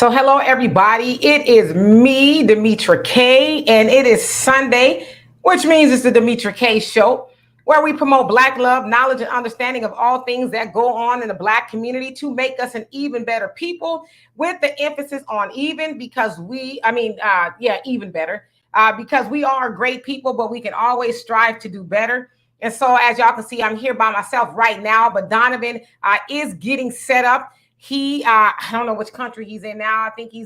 So hello everybody. It is me, Demetra K, and it is Sunday, which means it's the Demetra K show, where we promote Black love, knowledge, and understanding of all things that go on in the Black community to make us an even better people, with the emphasis on even because even better, because we are great people, but we can always strive to do better. And so, as y'all can see, I'm here by myself right now, but Donovan is getting set up. I don't know which country he's in now. I think he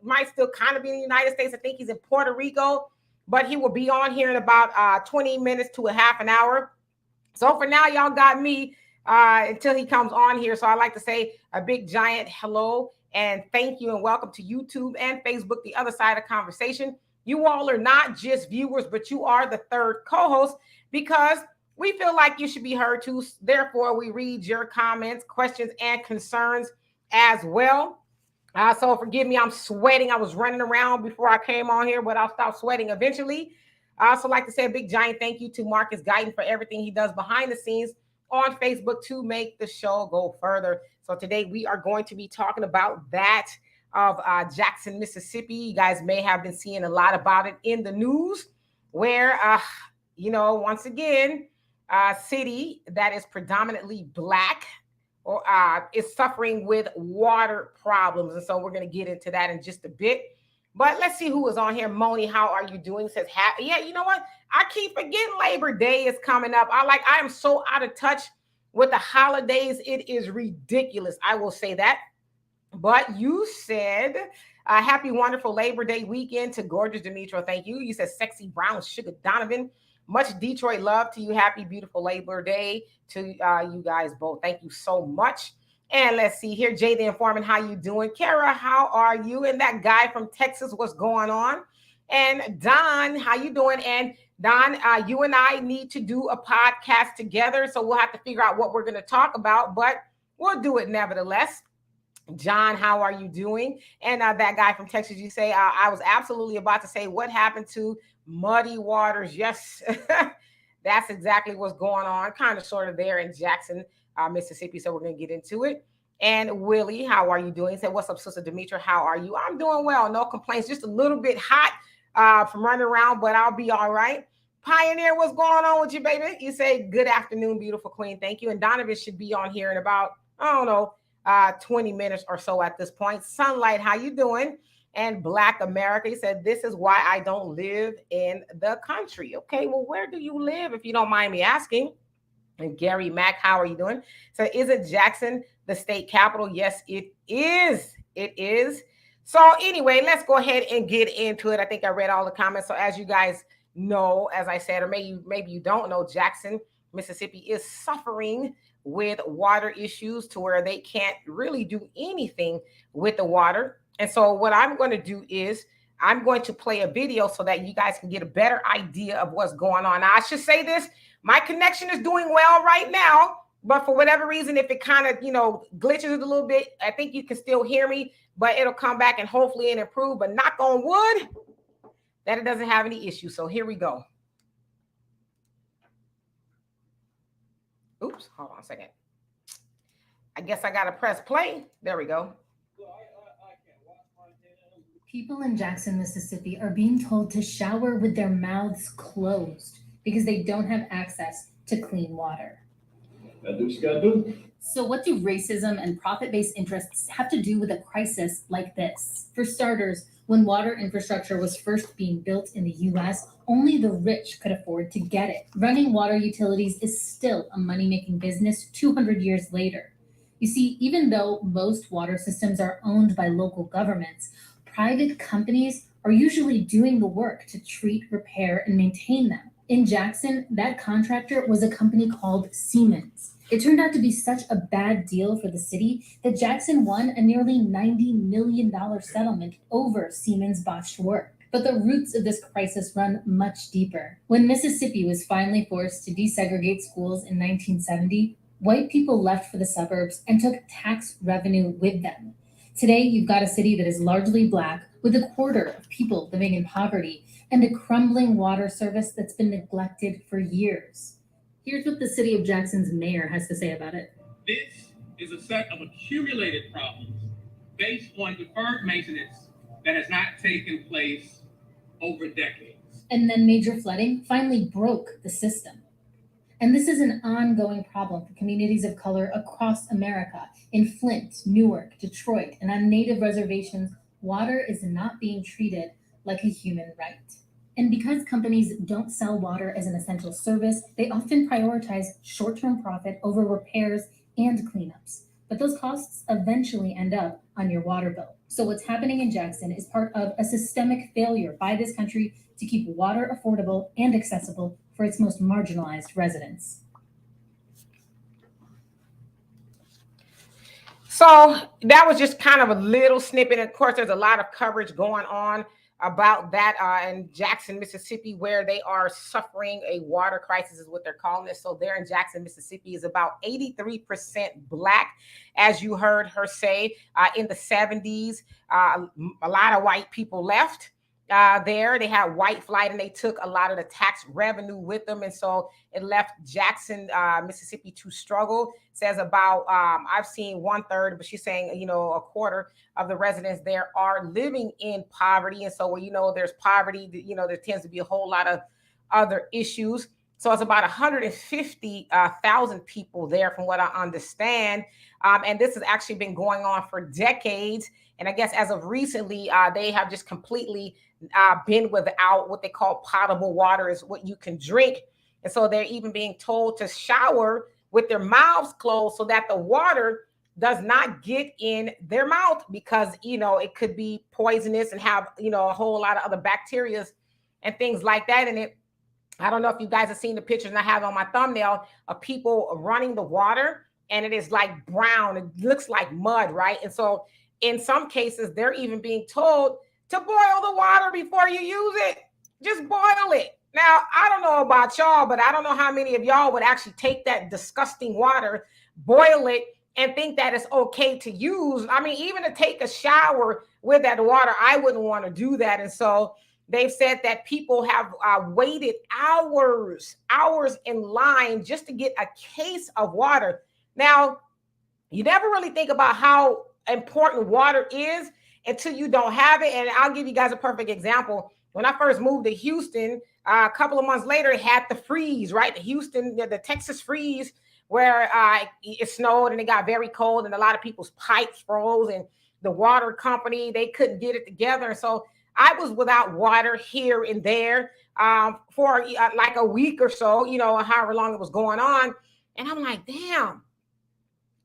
might still kind of be in the United States. I think he's in Puerto Rico, but he will be on here in about 20 minutes to a half an hour. So for now, y'all got me until he comes on here. So I'd like to say a big giant hello and thank you and welcome to YouTube and Facebook, the other side of conversation. You all are not just viewers, but you are the third co-host because we feel like you should be heard too. Therefore, we read your comments, questions, and concerns as well. So forgive me, I'm sweating. I was running around before I came on here, but I'll stop sweating eventually. I also like to say a big giant thank you to Marcus Guyton for everything he does behind the scenes on Facebook to make the show go further. So today we are going to be talking about that of Jackson, Mississippi. You guys may have been seeing a lot about it in the news where, once again, city that is predominantly Black or is suffering with water problems. And so we're going to get into that in just a bit. But let's see who is on here. Moni, how are you doing? Says, yeah, you know what? I keep forgetting Labor Day is coming up. I am so out of touch with the holidays. It is ridiculous. I will say that. But you said, happy, wonderful Labor Day weekend to gorgeous Demetra. Thank you. You said sexy brown sugar Donovan. Much Detroit love to you. Happy, beautiful Labor Day to you guys both. Thank you so much. And let's see here. Jay the Informant, how you doing? Kara, how are you? And that guy from Texas, what's going on? And Don, how you doing? And Don, you and I need to do a podcast together. So we'll have to figure out what we're going to talk about, but we'll do it nevertheless. John, how are you doing? And that guy from Texas, you say, I was absolutely about to say, what happened to Muddy Waters? Yes, that's exactly what's going on, kind of sort of there in Jackson, Mississippi. So we're going to get into it. And Willie, how are you doing? He said, what's up, Sister Demetra? How are you? I'm doing well. No complaints. Just a little bit hot from running around, but I'll be all right. Pioneer, what's going on with you, baby? You say, good afternoon, beautiful queen. Thank you. And Donovan should be on here in about, 20 minutes or so at this point. Sunlight, how you doing? And Black America, he said, this is why I don't live in the country. Okay, well, where do you live, if you don't mind me asking? And Gary Mack, how are you doing? So is it Jackson, the state capital? Yes, it is. It is. So anyway, let's go ahead and get into it. I think I read all the comments. So as you guys know, as I said, or maybe you don't know, Jackson, Mississippi is suffering with water issues to where they can't really do anything with the water. And so what I'm going to do is I'm going to play a video so that you guys can get a better idea of what's going on. Now, I should say this, my connection is doing well right now, but for whatever reason, if it kind of, glitches a little bit, I think you can still hear me, but it'll come back and hopefully it improve, but knock on wood that it doesn't have any issues. So here we go. Oops, hold on a second. I guess I got to press play. There we go. People in Jackson, Mississippi are being told to shower with their mouths closed because they don't have access to clean water. Gotta do what you gotta do. So what do racism and profit-based interests have to do with a crisis like this? For starters, when water infrastructure was first being built in the U.S., only the rich could afford to get it. Running water utilities is still a money-making business 200 years later. You see, even though most water systems are owned by local governments, private companies are usually doing the work to treat, repair, and maintain them. In Jackson, that contractor was a company called Siemens. It turned out to be such a bad deal for the city that Jackson won a nearly $90 million settlement over Siemens' botched work. But the roots of this crisis run much deeper. When Mississippi was finally forced to desegregate schools in 1970, white people left for the suburbs and took tax revenue with them. Today, you've got a city that is largely Black, with a quarter of people living in poverty, and a crumbling water service that's been neglected for years. Here's what the city of Jackson's mayor has to say about it. This is a set of accumulated problems based on deferred maintenance that has not taken place over decades. And then major flooding finally broke the system. And this is an ongoing problem for communities of color across America. In Flint, Newark, Detroit, and on Native reservations, water is not being treated like a human right. And because companies don't sell water as an essential service, they often prioritize short term profit over repairs and cleanups. But those costs eventually end up on your water bill. So, what's happening in Jackson is part of a systemic failure by this country to keep water affordable and accessible for its most marginalized residents. So that was just kind of a little snippet. Of course, there's a lot of coverage going on about that in Jackson, Mississippi, where they are suffering a water crisis, is what they're calling it. So there in Jackson, Mississippi, is about 83% Black, as you heard her say. In the 70s, a lot of white people left. There they had white flight, and they took a lot of the tax revenue with them, and so it left Jackson, Mississippi, to struggle. It says about I've seen 1/3, but she's saying a quarter of the residents there are living in poverty, and so there's poverty, there tends to be a whole lot of other issues. So it's about 150,000 people there, from what I understand, and this has actually been going on for decades. And I guess as of recently, they have just completely been without what they call potable water, is what you can drink. And so they're even being told to shower with their mouths closed so that the water does not get in their mouth, because, it could be poisonous and have, a whole lot of other bacteria and things like that in it. I don't know if you guys have seen the pictures I have on my thumbnail of people running the water, and it is like brown. It looks like mud, right? And so in some cases, they're even being told to boil the water before you use it. Just boil it. Now, I don't know about y'all, but I don't know how many of y'all would actually take that disgusting water, boil it, and think that it's okay to use. I mean, even to take a shower with that water, I wouldn't want to do that. And so they've said that people have waited hours in line just to get a case of water. Now, you never really think about how important water is until you don't have it. And I'll give you guys a perfect example. When I first moved to Houston, a couple of months later, it had the freeze, right? The Texas freeze, where it snowed and it got very cold, and a lot of people's pipes froze, and the water company, they couldn't get it together. And so I was without water here and there for like a week or so, however long it was going on. And I'm like, damn,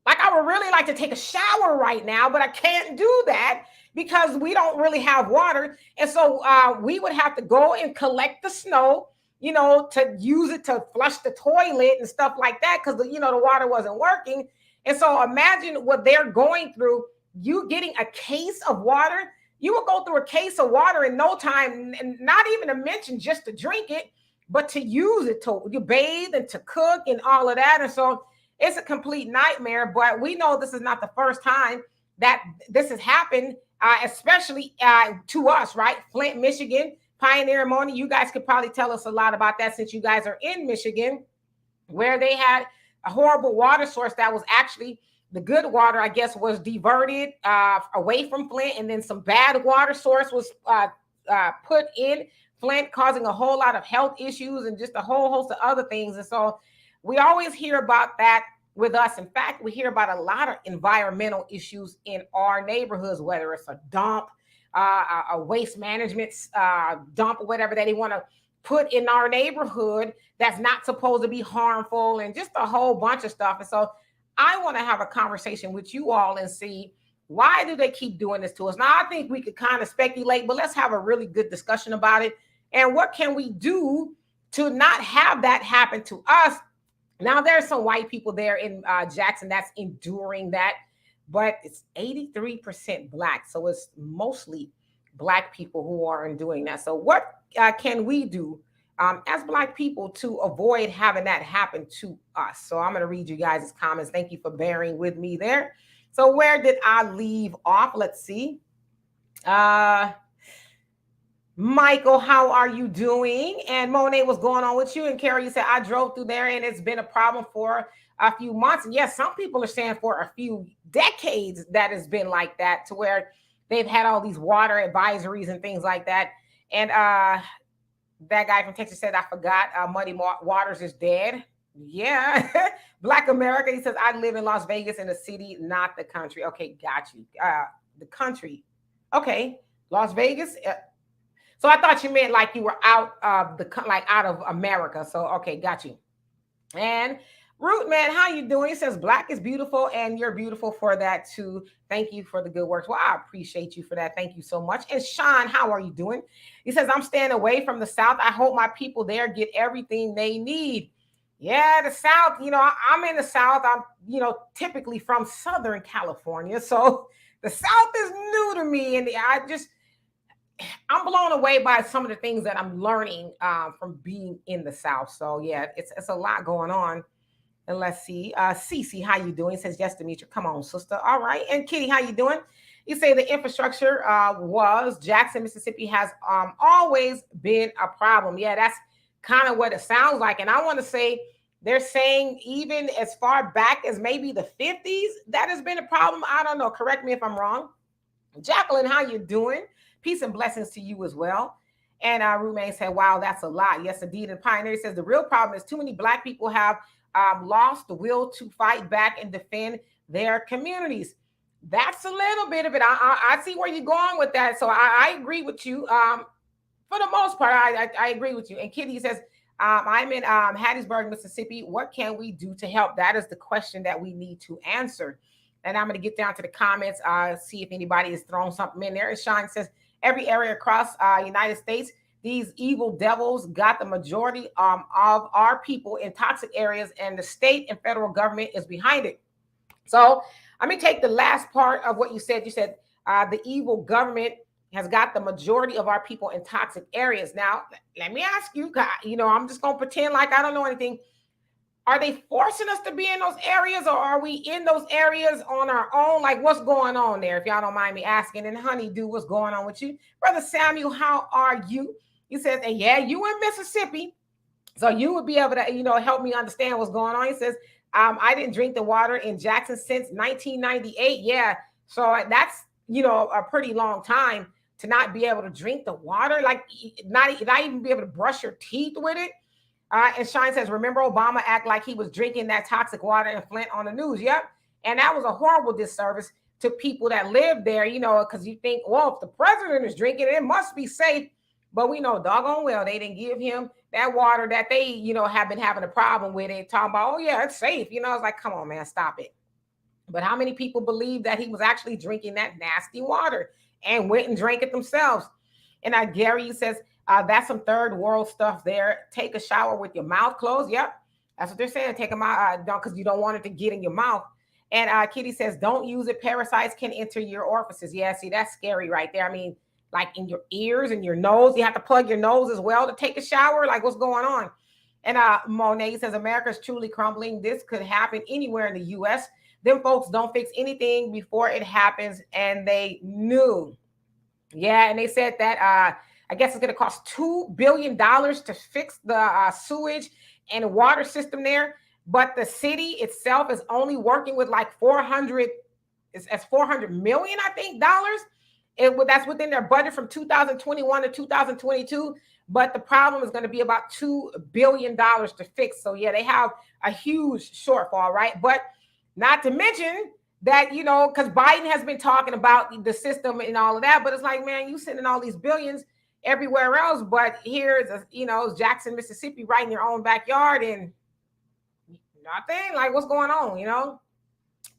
like I would really like to take a shower right now, but I can't do that because we don't really have water. And so we would have to go and collect the snow, to use it to flush the toilet and stuff like that, because the water wasn't working. And so imagine what they're going through. You getting a case of water, you will go through a case of water in no time, and not even to mention just to drink it, but to use it to bathe and to cook and all of that. And so it's a complete nightmare. But we know this is not the first time that this has happened, especially to us, right? Flint, Michigan, Pioneer Ammonia. You guys could probably tell us a lot about that, since you guys are in Michigan, where they had a horrible water source that was actually the good water, I guess, was diverted away from Flint, and then some bad water source was put in Flint, causing a whole lot of health issues and just a whole host of other things. And so we always hear about that with us. In fact, we hear about a lot of environmental issues in our neighborhoods, whether it's a dump, a waste management dump, or whatever that they want to put in our neighborhood that's not supposed to be harmful, and just a whole bunch of stuff. And so I want to have a conversation with you all and see, why do they keep doing this to us? Now, I think we could kind of speculate, but let's have a really good discussion about it. And what can we do to not have that happen to us? Now, there's some white people there in Jackson that's enduring that, but it's 83% Black. So it's mostly Black people who are enduring that. So what can we do as Black people to avoid having that happen to us? So I'm going to read you guys' comments. Thank you for bearing with me there. So where did I leave off? Let's see. Michael, how are you doing? And Monet, what's going on with you? And Carrie, you said, I drove through there and it's been a problem for a few months. And yes, some people are saying for a few decades that has been like that, to where they've had all these water advisories and things like that. And that guy from Texas said, I forgot, Muddy Waters is dead. Yeah. Black America, he says, I live in Las Vegas, in the city, not the country. Okay, got you. The country. Okay, Las Vegas. So I thought you meant like you were out of out of America. So okay, got you. And Root Man, how you doing? He says black is beautiful, and you're beautiful for that too. Thank you for the good works. Well, I appreciate you for that. Thank you so much. And Sean, how are you doing? He says, I'm staying away from the South. I hope my people there get everything they need. Yeah, the South, I'm in the South. I'm, typically from Southern California. So the South is new to me. And I'm blown away by some of the things that I'm learning from being in the South. So yeah, it's a lot going on. And let's see, Cece, how you doing? Says, yes, Demetri. Come on, sister. All right. And Kitty, how you doing? You say the infrastructure was Jackson, Mississippi has always been a problem. Yeah, that's kind of what it sounds like. And I want to say they're saying even as far back as maybe the 50s, that has been a problem. I don't know. Correct me if I'm wrong. Jacqueline, how you doing? Peace and blessings to you as well. And our roommate said, wow, that's a lot. Yes, indeed. And Pioneer says the real problem is too many Black people have lost the will to fight back and defend their communities. That's a little bit of it. I see where you're going with that. So I agree with you. For the most part, I agree with you. And Kitty says, I'm in Hattiesburg, Mississippi. What can we do to help? That is the question that we need to answer. And I'm going to get down to the comments, see if anybody has thrown something in there. And Sean says, every area across United States, these evil devils got the majority of our people in toxic areas, and the state and federal government is behind it. So let me take the last part of what you said. You said the evil government has got the majority of our people in toxic areas. Now, let me ask you, I'm just going to pretend like I don't know anything. Are they forcing us to be in those areas, or are we in those areas on our own? Like, what's going on there? If y'all don't mind me asking. And Honeydew, what's going on with you? Brother Samuel, how are you? He says, and yeah, you in Mississippi. So you would be able to, help me understand what's going on. He says, I didn't drink the water in Jackson since 1998. Yeah. So that's, a pretty long time to not be able to drink the water, like not even be able to brush your teeth with it. And Shine says, remember Obama act like he was drinking that toxic water in Flint on the news. Yep. And that was a horrible disservice to people that live there, because you think, well, if the president is drinking it, it must be safe. But we know doggone well they didn't give him that water that they, have been having a problem with it. Talking about, oh, yeah, it's safe. It's like, come on, man, stop it. But how many people believe that he was actually drinking that nasty water and went and drank it themselves? And Gary says, that's some third world stuff there. Take a shower with your mouth closed. Yep. That's what they're saying. Take them out because you don't want it to get in your mouth. And Kitty says, don't use it. Parasites can enter your orifices. Yeah, see, that's scary right there. I mean, like in your ears and your nose. You have to plug your nose as well to take a shower. Like, what's going on? And Monet says, America is truly crumbling. This could happen anywhere in the U.S. Them folks don't fix anything before it happens, and they knew. Yeah, and they said that I guess it's going to cost $2 billion to fix the sewage and water system there. But the city itself is only working with like 400 million, I think, dollars. That's within their budget from 2021 to 2022. But the problem is going to be about $2 billion to fix. So, yeah, they have a huge shortfall, right? But not to mention that, because Biden has been talking about the system and all of that. But it's like, man, you sending all these billions everywhere else. But here's, Jackson, Mississippi, right in your own backyard, and nothing. Like, what's going on,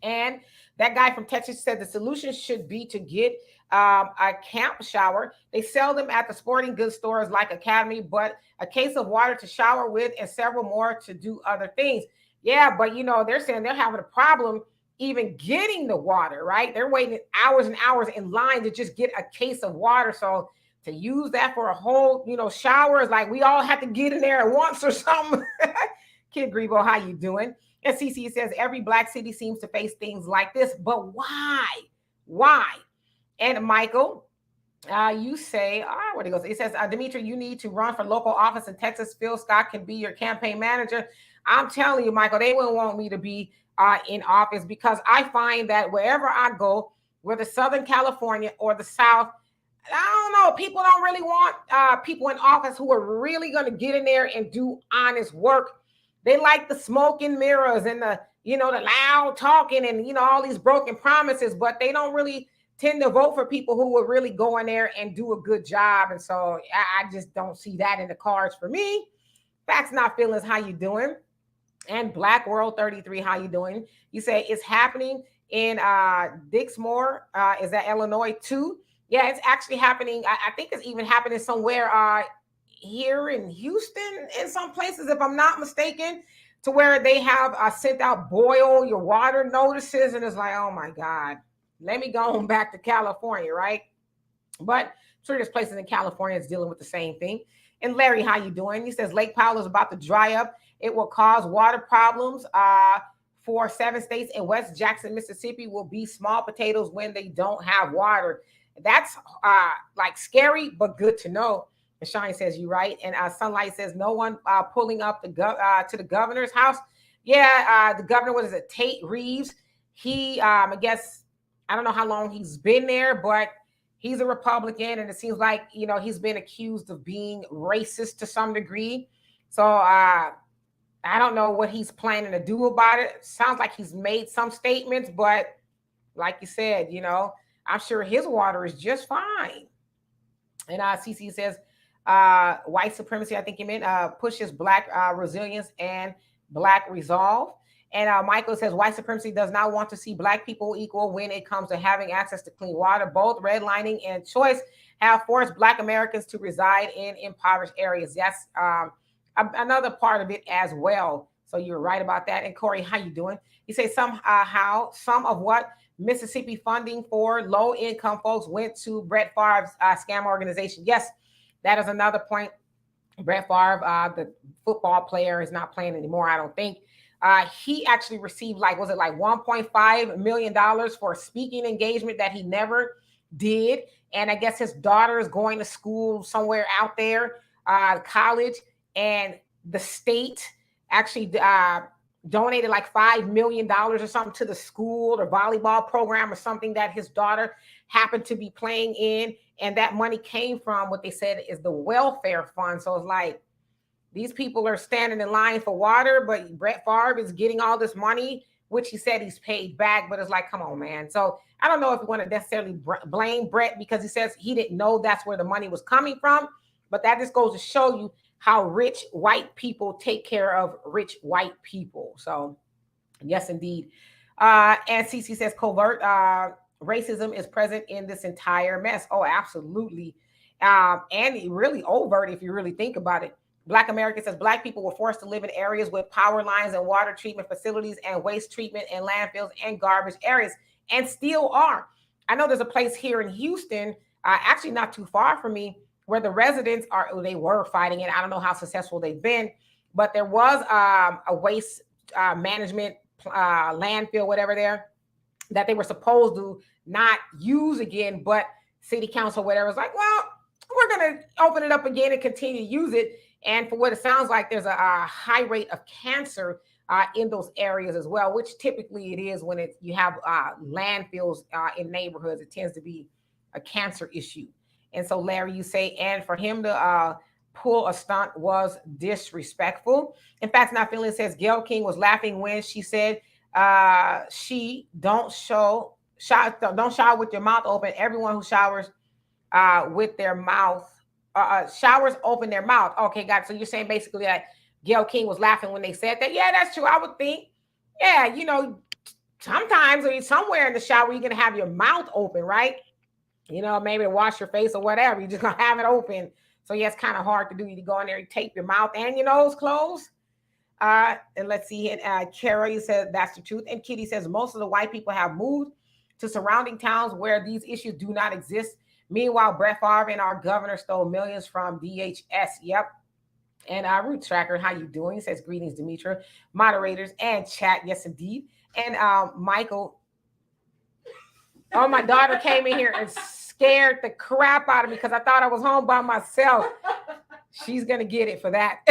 And that guy from Texas said the solution should be to get a camp shower. They sell them at the sporting goods stores like Academy, but a case of water to shower with and several more to do other things. Yeah, but they're saying they're having a problem even getting the water, right? They're waiting hours and hours in line to just get a case of water. So to use that for a whole, shower is like we all have to get in there at once or something. Kid Grebo, how you doing? And CC says every Black city seems to face things like this, but why? Why? And Michael, you say, where he goes? It says, Demetri, you need to run for local office in Texas. Phil Scott can be your campaign manager. I'm telling you, Michael, they wouldn't want me to be in office because I find that wherever I go, whether Southern California or the South, I don't know, people don't really want people in office who are really going to get in there and do honest work. They like the smoke and mirrors and the, the loud talking and, all these broken promises, but they don't really tend to vote for people who will really go in there and do a good job. And so I just don't see that in the cards for me. Facts Not Feelings, how you doing? And Black World 33, how you doing? You say it's happening in Dixmoor. Is that Illinois too? Yeah, it's actually happening. I think it's even happening somewhere here in Houston in some places, if I'm not mistaken, to where they have sent out boil your water notices. And it's like, oh my God, let me go on back to California, right? But I'm sure there's places in California that's dealing with the same thing. And Larry, how you doing? He says Lake Powell is about to dry up. It will cause water problems for 7 states, and West Jackson, Mississippi will be small potatoes when they don't have water. That's like scary, but good to know. And Shine says, you right. And Sunlight says, no one pulling up to the governor's house. Yeah, the governor, what is it, Tate Reeves? He, I guess, I don't know how long he's been there, but he's a Republican, and it seems like, he's been accused of being racist to some degree. So I don't know what he's planning to do about it. Sounds like he's made some statements, but like you said, I'm sure his water is just fine. And CC says, white supremacy, I think he meant, pushes Black resilience and Black resolve. And Michael says, white supremacy does not want to see Black people equal when it comes to having access to clean water. Both redlining and choice have forced Black Americans to reside in impoverished areas. That's another part of it as well. So you're right about that. And Corey, how you doing? You say somehow some of what Mississippi funding for low-income folks went to Brett Favre's scam organization. Yes, that is another point. Brett Favre, the football player, is not playing anymore, I don't think. He actually received was it $1.5 million for a speaking engagement that he never did. And I guess his daughter is going to school somewhere out there, college, and the state actually donated $5 million or something to the school or volleyball program or something that his daughter happened to be playing in. And that money came from what they said is the welfare fund. So it's like these people are standing in line for water, but Brett Favre is getting all this money, which he said he's paid back. But it's like, come on, man. So I don't know if you want to necessarily blame Brett because he says he didn't know that's where the money was coming from. But that just goes to show you how rich white people take care of rich white people. So, yes, indeed. And CC says covert racism is present in this entire mess. Oh, absolutely. And really overt if you really think about it. Black America says Black people were forced to live in areas with power lines and water treatment facilities and waste treatment and landfills and garbage areas, and still are. I know there's a place here in Houston, actually not too far from me, where the residents they were fighting it. I don't know how successful they've been, but there was a waste management landfill, whatever there, that they were supposed to not use again, but city council, whatever, was like, well, we're going to open it up again and continue to use it. And for what it sounds like, there's a high rate of cancer in those areas as well, which typically it is when you have landfills in neighborhoods. It tends to be a cancer issue. And so, Larry, you say, and for him to pull a stunt was disrespectful. In fact, Not Feeling says Gayle King was laughing when she said she don't shower with your mouth open. Everyone who showers with their mouth, showers open their mouth. Okay, got it. So you're saying basically that Gayle King was laughing when they said that? Yeah, that's true. I would think. Yeah, sometimes or somewhere in the shower, you're going to have your mouth open, right? Maybe to wash your face or whatever. You're just going to have it open. So, yeah, it's kind of hard to do. You go in there, you tape your mouth and your nose closed. And let's see. Carrie says that's the truth. And Kitty says most of the white people have moved to surrounding towns where these issues do not exist. Meanwhile, Brett Favre and our governor stole millions from DHS. Yep. And our Root Tracker, how you doing? Says greetings, Demetra, moderators and chat. Yes, indeed. And Michael. Oh, my daughter came in here and scared the crap out of me because I thought I was home by myself. She's going to get it for that.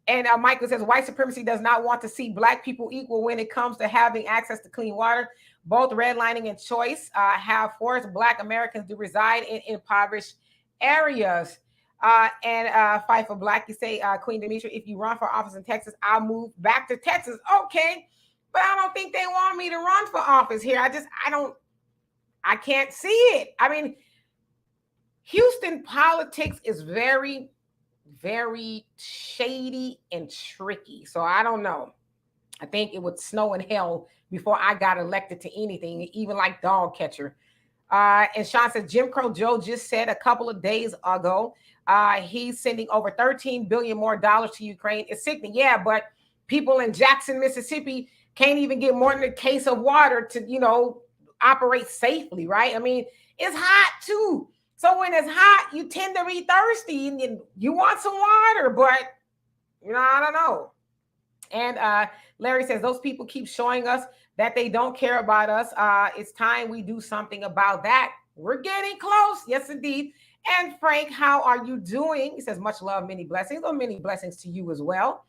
And Michael says, white supremacy does not want to see black people equal when it comes to having access to clean water. Both redlining and choice have forced black Americans to reside in impoverished areas. Fight for Black, you say, Queen Demetria, if you run for office in Texas, I'll move back to Texas. Okay, but I don't think they want me to run for office here. I can't see it. I mean, Houston politics is very, very shady and tricky. So I don't know. I think it would snow in hell before I got elected to anything, even like dog catcher. And Sean says, Jim Crow Joe just said a couple of days ago, he's sending over $13 billion more to Ukraine. It's sickening. Yeah, but people in Jackson, Mississippi can't even get more than a case of water to, operate safely, right? I mean, it's hot too. So when it's hot, you tend to be thirsty and you want some water, but, I don't know. And Larry says, those people keep showing us that they don't care about us. It's time we do something about that. We're getting close. Yes, indeed. And Frank, how are you doing? He says, much love, many blessings. Oh, many blessings to you as well.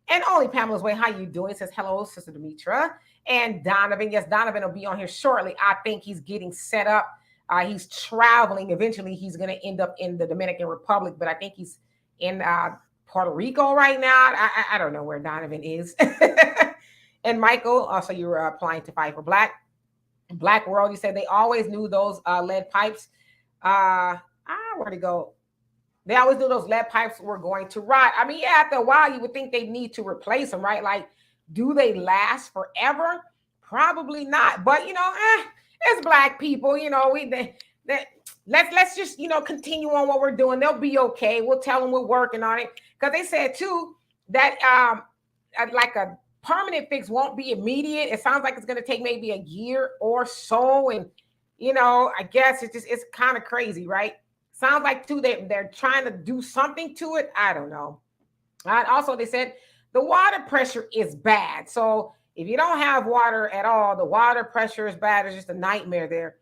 And Only Pamela's Way, how you doing? He says, hello, Sister Demetra. And Donovan, yes, Donovan will be on here shortly. I think he's getting set up. He's traveling. Eventually, he's going to end up in the Dominican Republic, but I think he's in Puerto Rico right now. I don't know where Donovan is. And Michael, also you were applying to Fight for Black. Black World, you said they always knew those lead pipes. Where'd it go? They always knew those lead pipes were going to rot. I mean, yeah, after a while, you would think they need to replace them, right? Like, do they last forever? Probably not. But, it's Black people, let's just, continue on what we're doing. They'll be okay. We'll tell them we're working on it. Because they said, too, that like a permanent fix won't be immediate. It sounds like it's going to take maybe a year or so. And, I guess it's kind of crazy, right? Sounds like, too, they're trying to do something to it. I don't know. Also, they said the water pressure is bad. So if you don't have water at all, the water pressure is bad. It's just a nightmare there.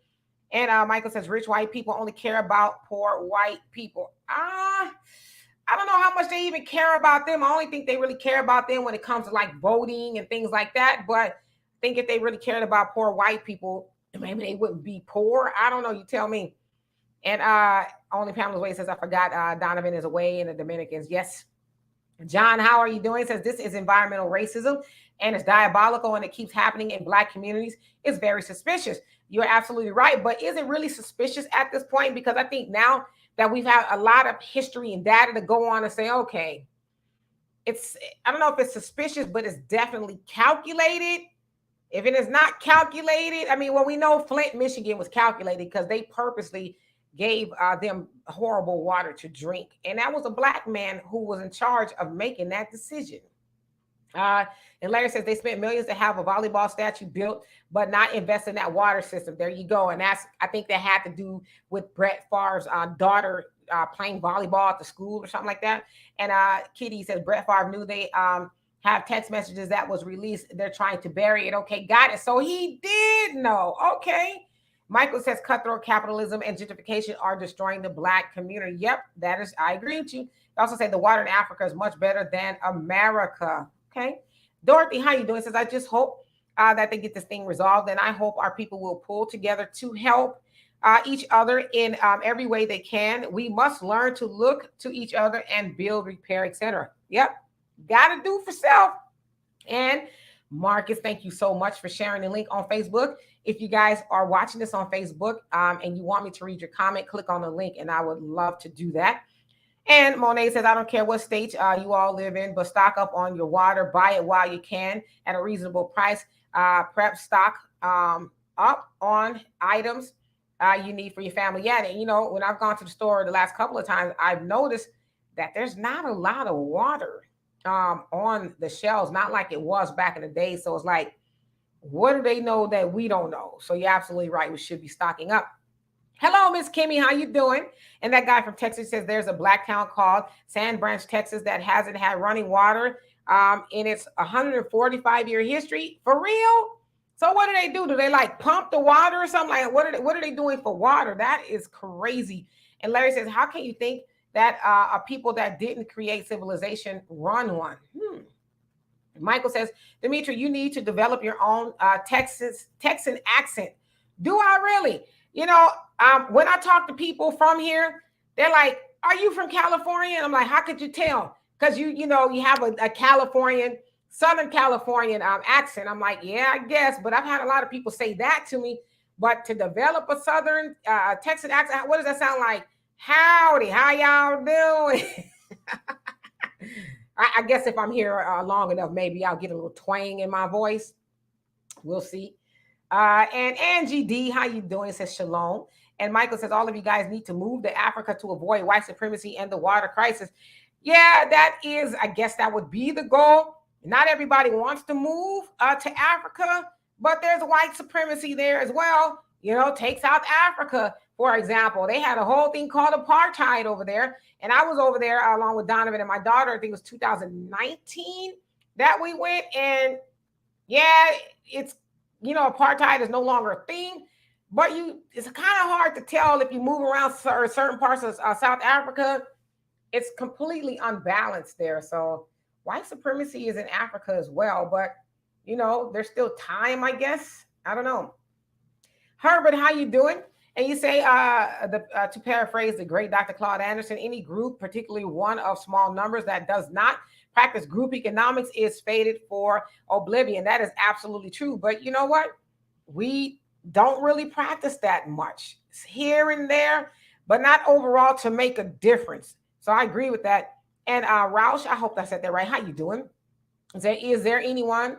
And Michael says, rich white people only care about poor white people. I don't know how much they even care about them. I only think they really care about them when it comes to like voting and things like that. But I think if they really cared about poor white people, maybe they wouldn't be poor. I don't know. You tell me. And Only Pamela's Way says, I forgot Donovan is away in the Dominicans. Yes. John, how are you doing? Says this is environmental racism and it's diabolical and it keeps happening in Black communities. It's very suspicious. You're absolutely right. But is it really suspicious at this point? Because I think now that we've had a lot of history and data to go on and say, okay, I don't know if it's suspicious, but it's definitely calculated. If it is not calculated, I mean, well, we know Flint, Michigan was calculated because they purposely gave them horrible water to drink. And that was a Black man who was in charge of making that decision. And Larry says they spent millions to have a volleyball statue built, but not invest in that water system. There you go. And I think that had to do with Brett Favre's daughter playing volleyball at the school or something like that. And Kitty says Brett Favre knew they have text messages that was released. They're trying to bury it. Okay, got it. So he did know. Okay. Michael says cutthroat capitalism and gentrification are destroying the Black community. Yep, I agree with you. They also say the water in Africa is much better than America. Okay. Dorothy, how you doing? Says, I just hope that they get this thing resolved. And I hope our people will pull together to help each other in every way they can. We must learn to look to each other and build, repair, etc. Yep. Got to do for self. And Marcus, thank you so much for sharing the link on Facebook. If you guys are watching this on Facebook and you want me to read your comment, click on the link and I would love to do that. And Monet says, I don't care what state you all live in, but stock up on your water. Buy it while you can at a reasonable price. Prep stock up on items you need for your family. Yeah, and, when I've gone to the store the last couple of times, I've noticed that there's not a lot of water on the shelves, not like it was back in the day. So it's like, what do they know that we don't know? So you're absolutely right. We should be stocking up. Hello, Miss Kimmy. How you doing? And that guy from Texas says there's a Black town called Sand Branch, Texas that hasn't had running water in its 145-year history. For real? So what do? Do they like pump the water or something? Like what are they doing for water? That is crazy. And Larry says, how can you think that people that didn't create civilization run one. Michael says, Dimitri, you need to develop your own Texan accent. Do I really? You know, when I talk to people from here, they're like, are you from California? And I'm like, how could you tell? Because you know, you have a Californian, Southern Californian accent. I'm like, yeah, I guess. But I've had a lot of people say that to me. But to develop a Southern Texan accent, what does that sound like? Howdy, how y'all doing? I guess if I'm here long enough, maybe I'll get a little twang in my voice. We'll see. And Angie D, how you doing? Says shalom. And Michael says all of you guys need to move to Africa to avoid white supremacy and the water crisis. Yeah, that is, I guess that would be the goal. Not everybody wants to move to Africa, but there's white supremacy there as well. You know, take South Africa, for example. They had a whole thing called apartheid over there. And I was over there along with Donovan and my daughter. I think it was 2019 that we went. And yeah, it's, you know, apartheid is no longer a thing. But it's kind of hard to tell if you move around certain parts of South Africa. It's completely unbalanced there. So white supremacy is in Africa as well. But, you know, there's still time, I guess. I don't know. Herbert, how you doing? And you say, to paraphrase the great Dr. Claude Anderson, any group, particularly one of small numbers that does not practice group economics is fated for oblivion. That is absolutely true. But you know what? We don't really practice that much. It's here and there, but not overall to make a difference. So I agree with that. And Roush, I hope I said that right. How you doing? Is there anyone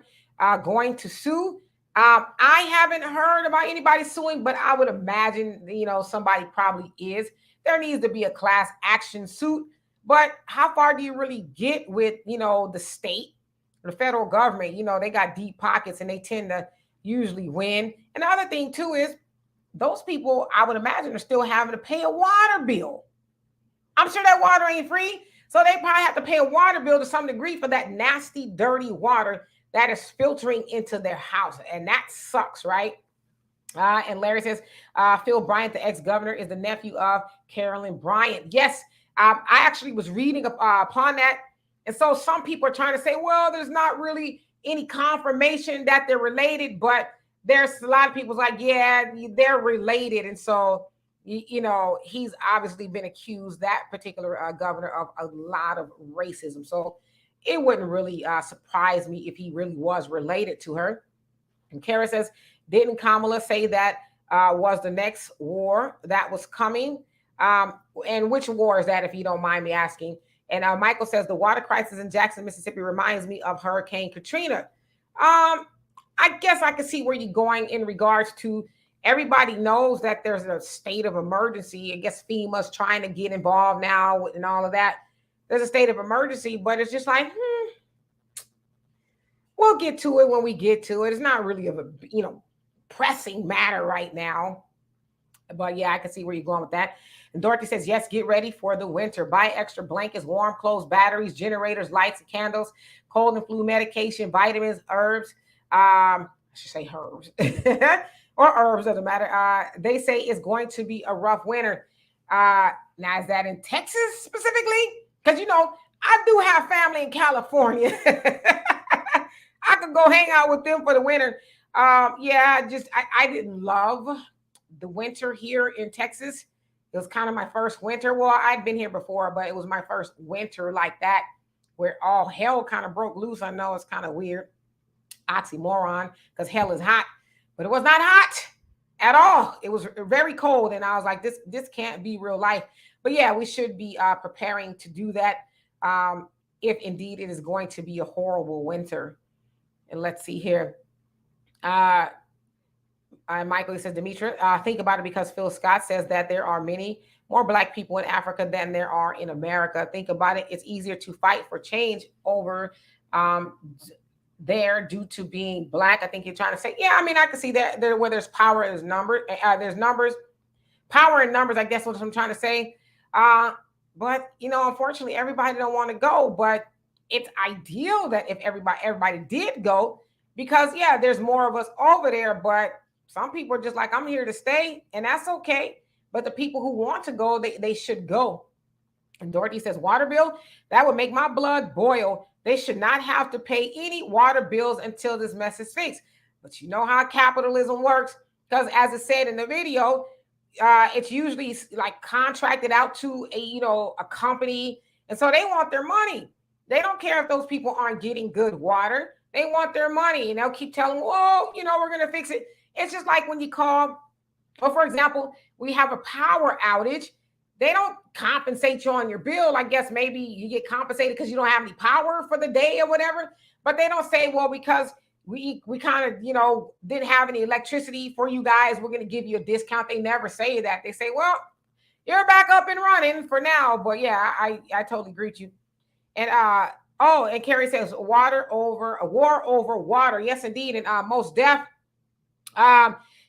going to sue? I haven't heard about anybody suing, but I would imagine, you know, somebody probably is. There needs to be a class action suit. But how far do you really get with, you know, the state, the federal government? You know, they got deep pockets and they tend to usually win. And the other thing, too, is those people, I would imagine, are still having to pay a water bill. I'm sure that water ain't free. So they probably have to pay a water bill to some degree for that nasty, dirty water that is filtering into their house. And that sucks, right? And Larry says, Phil Bryant, the ex-governor, is the nephew of Carolyn Bryant. Yes, I actually was reading upon that. And so some people are trying to say, well, there's not really any confirmation that they're related, but there's a lot of people like, yeah, they're related. And so, you know, he's obviously been accused, that particular governor, of a lot of racism. So it wouldn't really surprise me if he really was related to her. And Kara says, didn't Kamala say that was the next war that was coming? And which war is that, if you don't mind me asking? And Michael says, the water crisis in Jackson, Mississippi reminds me of Hurricane Katrina. I guess I can see where you're going in regards to, everybody knows that there's a state of emergency. I guess FEMA's trying to get involved now and all of that. There's a state of emergency, but it's just like, we'll get to it when we get to it. It's not really of a, you know, pressing matter right now. But yeah, I can see where you're going with that. And Dorothy says, yes, get ready for the winter. Buy extra blankets, warm clothes, batteries, generators, lights, and candles, cold and flu medication, vitamins, herbs. I should say herbs. Or herbs, doesn't matter. They say it's going to be a rough winter. Now, is that in Texas specifically? Because, you know, I do have family in California. I could go hang out with them for the winter. Yeah, I didn't love the winter here in Texas. It was kind of my first winter. Well, I'd been here before, but it was my first winter like that, where all hell kind of broke loose. I know it's kind of weird. Oxymoron, because hell is hot. But it was not hot at all. It was very cold. And I was like, this can't be real life. But yeah, we should be preparing to do that if indeed it is going to be a horrible winter. And let's see here. Michael says, Demetri, think about it, because Phil Scott says that there are many more Black people in Africa than there are in America. Think about it. It's easier to fight for change over there due to being Black. I think you're trying to say, yeah, I mean, I can see that there where there's power, there's numbers, power in numbers, I guess what I'm trying to say. But, you know, unfortunately, everybody don't want to go, but it's ideal that if everybody did go, because yeah, there's more of us over there, but some people are just like, I'm here to stay, and that's okay. But the people who want to go, they should go. And Dorothy says, water bill, that would make my blood boil. They should not have to pay any water bills until this mess is fixed. But you know how capitalism works, because as I said in the video, it's usually like contracted out to a company, and so they want their money. They don't care if those people aren't getting good water. They want their money, and they'll keep telling, "Oh, we're gonna fix it." It's just like when you call, or for example, we have a power outage. They don't compensate you on your bill. I guess maybe you get compensated because you don't have any power for the day or whatever. But they don't say, well, because we kind of, didn't have any electricity for you guys, we're going to give you a discount. They never say that. They say, well, you're back up and running for now. But yeah, I totally agree with you. And and Carrie says, a war over water. Yes, indeed. And Most Def,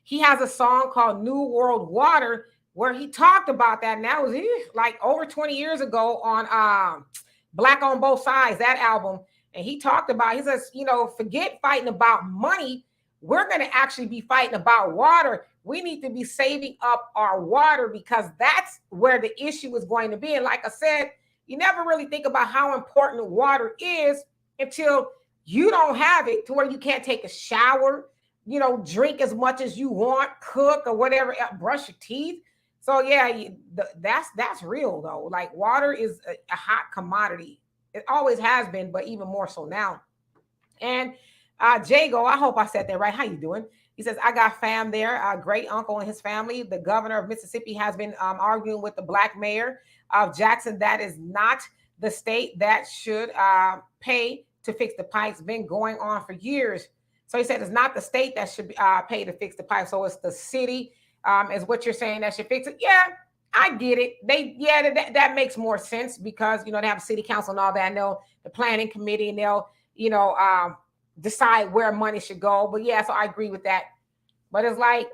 he has a song called New World Water, where he talked about that. And that was like over 20 years ago on Black on Both Sides, that album. And he talked about, he says, forget fighting about money. We're going to actually be fighting about water. We need to be saving up our water, because that's where the issue is going to be. And like I said, you never really think about how important water is until you don't have it, to where you can't take a shower, drink as much as you want, cook or whatever, brush your teeth. So yeah, that's real though. Like water is a hot commodity. It always has been, but even more so now. And Jago, I hope I said that right. How you doing? He says, I got fam there. Great uncle and his family. The governor of Mississippi has been arguing with the black mayor of Jackson. That is not the state that should pay to fix the pipes. Been going on for years. So he said it's not the state that should pay to fix the pipe. So it's the city, is what you're saying, that should fix it. Yeah, I get it. That makes more sense, because they have a city council and all that. And they'll the planning committee, and they'll decide where money should go. But yeah, so I agree with that. But it's like,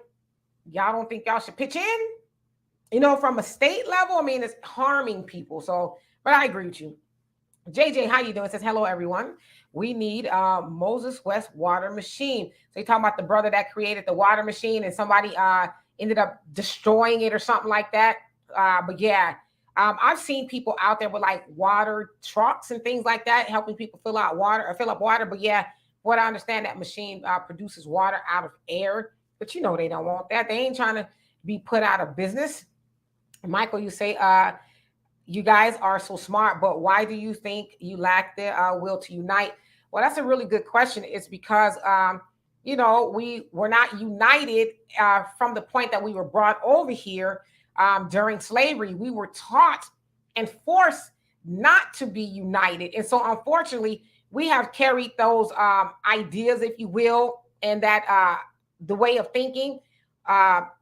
y'all don't think y'all should pitch in, from a state level? I mean, it's harming people. So, but I agree with you. JJ, how you doing? It says, hello, everyone. We need Moses West water machine. So you're talking about the brother that created the water machine, and somebody ended up destroying it or something like that. But yeah, I've seen people out there with like water trucks and things like that, helping people fill up water. But yeah, what I understand, that machine produces water out of air. But they don't want that. They ain't trying to be put out of business. Michael, you say, you guys are so smart, but why do you think you lack the will to unite? Well, that's a really good question. It's because, we were not united from the point that we were brought over here during slavery. We were taught and forced not to be united. And so, unfortunately, we have carried those ideas, if you will, and that the way of thinking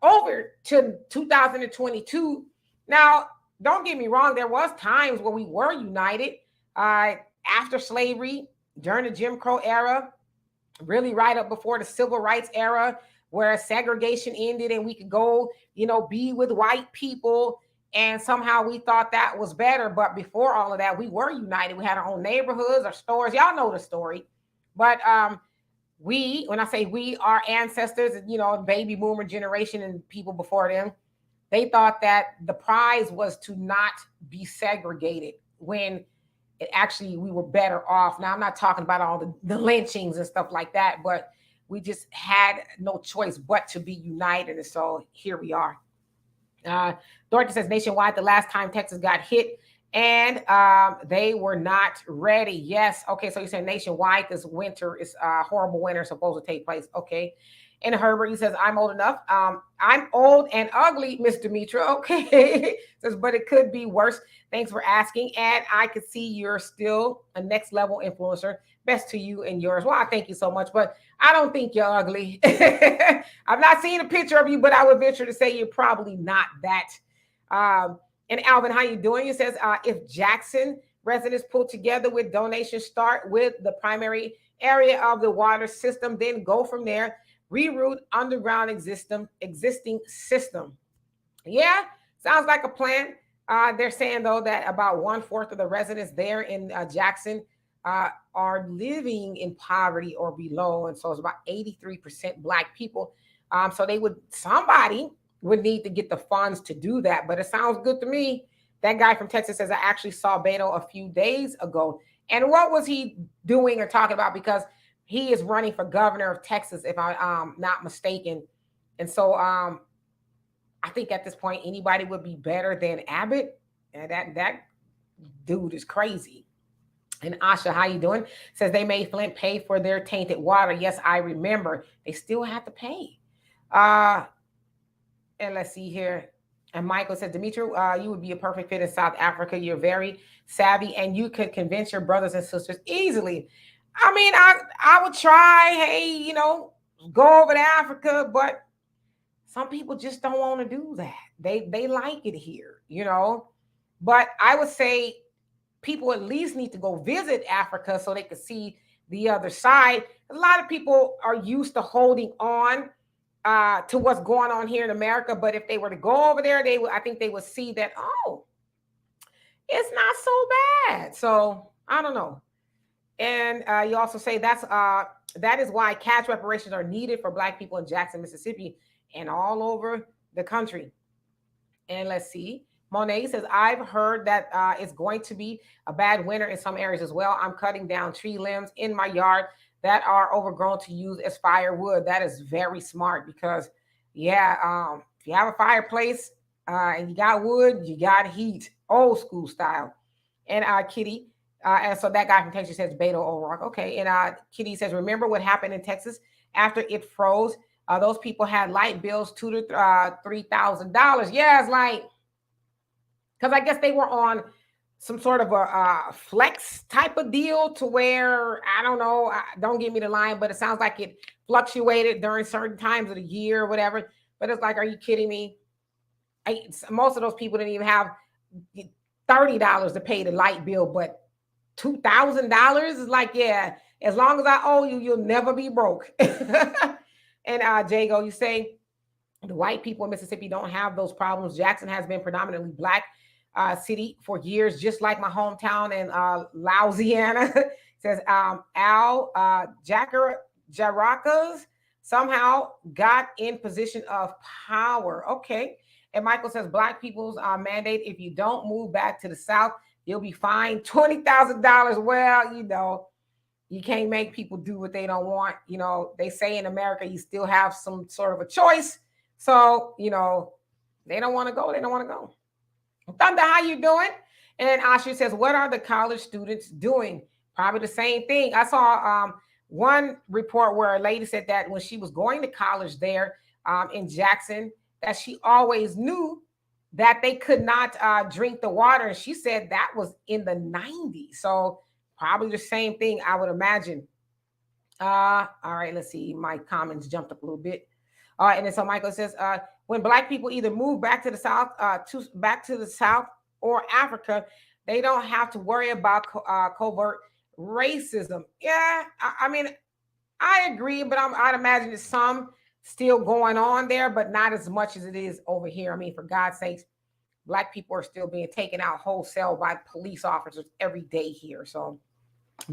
over to 2022. Now, don't get me wrong, there was times when we were united after slavery, during the Jim Crow era, really right up before the civil rights era, where segregation ended and we could go, be with white people. And somehow we thought that was better. But before all of that, we were united. We had our own neighborhoods, our stores. Y'all know the story. But when I say we, our ancestors, baby boomer generation and people before them, they thought that the prize was to not be segregated, when it actually, we were better off. Now, I'm not talking about all the lynchings and stuff like that, but we just had no choice but to be united. And so here we are. Dorothy says, nationwide, the last time Texas got hit, and they were not ready. Yes. Okay. So you said nationwide, this winter is a horrible winter supposed to take place. Okay. And Herbert, he says, I'm old enough. I'm old and ugly, Miss Demetra. Okay. Says, but it could be worse. Thanks for asking. And I could see you're still a next level influencer. Best to you and yours. Well, I thank you so much, but I don't think you're ugly. I've not seen a picture of you, but I would venture to say you're probably not that. And Alvin, how you doing? He says, if Jackson residents pull together with donations, start with the primary area of the water system, then go from there. Reroute underground existing system. Yeah, sounds like a plan. They're saying, though, that about 1/4 of the residents there in Jackson are living in poverty or below. And so it's about 83% Black people. So somebody would need to get the funds to do that. But it sounds good to me. That guy from Texas says, I actually saw Beto a few days ago. And what was he doing or talking about? Because he is running for governor of Texas, if I'm not mistaken. And so I think at this point, anybody would be better than Abbott. And that dude is crazy. And Asha, how you doing? Says they made Flint pay for their tainted water. Yes, I remember. They still have to pay. And let's see here. And Michael said, Dimitri, you would be a perfect fit in South Africa. You're very savvy and you could convince your brothers and sisters easily. I mean, I would try, hey, go over to Africa, but some people just don't want to do that. They like it here, But I would say people at least need to go visit Africa so they can see the other side. A lot of people are used to holding on to what's going on here in America. But if they were to go over there, I think they would see that, oh, it's not so bad. So I don't know. And you also say that is why cash reparations are needed for Black people in Jackson, Mississippi, and all over the country. And let's see. Monet says, I've heard that it's going to be a bad winter in some areas as well. I'm cutting down tree limbs in my yard that are overgrown to use as firewood. That is very smart because, if you have a fireplace and you got wood, you got heat, old school style. And Kitty, and so that guy from Texas says Beto O'Rourke. Okay. And Kitty says, remember what happened in Texas after it froze? Those people had light bills $2,000 to $3,000. Yeah, it's like, because I guess they were on some sort of a flex type of deal to where, I don't know, don't give me the line, but it sounds like it fluctuated during certain times of the year or whatever. But it's like, are you kidding me? Most of those people didn't even have $30 to pay the light bill, but $2,000 is like, yeah, as long as I owe you, you'll never be broke. And Jago, you say the white people in Mississippi don't have those problems. Jackson has been predominantly Black city for years, just like my hometown in Louisiana. Says Al Jaracas somehow got in position of power. Okay. And Michael says Black people's mandate, if you don't move back to the South, you'll be fined $20,000. Well, you can't make people do what they don't want. They say in America, you still have some sort of a choice. So, they don't want to go. They don't want to go. Thunder, how you doing? And Asha says, what are the college students doing? Probably the same thing. I saw one report where a lady said that when she was going to college there in Jackson, that she always knew that they could not drink the water. And she said that was in the 90s. So probably the same thing, I would imagine. All right, let's see. My comments jumped up a little bit. And then so Michael says, when Black people either move back to the South, or Africa, they don't have to worry about covert racism. Yeah, I mean, I agree, but I'd imagine there's some still going on there, but not as much as it is over here. I mean, for God's sakes, Black people are still being taken out wholesale by police officers every day here. So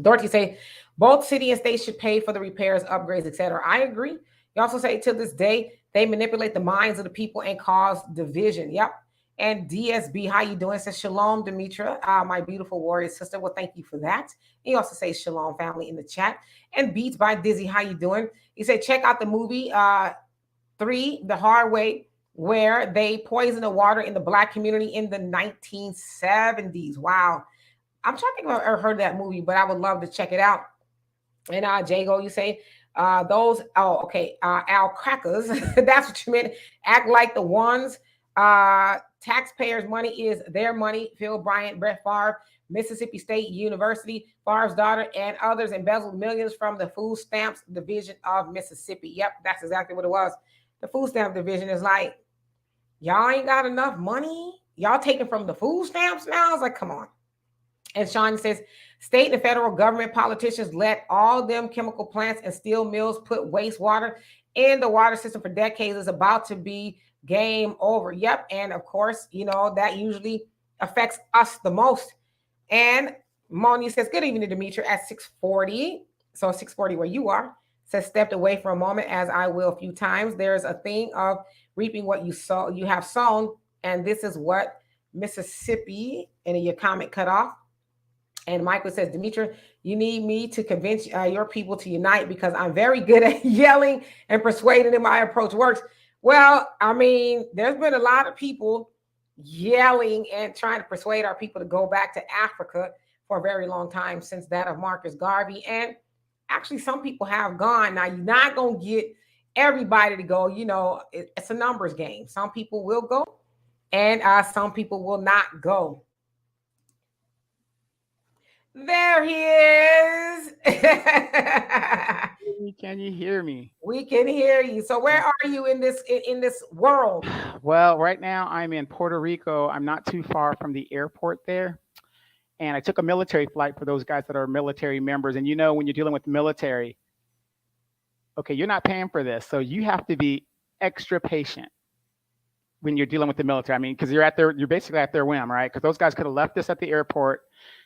Dorothy say both city and state should pay for the repairs, upgrades, etc. I agree. You also say to this day, they manipulate the minds of the people and cause division. Yep. And DSB, how you doing? Says Shalom, Demetra, my beautiful warrior sister. Well, thank you for that. He also says Shalom family in the chat. And Beats by Dizzy, how you doing? He said, check out the movie 3, The Hard Way, where they poisoned the water in the Black community in the 1970s. Wow. I'm trying to think if I've ever heard that movie, but I would love to check it out. And Jago, you say, those, Al crackers, that's what you meant. Act like the ones. Taxpayers' money is their money. Phil Bryant, Brett Favre, Mississippi State University, Favre's daughter, and others embezzled millions from the food stamps division of Mississippi. Yep, that's exactly what it was. The food stamp division is like, y'all ain't got enough money. Y'all taking from the food stamps now? I was like, come on. And Sean says, state and federal government politicians let all them chemical plants and steel mills put wastewater in the water system for decades. Is about to be game over. Yep. And of course, that usually affects us the most. And Moni says, good evening, Demetra, at 6:40. So 6:40 where you are. Says, stepped away for a moment, as I will a few times. There's a thing of reaping what you have sown. And this is what Mississippi. And your comment cut off. And Michael says, Demetra, you need me to convince your people to unite because I'm very good at yelling and persuading them my approach works. Well, I mean, there's been a lot of people yelling and trying to persuade our people to go back to Africa for a very long time since that of Marcus Garvey. And actually, some people have gone. Now, you're not going to get everybody to go. You know, it's a numbers game. Some people will go and some people will not go. There he is. Can you hear me? We can hear you. So where are you in this world? Well, right now I'm in Puerto Rico. I'm not too far from the airport there. And I took a military flight for those guys that are military members. And you know, when you're dealing with military, okay, you're not paying for this. So you have to be extra patient when you're dealing with the military. I mean, because you're basically at their whim, right? Because those guys could have left us at the airport.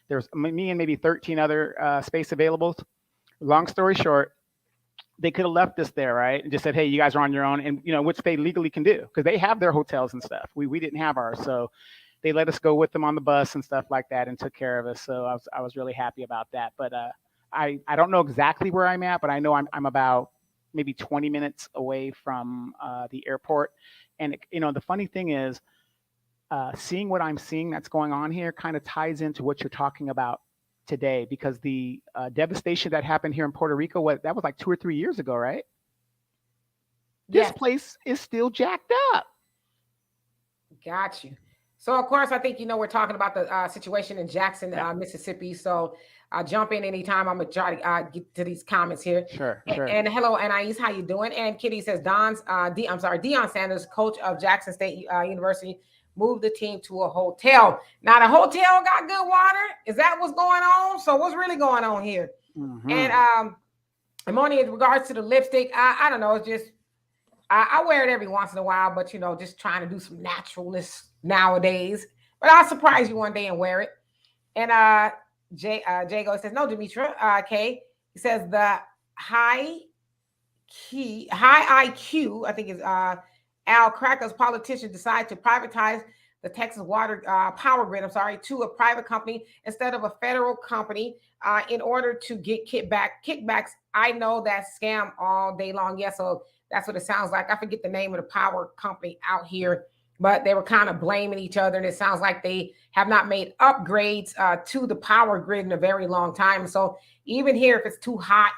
There's me and maybe 13 other space availables. Long story short, they could have left us there, right? And just said, hey, you guys are on your own, and you know, which they legally can do because they have their hotels and stuff. We didn't have ours, so they let us go with them on the bus and stuff like that and took care of us. So I was really happy about that. But I don't know exactly where I'm at, but I know I'm about maybe 20 minutes away from the airport. And you know, the funny thing is, seeing what I'm seeing that's going on here kind of ties into what you're talking about today, because the devastation that happened here in Puerto Rico, that was like 2 or 3 years ago, right? This place is still jacked up. Got you. So, of course, I think, you know, we're talking about the situation in Jackson, Mississippi. So jump in anytime. I'm going to try to get to these comments here. Sure. And hello, Anais, how you doing? And Kitty says, Deion Sanders, coach of Jackson State University, moved the team to a hotel. Now, the hotel got good water. Is that what's going on? So what's really going on here? Mm-hmm. And Moni, in regards to the lipstick, I don't know. It's just, I wear it every once in a while, but, you know, just trying to do some naturalness nowadays. But I'll surprise you one day and wear it. And Jago says, no, Demetra, K. He says the high IQ, I think is Al Cracker's politicians decide to privatize the Texas water power grid, to a private company instead of a federal company in order to get kickbacks. I know that scam all day long. Yeah, so that's what it sounds like. I forget the name of the power company out here, but they were kind of blaming each other. And it sounds like they have not made upgrades to the power grid in a very long time. So even here, if it's too hot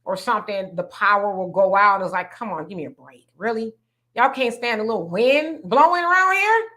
or something, the power will go out. And it's like, come on, give me a break. Really? Y'all can't stand a little wind blowing around here?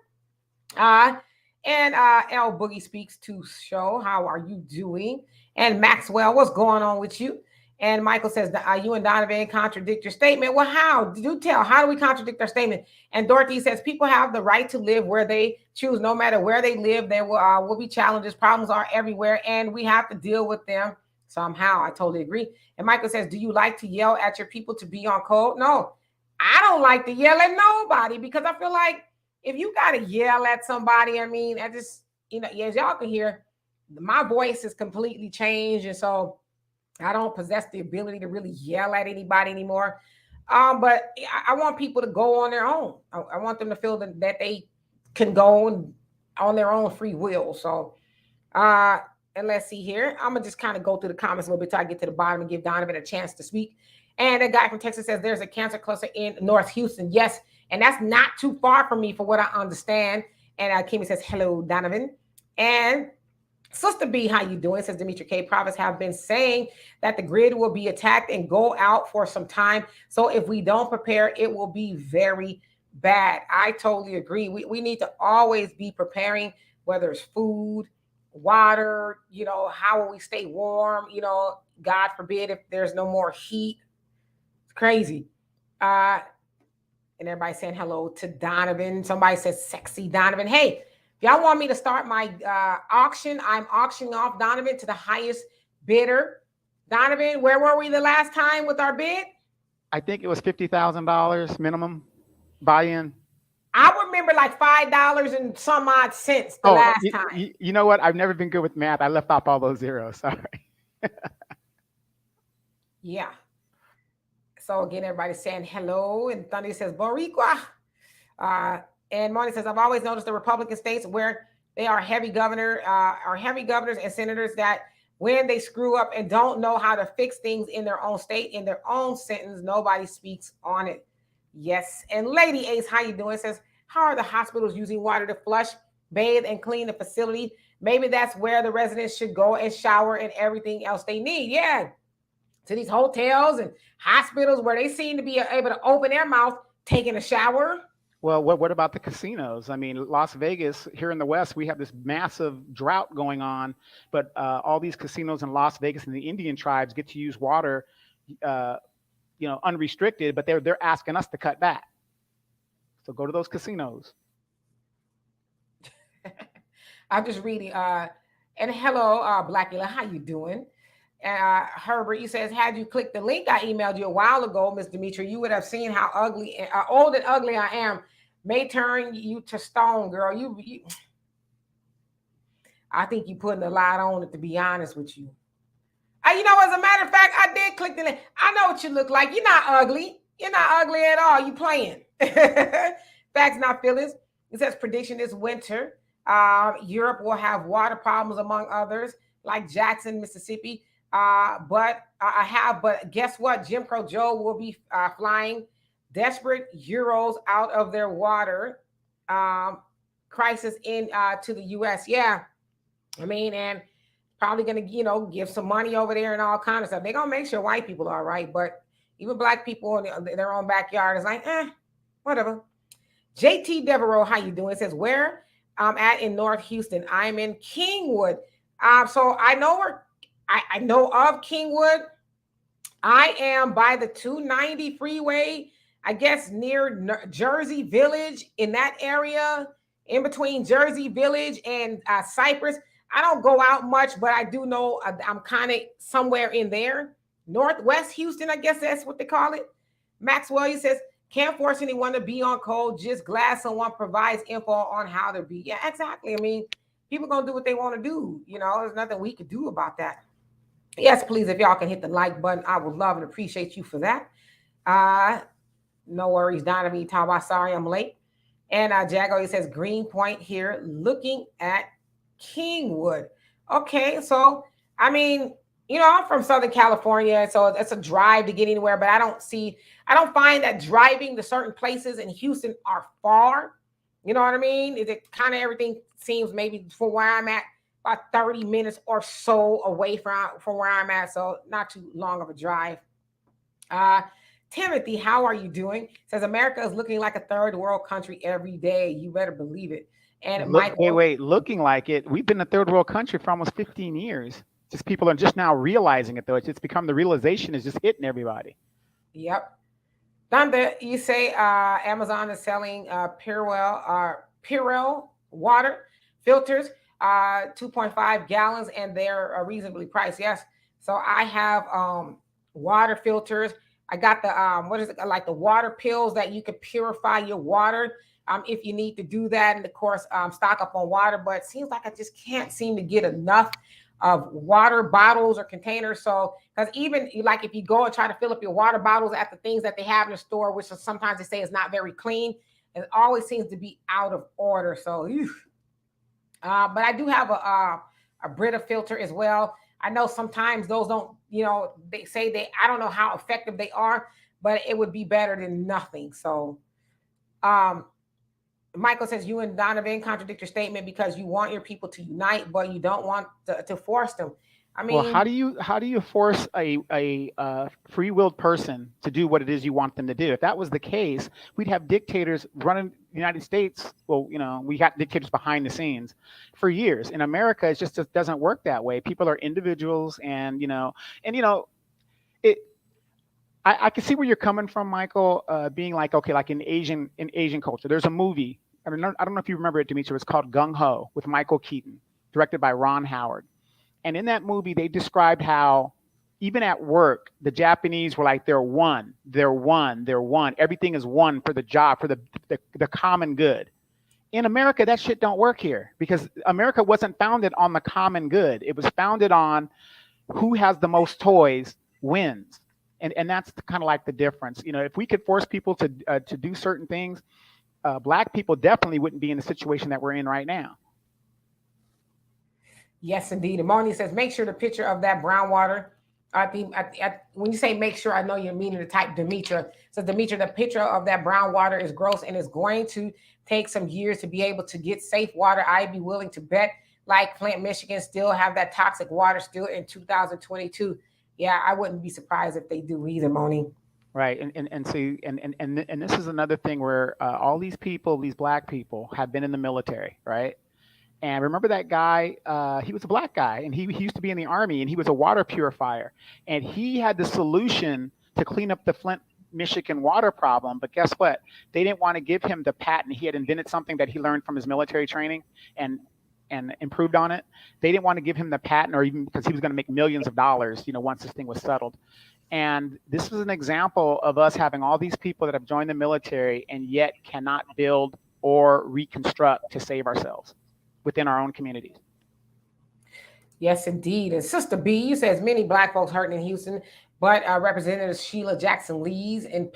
And L Boogie speaks to show, how are you doing? And Maxwell, what's going on with you? And Michael says, you and Donovan contradict your statement. Well, how? Do tell. How do we contradict our statement? And Dorothy says, people have the right to live where they choose. No matter where they live, there will be challenges. Problems are everywhere, and we have to deal with them somehow. I totally agree. And Michael says, do you like to yell at your people to be on code? No, I don't like to yell at nobody because I feel like if you got to yell at somebody, I mean, I just, you know, as y'all can hear, my voice is completely changed. And so I don't possess the ability to really yell at anybody anymore. But I want people to go on their own. I want them to feel that they can go on their own free will. So, and let's see here. I'm going to just kind of go through the comments a little bit till I get to the bottom and give Donovan a chance to speak. And a guy from Texas says there's a cancer cluster in North Houston. Yes. And that's not too far from me for what I understand. And Kimmy says, hello, Donovan. And Sister B, how you doing? Says Demetra K. Prophets have been saying that the grid will be attacked and go out for some time. So if we don't prepare, it will be very bad. I totally agree. We need to always be preparing, whether it's food, water, you know, how will we stay warm? You know, God forbid if there's no more heat. It's crazy. And everybody saying hello to Donovan. Somebody says sexy Donovan. Hey, if y'all want me to start my auction, I'm auctioning off Donovan to the highest bidder. Donovan, where were we the last time with our bid? I think it was $50,000 minimum buy-in. I remember like $5 and some odd cents the last time. You know what? I've never been good with math. I left off all those zeros. Sorry. Yeah. So again, everybody's saying hello. And Thundy says, Boricua. And Moni says, I've always noticed the Republican states where they are heavy governors and senators that when they screw up and don't know how to fix things in their own state, in their own sentence, nobody speaks on it. Yes. And Lady Ace, how you doing? Says, how are the hospitals using water to flush, bathe, and clean the facility? Maybe that's where the residents should go and shower and everything else they need. Yeah. To these hotels and hospitals where they seem to be able to open their mouth, taking a shower. Well, what about the casinos? I mean, Las Vegas, here in the West, we have this massive drought going on, but all these casinos in Las Vegas and the Indian tribes get to use water, unrestricted, but they're asking us to cut back. So go to those casinos. I'm just reading. And hello, Blackula, how you doing? Herbert, you says, had you clicked the link I emailed you a while ago, Miss Demetri, you would have seen how ugly, old and ugly I am. May turn you to stone, girl. You I think you putting a lot on it, to be honest with you. As a matter of fact, I did click the link. I know what you look like. You're not ugly. You're not ugly at all. You playing. Facts, not feelings. It says prediction this winter. Europe will have water problems, among others, like Jackson, Mississippi. But guess what? Jim Crow Joe will be flying desperate Euros out of their water crisis to the U.S. Yeah, I mean, and probably going to, give some money over there and all kinds of stuff. They're going to make sure white people are right, but even black people in their own backyard is like, whatever. JT Devereaux, how you doing? It says, where I'm at in North Houston. I'm in Kingwood. So I know I know of Kingwood. I am by the 290 freeway, I guess near Jersey Village, in that area, in between Jersey Village and Cypress. I don't go out much, but I do know I'm kind of somewhere in there. Northwest Houston, I guess that's what they call it. Maxwell, he says, can't force anyone to be on code, just glad someone provides info on how to be. Yeah, exactly. I mean, people going to do what they want to do. There's nothing we could do about that. Yes, please, if y'all can hit the like button, I would love and appreciate you for that. No worries, Donovan. Talk about sorry I'm late. And Jago, he says Greenpoint here, looking at Kingwood. Okay, so I mean, I'm from Southern California, so it's a drive to get anywhere, but I don't find that driving to certain places in Houston are far. You know what I mean? It kind of everything seems maybe from where I'm at about 30 minutes or so away from where I'm at, so not too long of a drive. Timothy, how are you doing? Says America is looking like a third world country every day. You better believe it. And wait, looking like it. We've been a third world country for almost 15 years. Just people are just now realizing it, though. It's become the realization is just hitting everybody. Yep. Donda, you say Amazon is selling Purell water filters, 2.5 gallons, and they're reasonably priced. Yes. So I have water filters. I got the like the water pills that you can purify your water if you need to do that, and of course stock up on water. But it seems like I just can't seem to get enough of water bottles or containers. So because even like if you go and try to fill up your water bottles at the things that they have in the store, which sometimes they say is not very clean, it always seems to be out of order. So but I do have a Brita filter as well. I know sometimes those don't, they say I don't know how effective they are, but it would be better than nothing. So Michael says, you and Donovan contradict your statement because you want your people to unite, but you don't want to force them. I mean, well, how do you force a free-willed person to do what it is you want them to do? If that was the case, we'd have dictators running the United States. Well, we got dictators behind the scenes for years. In America, it just doesn't work that way. People are individuals, and I can see where you're coming from, Michael. Being like, okay, like in Asian culture, there's a movie. I don't know if you remember it, Dimitri. It's called Gung Ho with Michael Keaton, directed by Ron Howard. And in that movie, they described how even at work, the Japanese were like, they're one. Everything is one for the job, for the common good. In America, that shit don't work here because America wasn't founded on the common good. It was founded on who has the most toys wins. And that's kind of like the difference. If we could force people to do certain things, Black people definitely wouldn't be in the situation that we're in right now. Yes, indeed. And Moni says, make sure the picture of that brown water. I think when you say make sure, I know you're meaning to type Demetra. So Demetra, the picture of that brown water is gross and it's going to take some years to be able to get safe water. I'd be willing to bet like Flint, Michigan still have that toxic water still in 2022. Yeah, I wouldn't be surprised if they do either, Moni. Right, and see, and this is another thing where all these people, these Black people, have been in the military, right? And remember that guy? He was a Black guy, and he used to be in the Army, and he was a water purifier, and he had the solution to clean up the Flint, Michigan water problem. But guess what? They didn't want to give him the patent. He had invented something that he learned from his military training, and improved on it. They didn't want to give him the patent, or even because he was going to make millions of dollars, once this thing was settled. And this is an example of us having all these people that have joined the military and yet cannot build or reconstruct to save ourselves within our own communities. Yes, indeed. And Sister B says many Black folks hurting in Houston, but Representative Sheila Jackson Lee's in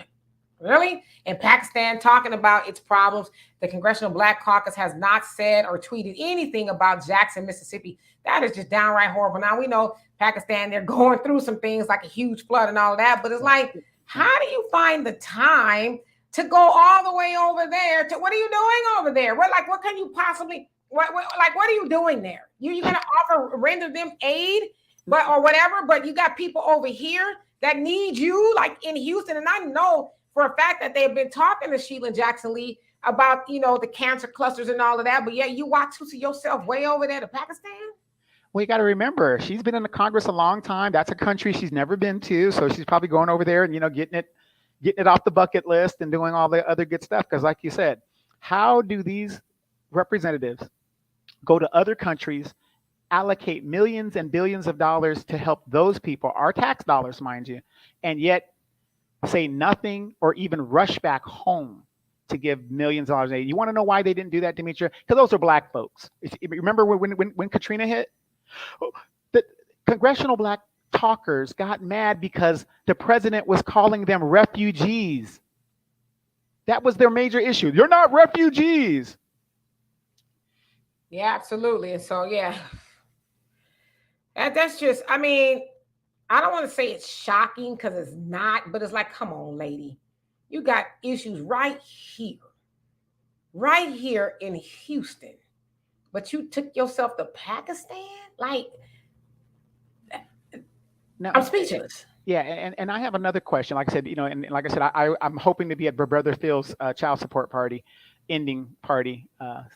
Pakistan talking about its problems. The Congressional Black Caucus has not said or tweeted anything about Jackson, Mississippi. That is just downright horrible. Now we know Pakistan, they're going through some things like a huge flood and all of that, but it's like, how do you find the time to go all the way over there? What are you doing over there? What can you possibly, what are you doing there? You're going to render them aid, or whatever, but you got people over here that need you, like in Houston. And I know for a fact that they've been talking to Sheila Jackson Lee about, the cancer clusters and all of that. But yeah, you walk to see yourself way over there to Pakistan. Well, you got to remember, she's been in the Congress a long time. That's a country she's never been to. So she's probably going over there and, getting it off the bucket list and doing all the other good stuff. Because like you said, how do these representatives go to other countries, allocate millions and billions of dollars to help those people, our tax dollars, mind you, and yet say nothing or even rush back home to give millions of dollars in aid? You want to know why they didn't do that, Demetra? Because those are Black folks. Remember when Katrina hit? The congressional Black talkers got mad because the president was calling them refugees. That was their major issue. You're not refugees. Yeah, absolutely. And so, yeah, that's just, I don't want to say it's shocking because it's not, but it's like, come on, lady. You got issues right here in Houston, but you took yourself to Pakistan? No, I'm speechless. Yeah, and I have another question. Like I said, and like I said, I'm hoping to be at Brother Phil's child support party, ending party.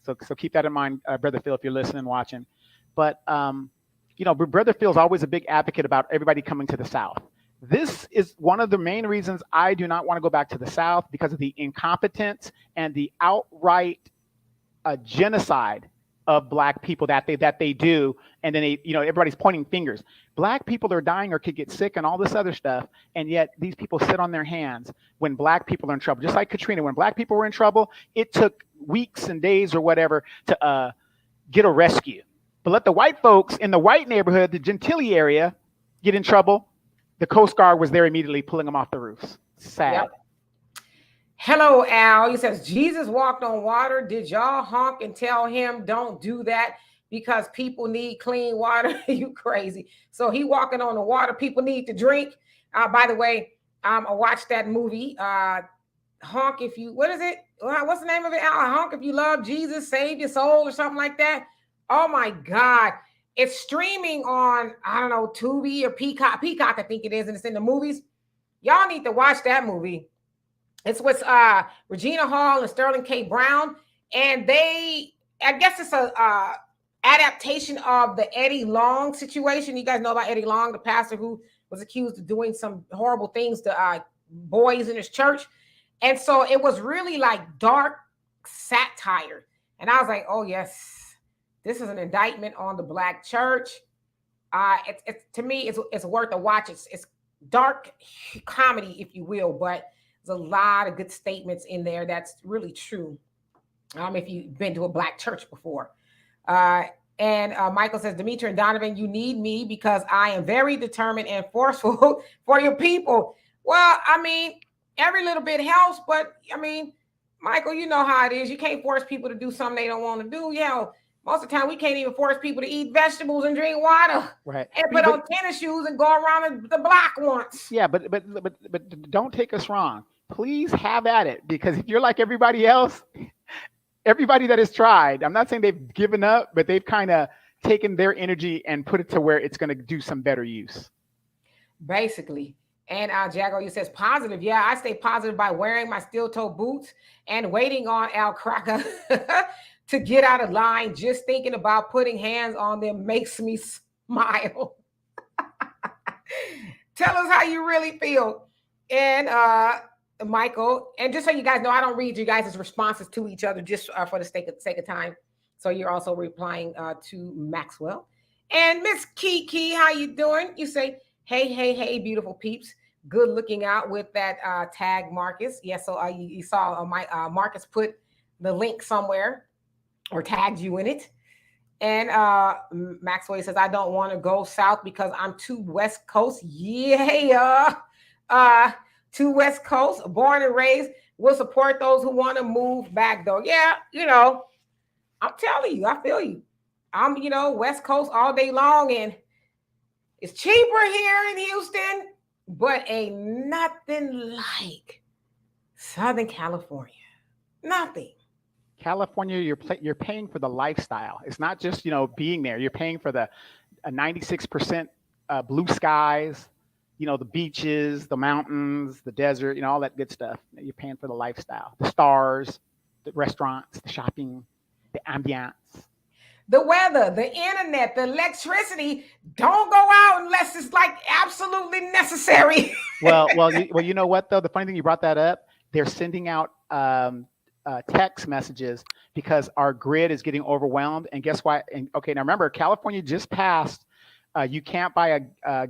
So keep that in mind, Brother Phil, if you're listening and watching. But Brother Phil's always a big advocate about everybody coming to the South. This is one of the main reasons I do not want to go back to the South, because of the incompetence and the outright genocide of Black people that they do. And then everybody's pointing fingers. Black people are dying or could get sick and all this other stuff. And yet these people sit on their hands when Black people are in trouble. Just like Katrina, when Black people were in trouble, it took weeks and days or whatever to get a rescue. But let the white folks in the white neighborhood, the Gentilly area, get in trouble. The Coast Guard was there immediately pulling them off the roofs. Sad. Yep. Hello, Al. He says, Jesus walked on water. Did y'all honk and tell him don't do that because people need clean water? You crazy. So he walking on the water people need to drink. By the way, I watched that movie, Honk If You, what is it? What's the name of it? Honk If You Love Jesus, Save Your Soul or something like that. Oh my God. It's streaming on, I don't know, Tubi or Peacock. Peacock, I think it is, and it's in the movies. Y'all need to watch that movie. It's with Regina Hall and Sterling K. Brown. And I guess it's a adaptation of the Eddie Long situation. You guys know about Eddie Long, the pastor who was accused of doing some horrible things to boys in his church. And so it was really like dark satire. And I was like, oh, yes. This is an indictment on the Black church. To me, it's worth a watch. It's dark comedy, if you will, but there's a lot of good statements in there that's really true. If you've been to a Black church before. And Michael says, Demetra and Donovan, you need me because I am very determined and forceful for your people. Well, every little bit helps, but Michael, you know how it is. You can't force people to do something they don't want to do. Most of the time we can't even force people to eat vegetables and drink water. Right. And put on tennis shoes and go around the block once. Yeah, but don't take us wrong. Please have at it, because if you're like everybody else, everybody that has tried, I'm not saying they've given up, but they've kind of taken their energy and put it to where it's going to do some better use. Basically. And Jago, you says positive. Yeah, I stay positive by wearing my steel toe boots and waiting on Al Cracker to get out of line. Just thinking about putting hands on them makes me smile. Tell us how you really feel. And Michael, and just so you guys know, I don't read you guys' responses to each other just for the sake of time. So you're also replying to Maxwell. And Miss Kiki, how you doing? You say, hey, beautiful peeps. Good looking out with that tag, Marcus. Yes, so you saw Marcus put the link somewhere or tagged you in it. And Maxwell says, I don't want to go south because I'm too West Coast. Yeah. Too West Coast, born and raised. We'll support those who want to move back, though. Yeah, I'm telling you, I feel you. I'm, West Coast all day long, and it's cheaper here in Houston, but ain't nothing like Southern California. Nothing. California, you're paying for the lifestyle. It's not just being there. You're paying for the 96% blue skies, the beaches, the mountains, the desert, all that good stuff. You're paying for the lifestyle, the stars, the restaurants, the shopping, the ambiance. The weather, the internet, the electricity. Don't go out unless it's like absolutely necessary. Well, you know what though? The funny thing, you brought that up. They're sending out text messages because our grid is getting overwhelmed. And guess what? And okay, now remember, California just passed. You can't buy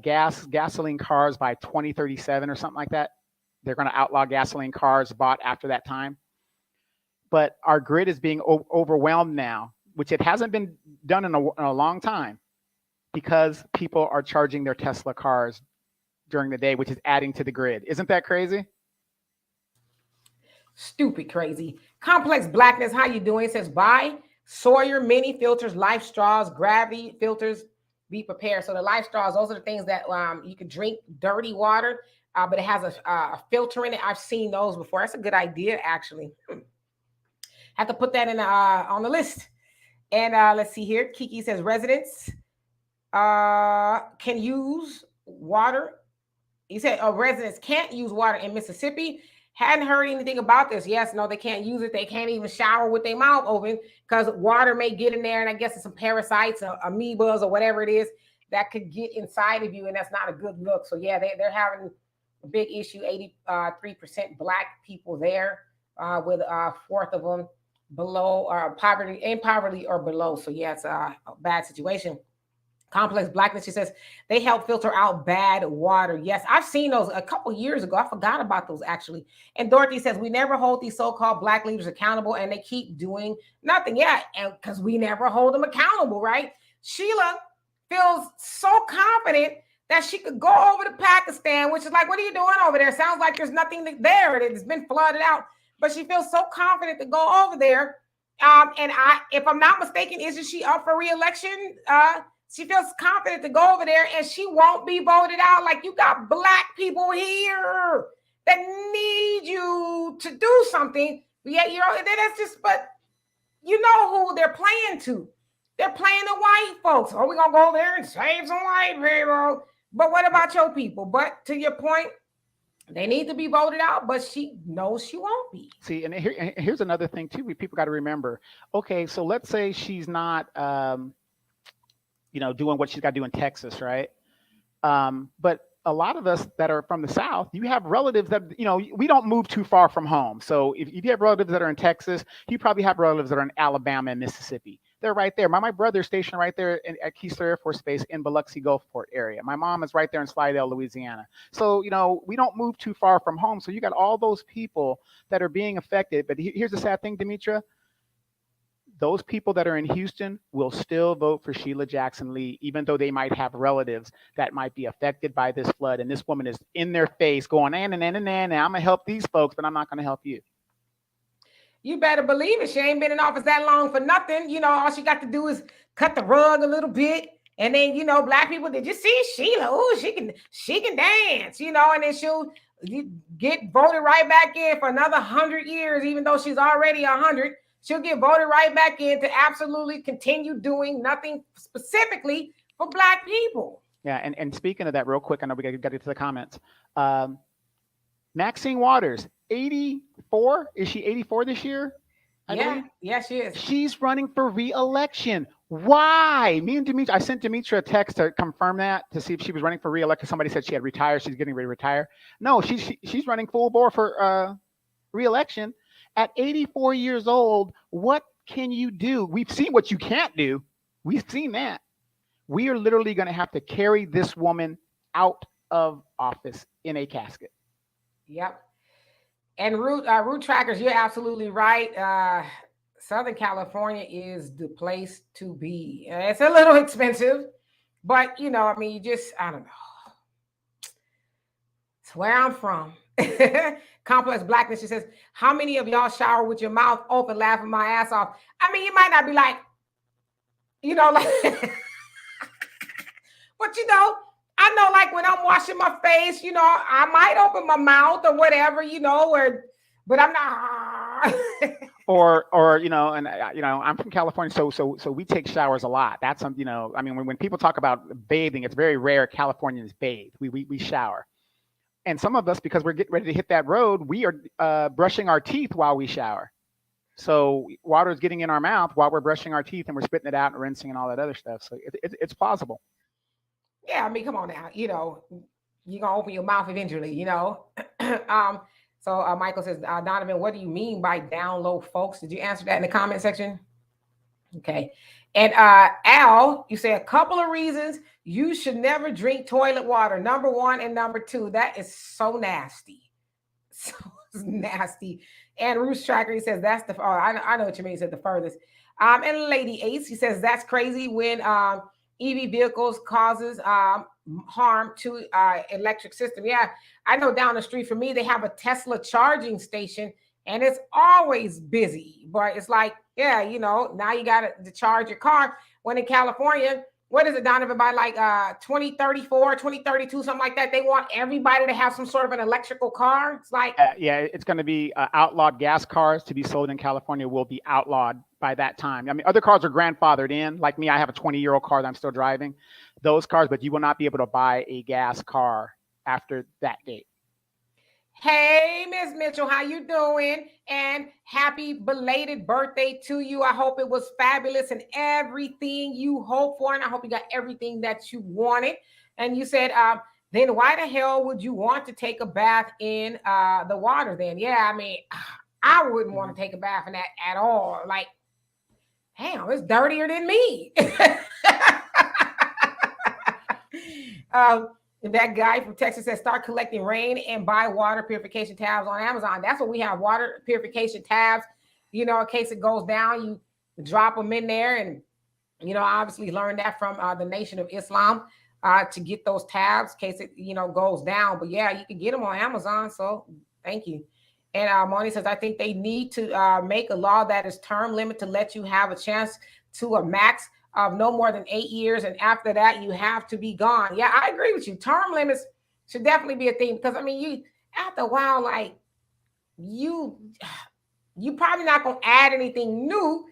gasoline cars by 2037 or something like that. They're going to outlaw gasoline cars bought after that time. But our grid is being overwhelmed now, which it hasn't been done in a long time, because people are charging their Tesla cars during the day, which is adding to the grid. Isn't that crazy? Stupid crazy. Complex Blackness, how you doing? It says, buy Sawyer mini filters, life straws, gravity filters. Be prepared. So the life straws, those are the things that you can drink dirty water, but it has a filter in it. I've seen those before. That's a good idea, actually. Have to put that in on the list. And let's see here. Kiki says residents can use water. He said residents can't use water in Mississippi. Hadn't heard anything about this. Yes, no, they can't use it. They can't even shower with their mouth open because water may get in there. And I guess it's some parasites or amoebas or whatever it is that could get inside of you. And that's not a good look. So yeah, they're having a big issue. 83% Black people there with a fourth of them below poverty or below. So yeah, it's a bad situation. Complex Blackness, she says, they help filter out bad water. Yes, I've seen those a couple years ago. I forgot about those, actually. And Dorothy says, we never hold these so-called Black leaders accountable, and they keep doing nothing. Yeah, and because we never hold them accountable, right? Sheila feels so confident that she could go over to Pakistan, which is like, what are you doing over there? Sounds like there's nothing there. It's been flooded out. But she feels so confident to go over there. And if I'm not mistaken, isn't she up for re-election? She feels confident to go over there, and she won't be voted out. Like, you got Black people here that need you to do something. But yet that's just, but you know who they're playing to. They're playing the white folks. Oh, we're going to go over there and save some white people. But what about your people? But to your point, they need to be voted out, but she knows she won't be. See, and here's another thing, too, people got to remember. Okay, so let's say she's not doing what she's got to do in Texas, right? But a lot of us that are from the South, you have relatives that, we don't move too far from home. So if you have relatives that are in Texas, you probably have relatives that are in Alabama and Mississippi. They're right there. My brother's stationed right there at Keesler Air Force Base in Biloxi Gulfport area. My mom is right there in Slidell, Louisiana. So, we don't move too far from home. So you got all those people that are being affected. But here's the sad thing, Demetra. Those people that are in Houston will still vote for Sheila Jackson Lee, even though they might have relatives that might be affected by this flood. And this woman is in their face going, I'm going to help these folks, but I'm not going to help you. You better believe it. She ain't been in office that long for nothing. You know, all she got to do is cut the rug a little bit. And then, you know, black people, did you see Sheila? Oh, she can dance, you know, and then she'll get voted right back in for another 100 years, even though she's already 100. She'll get voted right back in to absolutely continue doing nothing specifically for black people. Yeah, and speaking of that real quick, I know we got to get to the comments. Maxine Waters, 84? Is she 84 this year? Yeah, she is. She's running for re-election. Why? Me and Demetra, I sent Demetra a text to confirm that, to see if she was running for re-election. Somebody said she had retired. She's getting ready to retire. No, she's running full bore for re-election. At 84 years old, what can you do? We've seen what you can't do. We've seen that. We are literally going to have to carry this woman out of office in a casket. Yep. And route trackers, you're absolutely right. Southern California is the place to be. It's a little expensive, but you know, I mean, I don't know. It's where I'm from. Complex Blackness, she says, how many of y'all shower with your mouth open, laughing my ass off? I mean, you might not be like, you know, like, but you know, I know, like when I'm washing my face, you know, I might open my mouth or whatever, you know, but I'm not. or you know, and you know, I'm from California, so we take showers a lot. That's you know, I mean, when people talk about bathing, it's very rare Californians bathe. We shower, and some of us, because we're getting ready to hit that road, we are brushing our teeth while we shower. So water is getting in our mouth while we're brushing our teeth, and we're spitting it out and rinsing and all that other stuff. So it's plausible. Yeah, I mean, come on now. You know, you're going to open your mouth eventually, you know. So Michael says, Donovan, what do you mean by down low, folks? Did you answer that in the comment section? Okay. And Al, you say a couple of reasons you should never drink toilet water. Number 1 and number 2. That is so nasty. So nasty. And Roost Tracker, he says, that's the, I know what you mean. He said the furthest. And Lady Ace, he says, that's crazy when EV vehicles causes harm to electric system. Yeah, I know down the street from me, they have a Tesla charging station and it's always busy. But it's like, yeah, you know, now you got to charge your car. When in California, what is it, Donovan, by like 2034, 2032, something like that, they want everybody to have some sort of an electrical car. It's like, yeah, it's going to be outlawed. Gas cars to be sold in California will be outlawed by that time. I mean, other cars are grandfathered in. Like me, I have a 20-year-old car that I'm still driving. Those cars, but you will not be able to buy a gas car after that date. Hey, Miss Mitchell, how you doing? And happy belated birthday to you. I hope it was fabulous and everything you hoped for. And I hope you got everything that you wanted. And you said, then why the hell would you want to take a bath in the water then? Yeah, I mean, I wouldn't want to take a bath in that at all. Like, damn, it's dirtier than me. That guy from Texas says, start collecting rain and buy water purification tabs on Amazon. That's what we have, water purification tabs. You know, in case it goes down, you drop them in there. And, you know, I obviously learned that from the Nation of Islam to get those tabs in case it, you know, goes down. But yeah, you can get them on Amazon. So thank you. And Moni says, I think they need to make a law that is term limit to let you have a chance to a max of no more than 8 years. And after that, you have to be gone. Yeah, I agree with you. Term limits should definitely be a thing because, I mean, you after a while, like you probably not going to add anything new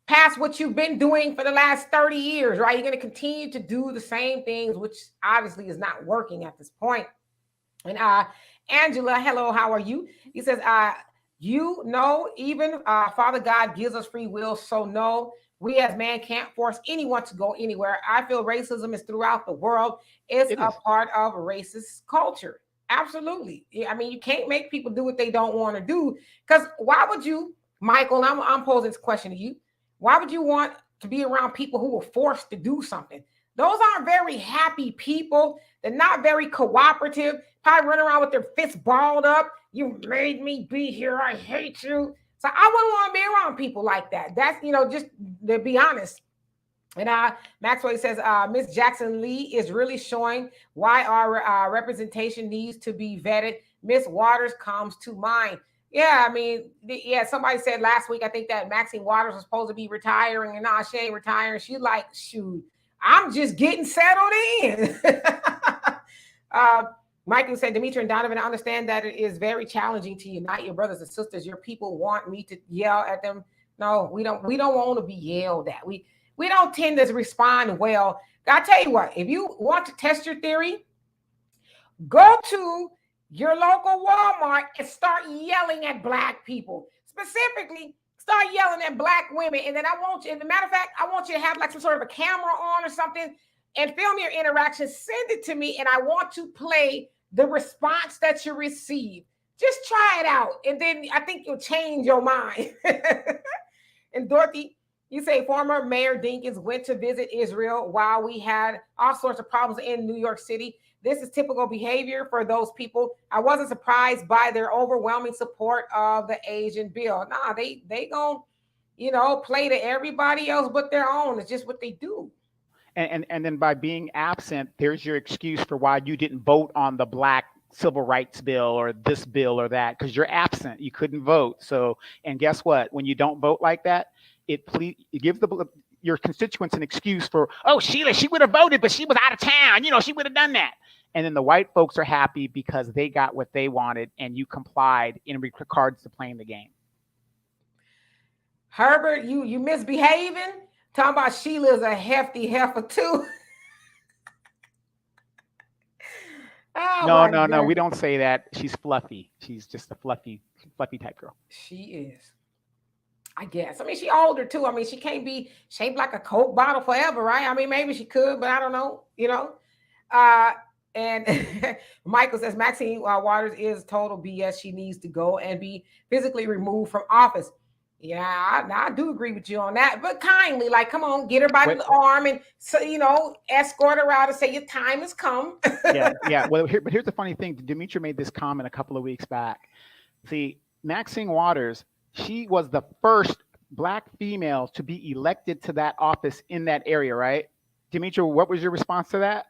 past what you've been doing for the last 30 years, right? You're going to continue to do the same things, which obviously is not working at this point. And Angela, hello, how are you? He says, you know, even Father God gives us free will. So no, we as man can't force anyone to go anywhere. I feel racism is throughout the world. It's a part of racist culture. Absolutely. I mean, you can't make people do what they don't want to do. Because why would you, Michael, I'm posing this question to you. Why would you want to be around people who were forced to do something? Those aren't very happy people. They're not very cooperative. Probably run around with their fists balled up. You made me be here. I hate you. So I wouldn't want to be around people like that. That's, you know, just to be honest. And Maxwell says, Miss Jackson Lee is really showing why our representation needs to be vetted. Miss Waters comes to mind. Yeah, I mean, somebody said last week, I think that Maxine Waters was supposed to be retiring, and nah, she ain't retiring. She's like, shoot, I'm just getting settled in. Michael said, Demetra and Donovan, I understand that it is very challenging to unite your brothers and sisters. Your people want me to yell at them. No, we don't. We don't want to be yelled at. We don't tend to respond well. I tell you what, if you want to test your theory, go to your local Walmart and start yelling at Black people. Specifically, start yelling at Black women. And then I want you, as a matter of fact, I want you to have like some sort of a camera on or something and film your interaction. Send it to me, and I want to play the response that you receive. Just try it out, and then I think you'll change your mind. And Dorothy, you say former Mayor Dinkins went to visit Israel while we had all sorts of problems in New York City. This is typical behavior for those people. I wasn't surprised by their overwhelming support of the Asian bill. Nah, they gonna, play to everybody else but their own. It's just what they do. And then by being absent, there's your excuse for why you didn't vote on the Black civil rights bill or this bill or that, because you're absent. You couldn't vote. So, and guess what? When you don't vote like that, it gives your constituents an excuse for, oh, Sheila, she would have voted, but she was out of town. She would have done that. And then the white folks are happy because they got what they wanted and you complied in regards to playing the game. Herbert, you misbehaving? Talking about Sheila's a hefty heifer too. No, we don't say that. She's fluffy. She's just a fluffy type girl. She is. I guess. I mean, she older too. I mean, she can't be shaped like a Coke bottle forever, right? I mean, maybe she could, but I don't know, And Michael says Maxine Waters is total BS. She needs to go and be physically removed from office. Yeah, I do agree with you on that, but kindly, like, come on, get her by the arm and escort her out and say your time has come. Yeah. Well, here's the funny thing. Demetra made this comment a couple of weeks back. See, Maxine Waters, she was the first Black female to be elected to that office in that area, right? Demetra, what was your response to that?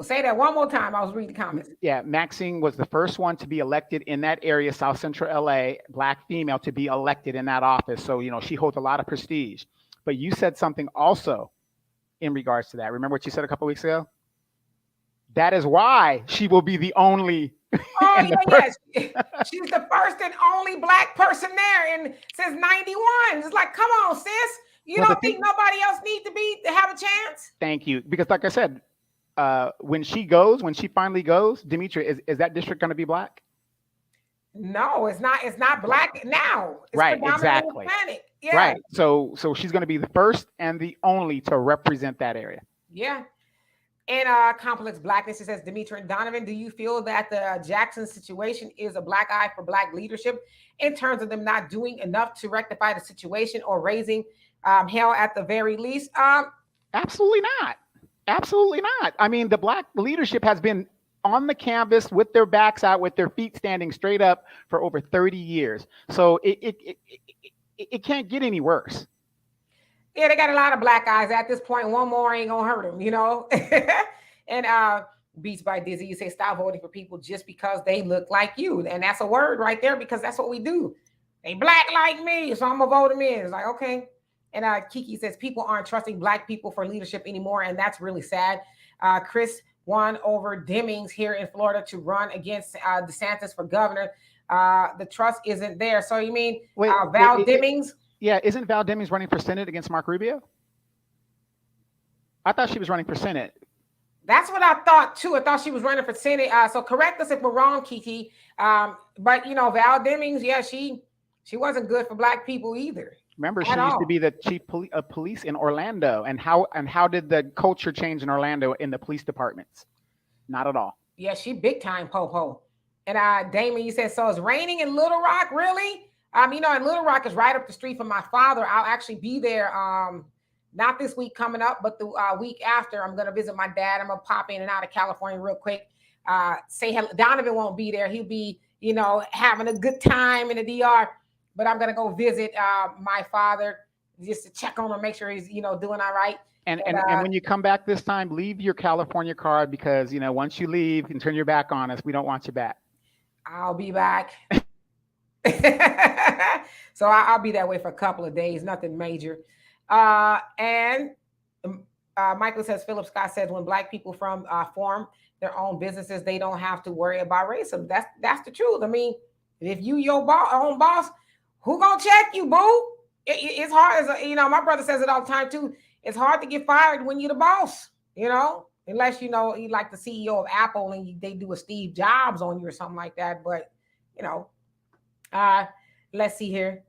Say that one more time. I was reading the comments. Yeah, Maxine was the first one to be elected in that area, South Central LA, Black female to be elected in that office. So, she holds a lot of prestige. But you said something also in regards to that. Remember what you said a couple of weeks ago? That is why she will be the only. Oh, yes. She's the first and only Black person there since 91. It's like, come on, sis. You don't think nobody else needs to have a chance? Thank you. Because like I said, when she finally goes, Demetra, is that district going to be Black? No, it's not. It's not Black now. It's right, exactly. Hispanic. Yeah. Right. So she's going to be the first and the only to represent that area. Yeah. And Complex Blackness, it says, Demetra and Donovan, do you feel that the Jackson situation is a black eye for Black leadership in terms of them not doing enough to rectify the situation or raising hell at the very least? Absolutely not. Absolutely not. I mean, the Black leadership has been on the canvas with their backs out, with their feet standing straight up for over 30 years. So it can't get any worse. Yeah, they got a lot of black eyes at this point. One more ain't gonna hurt them, And Beats by Dizzy, you say stop voting for people just because they look like you. And that's a word right there, because that's what we do. They Black like me, so I'm gonna vote them in. It's like, okay. And Kiki says people aren't trusting Black people for leadership anymore, and that's really sad. Chris won over Demings here in Florida to run against DeSantis for governor. The trust isn't there. So you mean Val Demings? Yeah, isn't Val Demings running for Senate against Mark Rubio? I thought she was running for Senate. That's what I thought too. I thought she was running for Senate. So correct us if we're wrong, Kiki. But Val Demings, yeah, she wasn't good for Black people either. Remember, she used to be the chief of police in Orlando. And how did the culture change in Orlando in the police departments? Not at all. Yeah, she big time po-po. And Damon, you said, so it's raining in Little Rock, really? And Little Rock is right up the street from my father. I'll actually be there. Not this week coming up, but the week after. I'm going to visit my dad. I'm going to pop in and out of California real quick. Say hello. Donovan won't be there. He'll be, having a good time in the DR. But I'm going to go visit my father just to check on him, make sure he's, doing all right. And when you come back this time, leave your California card, because, once you leave and turn your back on us, we don't want you back. I'll be back. So I'll be that way for a couple of days, nothing major. And Michael says, Philip Scott says, when black people form their own businesses, they don't have to worry about racism. That's the truth. I mean, if you your own boss, who gonna check you, boo? It's hard. My brother says it all the time too. It's hard to get fired when you're the boss, unless you like the CEO of Apple and they do a Steve Jobs on you or something like that. But let's see here.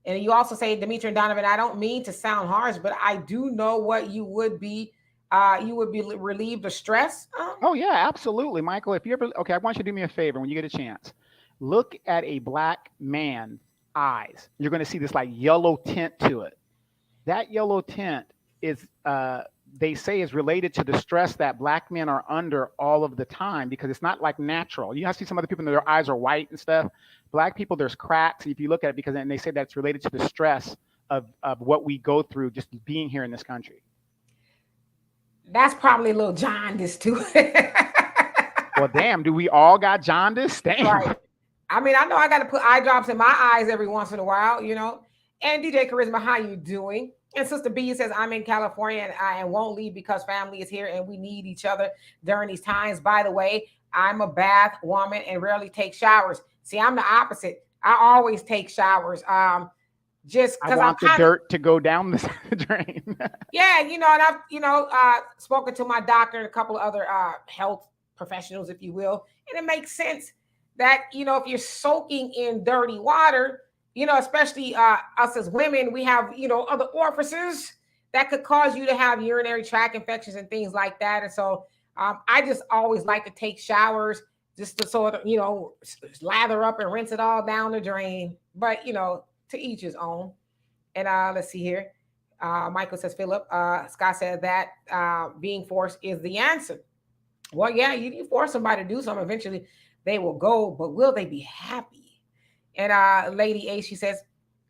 And you also say, Demetri and Donovan, I don't mean to sound harsh, but I do know what you would be relieved of stress. Oh yeah, absolutely, Michael. If you ever, okay, I want you to do me a favor when you get a chance. Look at a black man's eyes. You're going to see this like yellow tint to it. That yellow tint is, they say, is related to the stress that black men are under all of the time, because it's not like natural. You have to see some other people, their eyes are white and stuff. Black people, there's cracks if you look at it, because then they say that's related to the stress of what we go through just being here in this country. That's probably a little jaundice too. Well, damn, do we all got jaundice? Damn. Right. I mean, I know I got to put eye drops in my eyes every once in a while, And DJ Charisma, how you doing? And Sister B says, I'm in California and I won't leave because family is here and we need each other during these times. By the way, I'm a bath woman and rarely take showers. See, I'm the opposite. I always take showers. Just because I want the dirt to go down the drain. Yeah, and I've spoken to my doctor and a couple of other health professionals, if you will, and it makes sense that if you're soaking in dirty water, especially us as women, we have other orifices that could cause you to have urinary tract infections and things like that. And so I just always like to take showers just to sort of lather up and rinse it all down the drain. But to each his own. And let's see here. Michael says, Philip, Scott said that being forced is the answer. Well, yeah, you force somebody to do something, eventually they will go, but will they be happy? And Lady A, she says,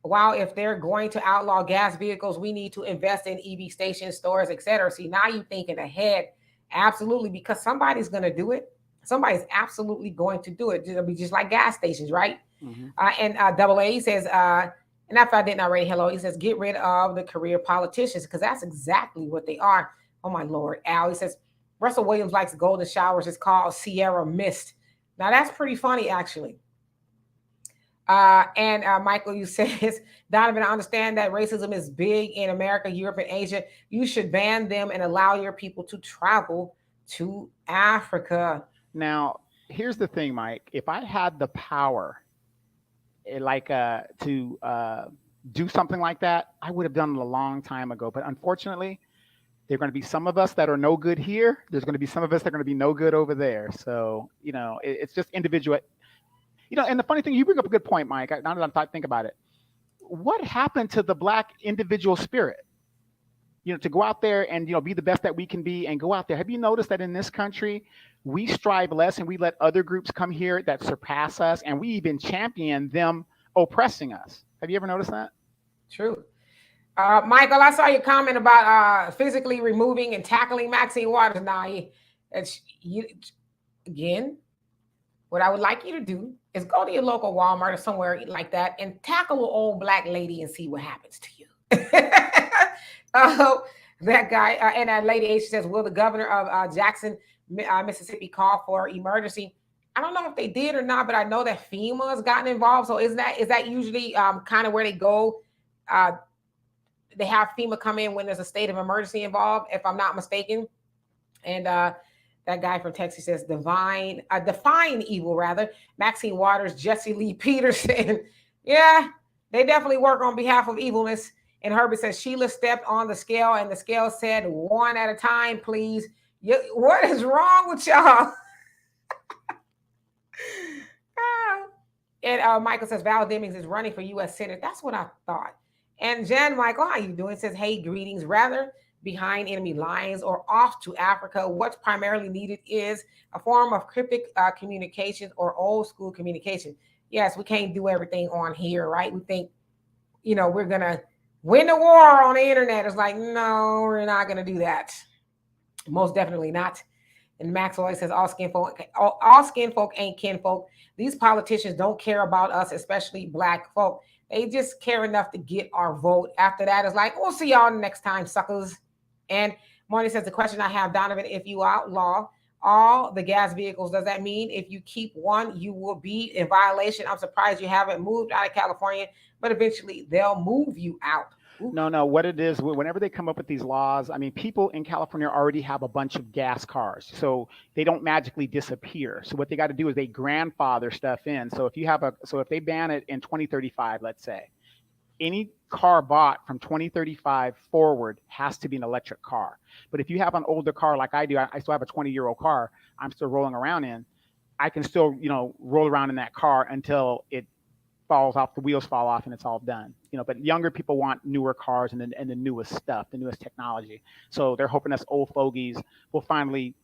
wow, if they're going to outlaw gas vehicles, we need to invest in EV stations, stores, etc. See, now you're thinking ahead. Absolutely, because somebody's going to do it. Somebody's absolutely going to do it. It'll be just like gas stations, right? Mm-hmm. And Double A says, and if I didn't already, hello, he says, get rid of the career politicians, because that's exactly what they are. Oh, my Lord. Al, he says, Russell Williams likes golden showers. It's called Sierra Mist. Now, that's pretty funny, actually. And Michael, you says, Donovan, I understand that racism is big in America, Europe, and Asia. You should ban them and allow your people to travel to Africa. Now, here's the thing, Mike. If I had the power, to do something like that, I would have done it a long time ago. But unfortunately, there are going to be some of us that are no good here. There's going to be some of us that are going to be no good over there. So, it's just individual. And the funny thing, you bring up a good point, Mike. Now that I think about it, what happened to the Black individual spirit? To go out there and, be the best that we can be and go out there. Have you noticed that in this country, we strive less and we let other groups come here that surpass us, and we even champion them oppressing us? Have you ever noticed that? True. Michael, I saw your comment about physically removing and tackling Maxine Waters. Now, again, what I would like you to do is go to your local Walmart or somewhere like that and tackle an old Black lady and see what happens to you. That guy and that Lady H says, will the governor of Jackson, Mississippi call for emergency? I don't know if they did or not, but I know that FEMA has gotten involved. So is that usually kind of where they go? They have FEMA come in when there's a state of emergency involved, if I'm not mistaken. And that guy from Texas says, define evil, rather. Maxine Waters, Jesse Lee Peterson. Yeah, they definitely work on behalf of evilness. And Herbert says, Sheila stepped on the scale and the scale said, one at a time, please. What is wrong with y'all? And Michael says, Val Demings is running for U.S. Senate. That's what I thought. And Jan Michael, how you doing? Says, hey, greetings. Rather behind enemy lines or off to Africa, what's primarily needed is a form of cryptic communication or old school communication. Yes, we can't do everything on here, right? We think, we're going to win the war on the internet. It's like, no, we're not going to do that. Most definitely not. And Maxwell says all skin folk ain't kinfolk. These politicians don't care about us, especially black folk. They just care enough to get our vote. After that, it's like, we'll see y'all next time, suckers. And Marty says, the question I have, Donovan, if you outlaw all the gas vehicles, does that mean if you keep one, you will be in violation? I'm surprised you haven't moved out of California, but eventually they'll move you out. Ooh. No. What it is, whenever they come up with these laws, I mean, people in California already have a bunch of gas cars, so they don't magically disappear. So what they got to do is they grandfather stuff in. So if they ban it in 2035, let's say, any car bought from 2035 forward has to be an electric car. But if you have an older car like I do, I still have a 20-year-old car I'm still rolling around in, I can still, roll around in that car until it falls off, the wheels fall off, and it's all done. But younger people want newer cars and the newest stuff, the newest technology. So they're hoping us old fogies will finally,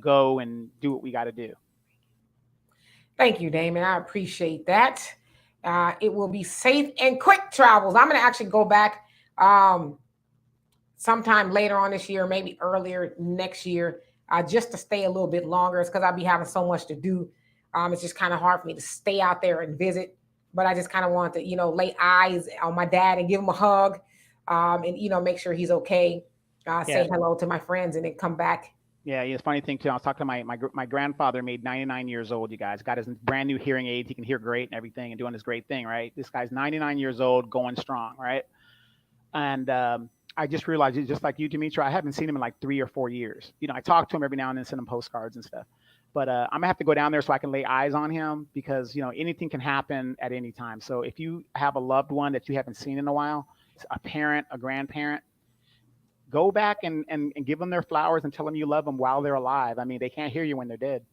go and do what we got to do. Thank you, Damon. I appreciate that. It will be safe and quick travels. I'm going to actually go back sometime later on this year, maybe earlier next year, just to stay a little bit longer. It's because I'll be having so much to do. It's just kind of hard for me to stay out there and visit. But I just kind of want to, lay eyes on my dad and give him a hug, and make sure he's okay. Say hello to my friends, and then come back. Yeah, it's a funny thing too. I was talking to my grandfather, made 99 years old. You guys got his brand new hearing aids. He can hear great and everything, and doing this great thing, right? This guy's 99 years old, going strong, right? And I just realized, just like you, Demetra, I haven't seen him in like 3 or 4 years. I talk to him every now and then, send him postcards and stuff. But I'm gonna have to go down there so I can lay eyes on him, because anything can happen at any time. So if you have a loved one that you haven't seen in a while, a parent, a grandparent, go back and give them their flowers and tell them you love them while they're alive. I mean, they can't hear you when they're dead.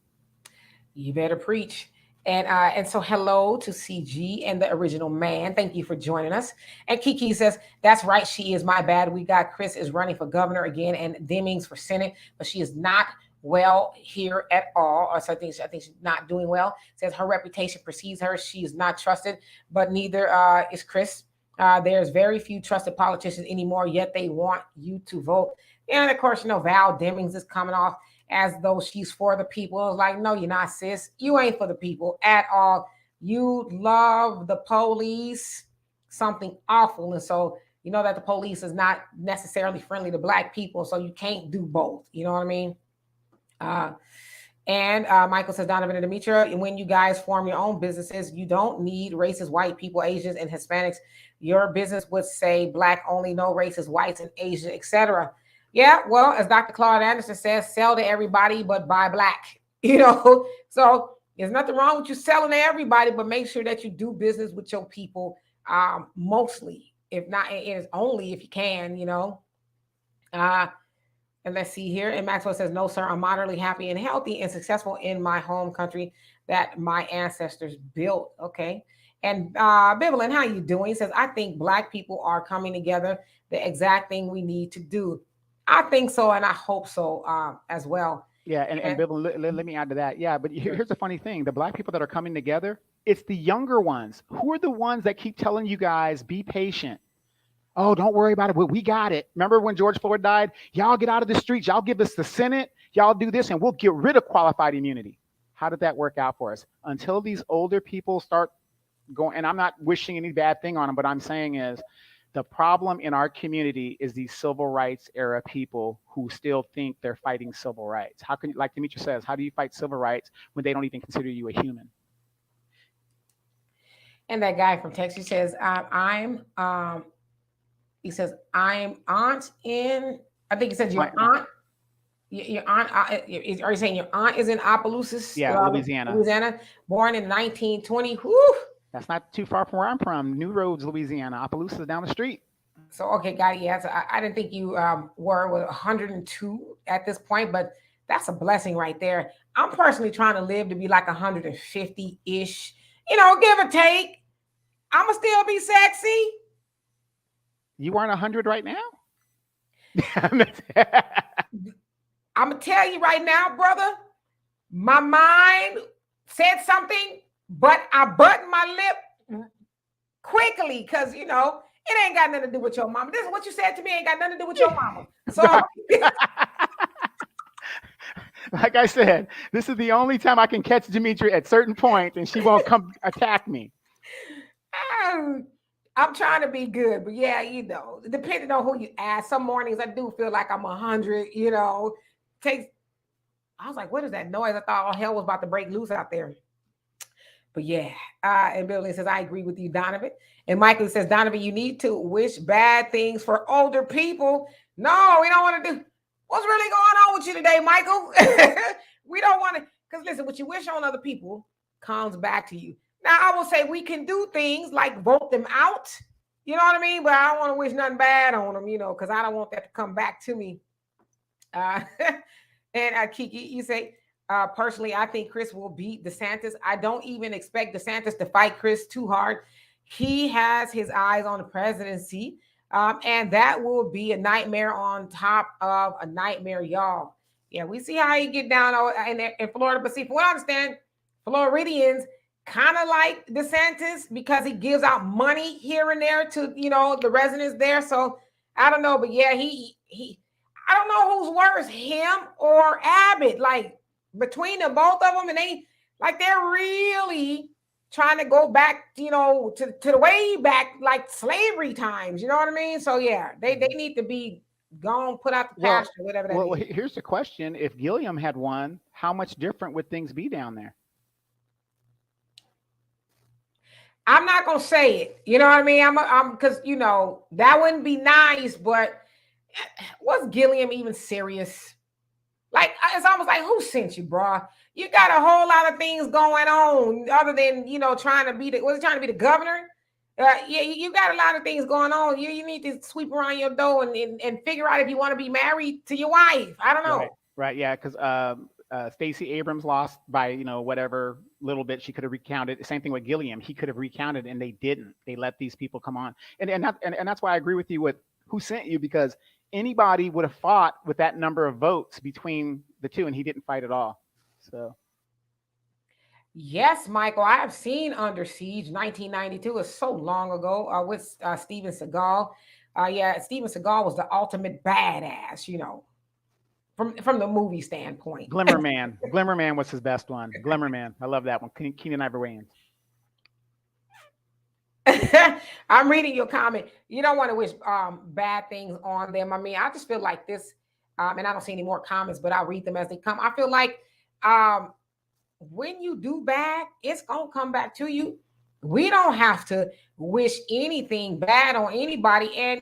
You better preach. And so hello to CG and the original man. Thank you for joining us. And Kiki says, that's right, she is. My bad. We got Chris is running for governor again and Demings for Senate, but she is not well here at all. Or so I think she's not doing well. Says her reputation precedes her. She is not trusted, but neither is Chris. There's very few trusted politicians anymore, yet they want you to vote. And of course, Val Demings is coming off as though she's for the people. It's like, no, you're not, sis. You ain't for the people at all. You love the police, something awful. And so you know that the police is not necessarily friendly to black people, so you can't do both. You know what I mean? And Michael says, Donovan and Demetra, when you guys form your own businesses, you don't need racist white people, Asians, and Hispanics. Your business would say black only, no racist whites and Asians, etc. Yeah, well, as Dr. Claude Anderson says, sell to everybody, but buy black. So there's nothing wrong with you selling to everybody, but make sure that you do business with your people, mostly, if not, it's only if you can, And let's see here. And Maxwell says, no, sir, I'm moderately happy and healthy and successful in my home country that my ancestors built. Okay. And Biblin, how you doing? He says, I think black people are coming together, the exact thing we need to do. I think so, and I hope so as well. Yeah, and Biblin, let me add to that. Yeah, but here's the funny thing. The black people that are coming together, it's the younger ones. Who are the ones that keep telling you guys, be patient? Oh, don't worry about it. We got it. Remember when George Floyd died? Y'all get out of the streets. Y'all give us the Senate. Y'all do this, and we'll get rid of qualified immunity. How did that work out for us? Until these older people start going, and I'm not wishing any bad thing on them, but I'm saying is the problem in our community is these civil rights era people who still think they're fighting civil rights. How can, like Demetra says, how do you fight civil rights when they don't even consider you a human? And that guy from Texas says, he says, I'm aunt in, I think he said your aunt, are you saying your aunt is in Opelousas? Yeah, Louisiana, born in 1920. Whew. That's not too far from where I'm from. New Roads, Louisiana. Opelousas is down the street. So, okay, got it. Yeah, so I didn't think you were with 102 at this point, but that's a blessing right there. I'm personally trying to live to be like 150-ish, give or take. I'm going to still be sexy. You aren't 100 right now? I'm going to tell you right now, brother, my mind said something, but I buttoned my lip quickly because, it ain't got nothing to do with your mama. This is what you said to me, ain't got nothing to do with your mama. So Like I said, this is the only time I can catch Demetria at certain points, and she won't come attack me. I'm trying to be good, but yeah, depending on who you ask, some mornings I do feel like I'm 100. Takes. I was like, what is that noise? I thought all hell was about to break loose out there. But yeah, and Billy says, I agree with you, Donovan. And Michael says, Donovan, you need to wish bad things for older people. No, we don't want to do. What's really going on with you today, Michael? We don't want to, because listen, what you wish on other people comes back to you. Now, I will say we can do things like vote them out. You know what I mean? But I don't want to wish nothing bad on them, because I don't want that to come back to me. And Kiki, you say, personally, I think Chris will beat DeSantis. I don't even expect DeSantis to fight Chris too hard. He has his eyes on the presidency, and that will be a nightmare on top of a nightmare, y'all. Yeah, we see how he get down in Florida. But see, from what I understand, Floridians kind of like DeSantis because he gives out money here and there to, the residents there. So I don't know, but yeah, he I don't know who's worse, him or Abbott. Like between the both of them, and they're really trying to go back, to the way back, like slavery times. You know what I mean? So yeah, they need to be gone, put out the pasture, whatever that Well, is. here's the question: if Gilliam had won, how much different would things be down there? I'm not gonna say it. You know what I mean? I'm because that wouldn't be nice, but was Gilliam even serious? Like, it's almost like, who sent you, bro? You got a whole lot of things going on other than, trying to be the governor? Yeah, you got a lot of things going on. You need to sweep around your door and figure out if you want to be married to your wife. I don't know. Right. Yeah. Because Stacey Abrams lost by, whatever little bit she could have recounted. Same thing with Gilliam. He could have recounted and they didn't. They let these people come on. And that's why I agree with you with who sent you, because anybody would have fought with that number of votes between the two, and he didn't fight at all. So. Yes, Michael, I have seen Under Siege. 1992 is so long ago with Steven Seagal. Yeah, Steven Seagal was the ultimate badass, from the movie standpoint. Glimmer Man. Glimmer Man was his best one. Glimmer Man. I love that one. Keenan Ivory Wayans. I'm reading your comment. You don't want to wish bad things on them. I mean, I just feel like this, and I don't see any more comments, but I'll read them as they come. I feel like when you do bad, it's going to come back to you. We don't have to wish anything bad on anybody. And,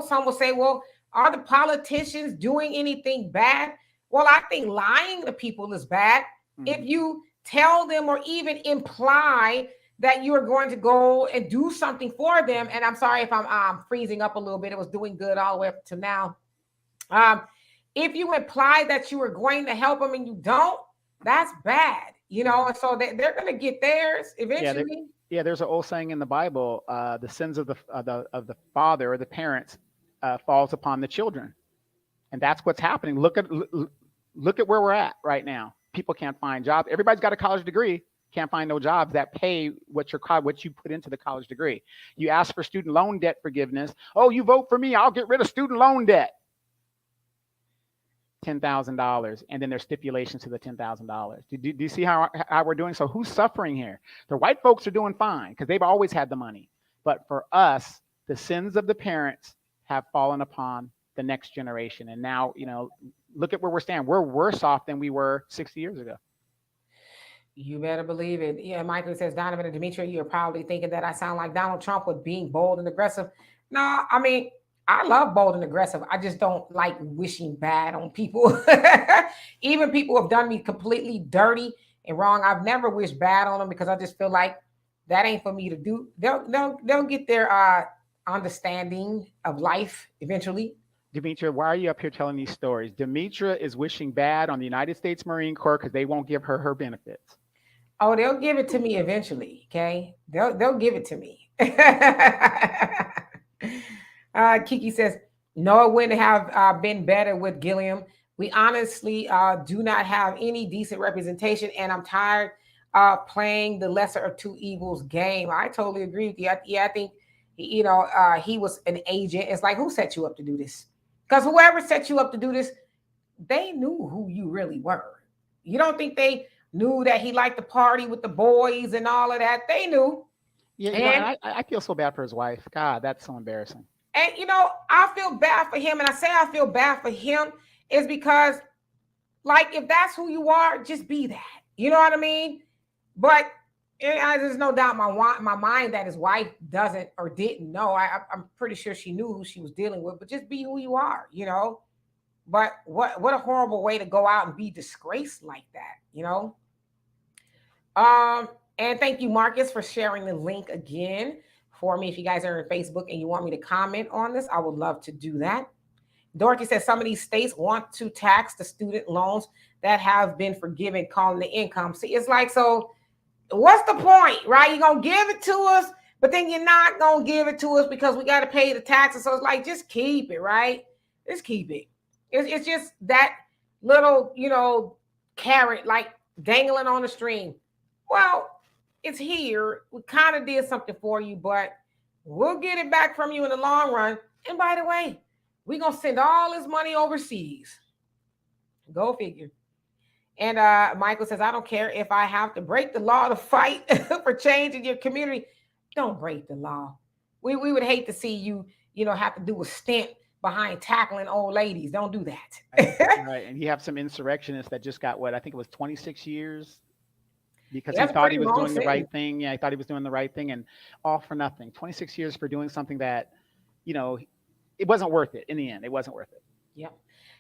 some will say, well, are the politicians doing anything bad? Well, I think lying to people is bad. Mm-hmm. If you tell them or even imply that you are going to go and do something for them. And I'm sorry if I'm freezing up a little bit. It was doing good all the way up to now. If you imply that you are going to help them and you don't, that's bad, and so they're going to get theirs eventually. Yeah, there's an old saying in the Bible, the sins of the father or the parents falls upon the children. And that's what's happening. Look at where we're at right now. People can't find jobs. Everybody's got a college degree. Can't find no jobs that pay what you put into the college degree. You ask for student loan debt forgiveness. Oh, you vote for me, I'll get rid of student loan debt. $10,000, and then there's stipulations to the $10,000. Do you see how we're doing? So who's suffering here? The white folks are doing fine because they've always had the money. But for us, the sins of the parents have fallen upon the next generation. And now, look at where we're standing. We're worse off than we were 60 years ago. You better believe it. Yeah, Michael says, Donovan and Demetria, you're probably thinking that I sound like Donald Trump with being bold and aggressive. No, I mean, I love bold and aggressive. I just don't like wishing bad on people. Even people who have done me completely dirty and wrong, I've never wished bad on them because I just feel like that ain't for me to do. They'll get their understanding of life eventually. Demetria, why are you up here telling these stories? Demetria is wishing bad on the United States Marine Corps because they won't give her benefits. Oh, they'll give it to me eventually. Okay, they'll give it to me. Kiki says, no, it wouldn't have been better with Gilliam. We honestly do not have any decent representation, and I'm tired of playing the lesser of two evils game. I totally agree with you. I think, he was an agent. It's like, who set you up to do this? Because whoever set you up to do this, they knew who you really were. You don't think they knew that he liked to party with the boys and all of that? They knew. Yeah, And I feel so bad for his wife. God, that's so embarrassing. and I feel bad for him. And I say I feel bad for him is because, like, if that's who you are, just be that. You know what I mean? But there's no doubt my mind that his wife doesn't or didn't know. I'm pretty sure she knew who she was dealing with. But just be who you are, But what a horrible way to go out and be disgraced like that, And thank you, Marcus, for sharing the link again for me. If you guys are on Facebook and you want me to comment on this, I would love to do that. Dorothy says some of these states want to tax the student loans that have been forgiven, calling the income. See, it's like, so what's the point, right? You're going to give it to us, but then you're not going to give it to us because we got to pay the taxes. So it's like, just keep it, right? Just keep it. It's just that little, carrot, like dangling on the string. Well, it's here. We kind of did something for you, but we'll get it back from you in the long run. And by the way, we're going to send all this money overseas. Go figure. And Michael says, I don't care if I have to break the law to fight for change in your community. Don't break the law. We would hate to see you, have to do a stint behind tackling old ladies. Don't do that. Right. And you have some insurrectionists that just got I think it was 26 years because That's he thought pretty he was long doing the sentence. right thing. Yeah, he thought he was doing the right thing and all for nothing. 26 years for doing something that, it wasn't worth it in the end. It wasn't worth it. Yep.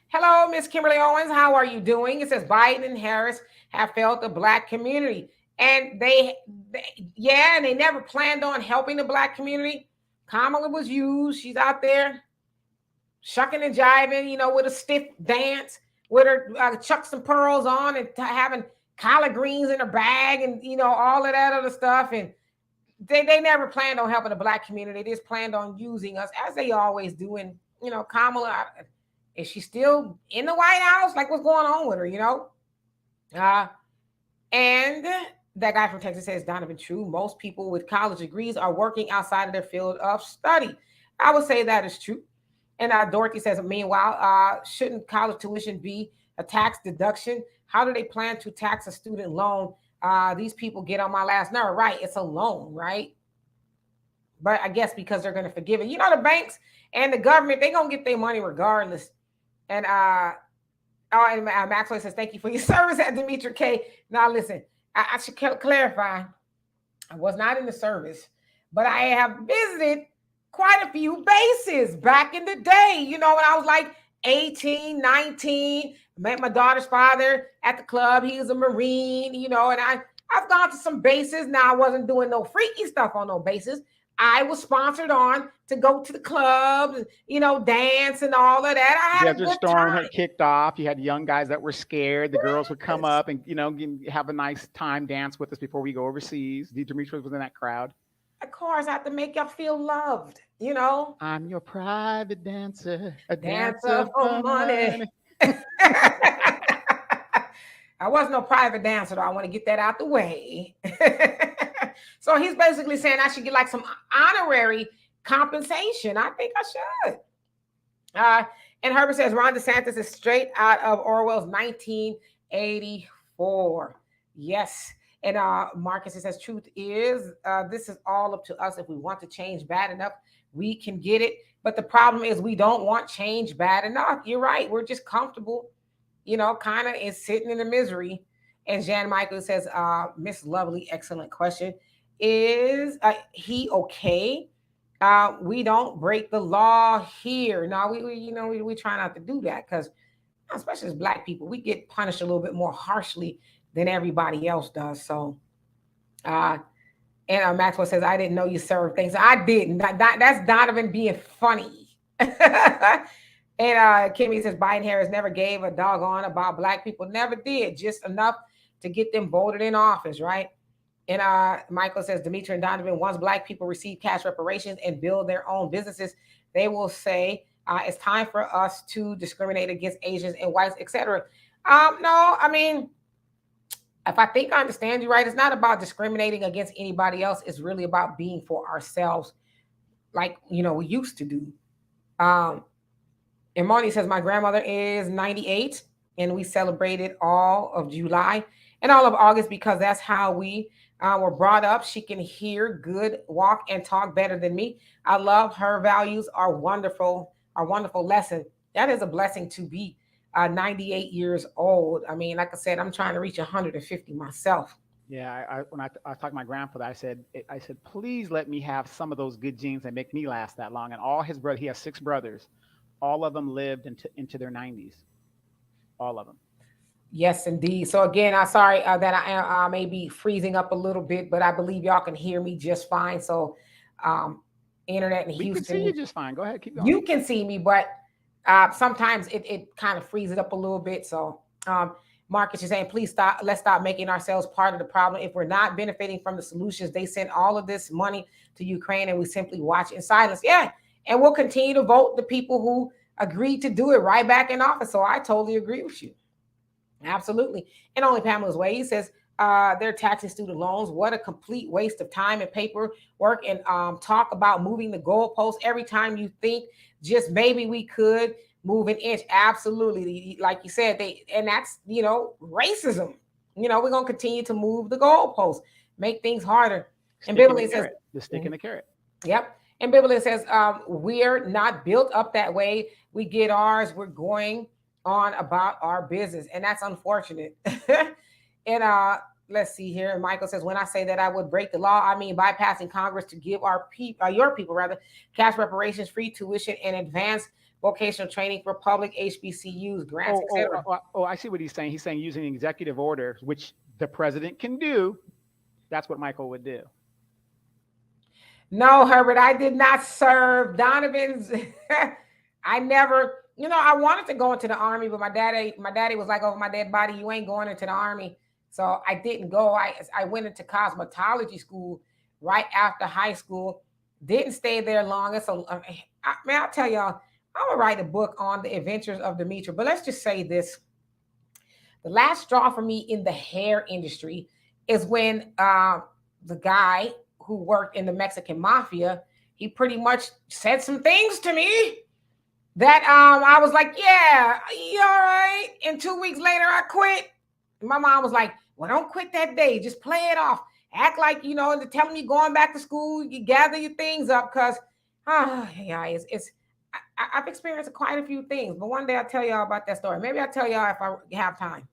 Hello, Miss Kimberly Owens. How are you doing? It says Biden and Harris have failed the Black community. And they never planned on helping the Black community. Kamala was used. She's out there shucking and jiving, with a stiff dance, with her chucks and pearls on and having collard greens in her bag and, all of that other stuff. And they never planned on helping the Black community. They just planned on using us as they always do. And, Kamala, is she still in the White House? Like, what's going on with her, And that guy from Texas says, Donovan, true. Most people with college degrees are working outside of their field of study. I would say that is true. And Dorothy says, meanwhile, shouldn't college tuition be a tax deduction? How do they plan to tax a student loan? These people get on my last nerve. Right, it's a loan, right? But I guess because they're going to forgive it. The banks and the government, they're going to get their money regardless. And Maxwell says, thank you for your service at Demetra K. Now, listen, I should clarify. I was not in the service, but I have visited quite a few bases back in the day, when I was like 18, 19, met my daughter's father at the club. He was a Marine, and I've gone to some bases. Now, I wasn't doing no freaky stuff on no bases. I was sponsored on to go to the clubs, dance and all of that. I had a Desert good Storm time. had kicked off. You had young guys that were scared. The girls would come up and, have a nice time dance with us before we go overseas. Demetra was in that crowd. Of course, I have to make y'all feel loved, I'm your private dancer, a dancer for money. I was no private dancer, though. I want to get that out the way. So he's basically saying I should get like some honorary compensation. I think I should. And Herbert says Ron DeSantis is straight out of Orwell's 1984. Yes. And Marcus says truth is this is all up to us. If we want to change bad enough, we can get it. But the problem is we don't want change bad enough. You're right. We're just comfortable, kind of is sitting in the misery. And Jan Michael says, Miss Lovely, excellent question. Is he okay? We don't break the law here. No, we try not to do that because, especially as Black people, we get punished a little bit more harshly than everybody else does. So, and Maxwell says, I didn't know you served things. I didn't. That's Donovan being funny. And Kimmy says, Biden Harris never gave a doggone about Black people. Never did. Just enough to get them voted in office, right? And Michael says, Demetra and Donovan, once Black people receive cash reparations and build their own businesses, they will say it's time for us to discriminate against Asians and whites, etc. No, I mean, if I think I understand you right, it's not about discriminating against anybody else. It's really about being for ourselves, like, we used to do. And Moni says, my grandmother is 98. and we celebrated all of July and all of August because that's how we were brought up. She can hear good, walk, and talk better than me. I love her values, are wonderful, our wonderful lesson. That is a blessing to be 98 years old. I mean, like I said, I'm trying to reach 150 myself. Yeah, when I talked to my grandfather, I said, please let me have some of those good genes that make me last that long. And all his brothers, he has 6 brothers, all of them lived into their 90s, all of them. Yes, indeed. So again, I'm sorry that I may be freezing up a little bit, but I believe y'all can hear me just fine. So, um, internet in We can see you Houston, just fine. Go ahead, keep going. you can see me, but sometimes it kind of freezes up a little bit. So, Marcus is saying, please stop. Let's stop making ourselves part of the problem. If we're not benefiting from the solutions, they send all of this money to Ukraine, and we simply watch in silence. Yeah, and we'll continue to vote the people who agreed to do it right back in office. So I totally agree with you. Absolutely. And only Pamela's way. He says they're taxing student loans. What a complete waste of time and paperwork. And talk about moving the goalposts every time you think just maybe we could move an inch. Absolutely. Like you said, and that's, racism. We're going to continue to move the goalposts, make things harder. And Beverly says, the stick in the carrot. Yep. And Beverly says, we're not built up that way. We get ours. We're going on about our business, and that's unfortunate. And let's see here. Michael says, when I say that I would break the law, I mean bypassing Congress to give your people rather cash reparations, free tuition, and advanced vocational training for public HBCUs, grants, etc. I see what he's saying. He's saying using executive order, which the president can do. That's what Michael would do. No, Herbert, I did not serve. Donovan's. I never. I wanted to go into the army, but my daddy was like, over my dead body, you ain't going into the army. So I didn't go. I went into cosmetology school right after high school. Didn't stay there long. So, I'll tell y'all, I'm going to write a book on the adventures of Demetra. But let's just say this. The last straw for me in the hair industry is when the guy who worked in the Mexican mafia, he pretty much said some things to me that I was like, yeah, you all right? And 2 weeks later, I quit. My mom was like, well, don't quit that day. Just play it off. Act like, they're telling me going back to school, you gather your things up because, I've experienced quite a few things. But one day I'll tell y'all about that story. Maybe I'll tell y'all if I have time.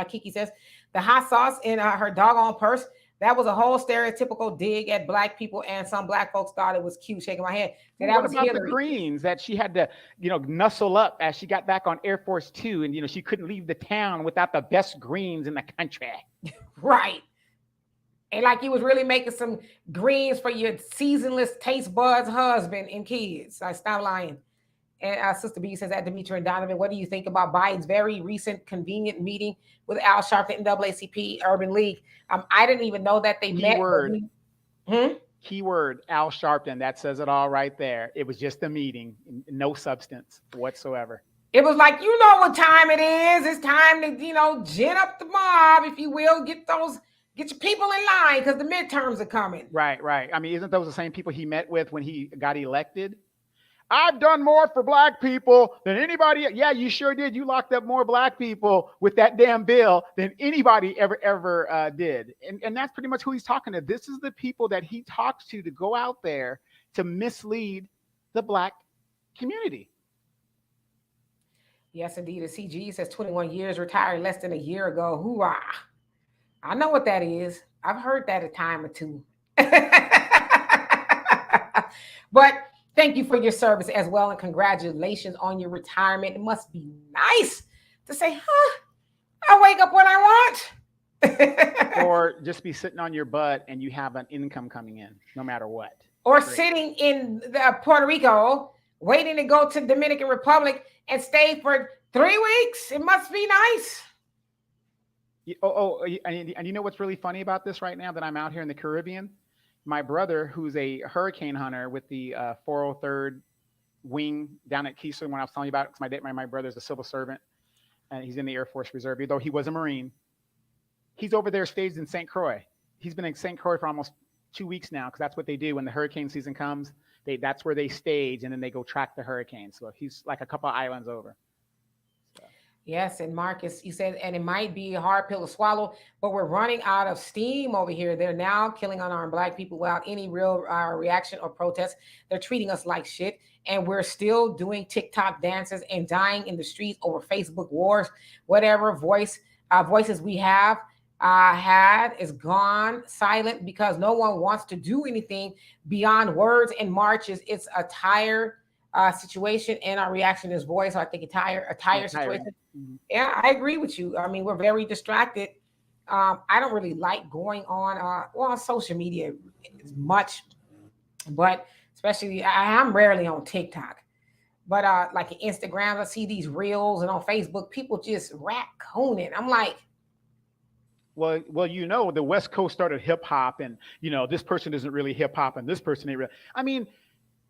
Kiki says, the hot sauce in her doggone purse. That was a whole stereotypical dig at Black people, and some Black folks thought it was cute. Shaking my head. What about the greens that she had to, nuzzle up as she got back on Air Force Two, and she couldn't leave the town without the best greens in the country. Right. And like he was really making some greens for your seasonless taste buds husband and kids. I stop lying. And Sister B says that Demetra and Donovan, what do you think about Biden's very recent convenient meeting with Al Sharpton, NAACP, Urban League? I didn't even know that they met. Keyword, Al Sharpton. That says it all right there. It was just a meeting, no substance whatsoever. It was like, you know what time it is. It's time to, gin up the mob, if you will. Get your people in line because the midterms are coming. Right. I mean, isn't those the same people he met with when he got elected? I've done more for Black people than anybody. Yeah, you sure did. You locked up more Black people with that damn bill than anybody ever did. And that's pretty much who he's talking to. This is the people that he talks to go out there to mislead the Black community. Yes, indeed. The CG says 21 years, retired less than a year ago. Hoorah. I know what that is. I've heard that a time or two. But thank you for your service as well, and congratulations on your retirement. It must be nice to say, I wake up when I want. Or just be sitting on your butt and you have an income coming in, no matter what. Or sitting in Puerto Rico, waiting to go to Dominican Republic and stay for 3 weeks. It must be nice. And you know what's really funny about this right now that I'm out here in the Caribbean? My brother, who's a hurricane hunter with the 403rd Wing down at Keystone, when I was telling you about it, because my brother's a civil servant, and he's in the Air Force Reserve, though he was a Marine. He's over there staged in St. Croix. He's been in St. Croix for almost 2 weeks now, because that's what they do when the hurricane season comes. That's where they stage, and then they go track the hurricane. So he's like a couple of islands over. So. Yes, and Marcus, you said, and it might be a hard pill to swallow, but we're running out of steam over here. They're now killing unarmed Black people without any real reaction or protest. They're treating us like shit, and we're still doing TikTok dances and dying in the streets over Facebook wars. Whatever voices we have had is gone silent because no one wants to do anything beyond words and marches. It's a tire situation, and our reaction is voice. So I think a Yeah, tire tiring. situation. Mhm. Yeah, I agree with you. I mean, we're very distracted. I don't really like going on on social media as much, but especially I'm rarely on TikTok. But like Instagram, I see these reels, and on Facebook, people just raccooning. I'm like, Well, the West Coast started hip hop, and this person isn't really hip hop, and this person ain't real. I mean,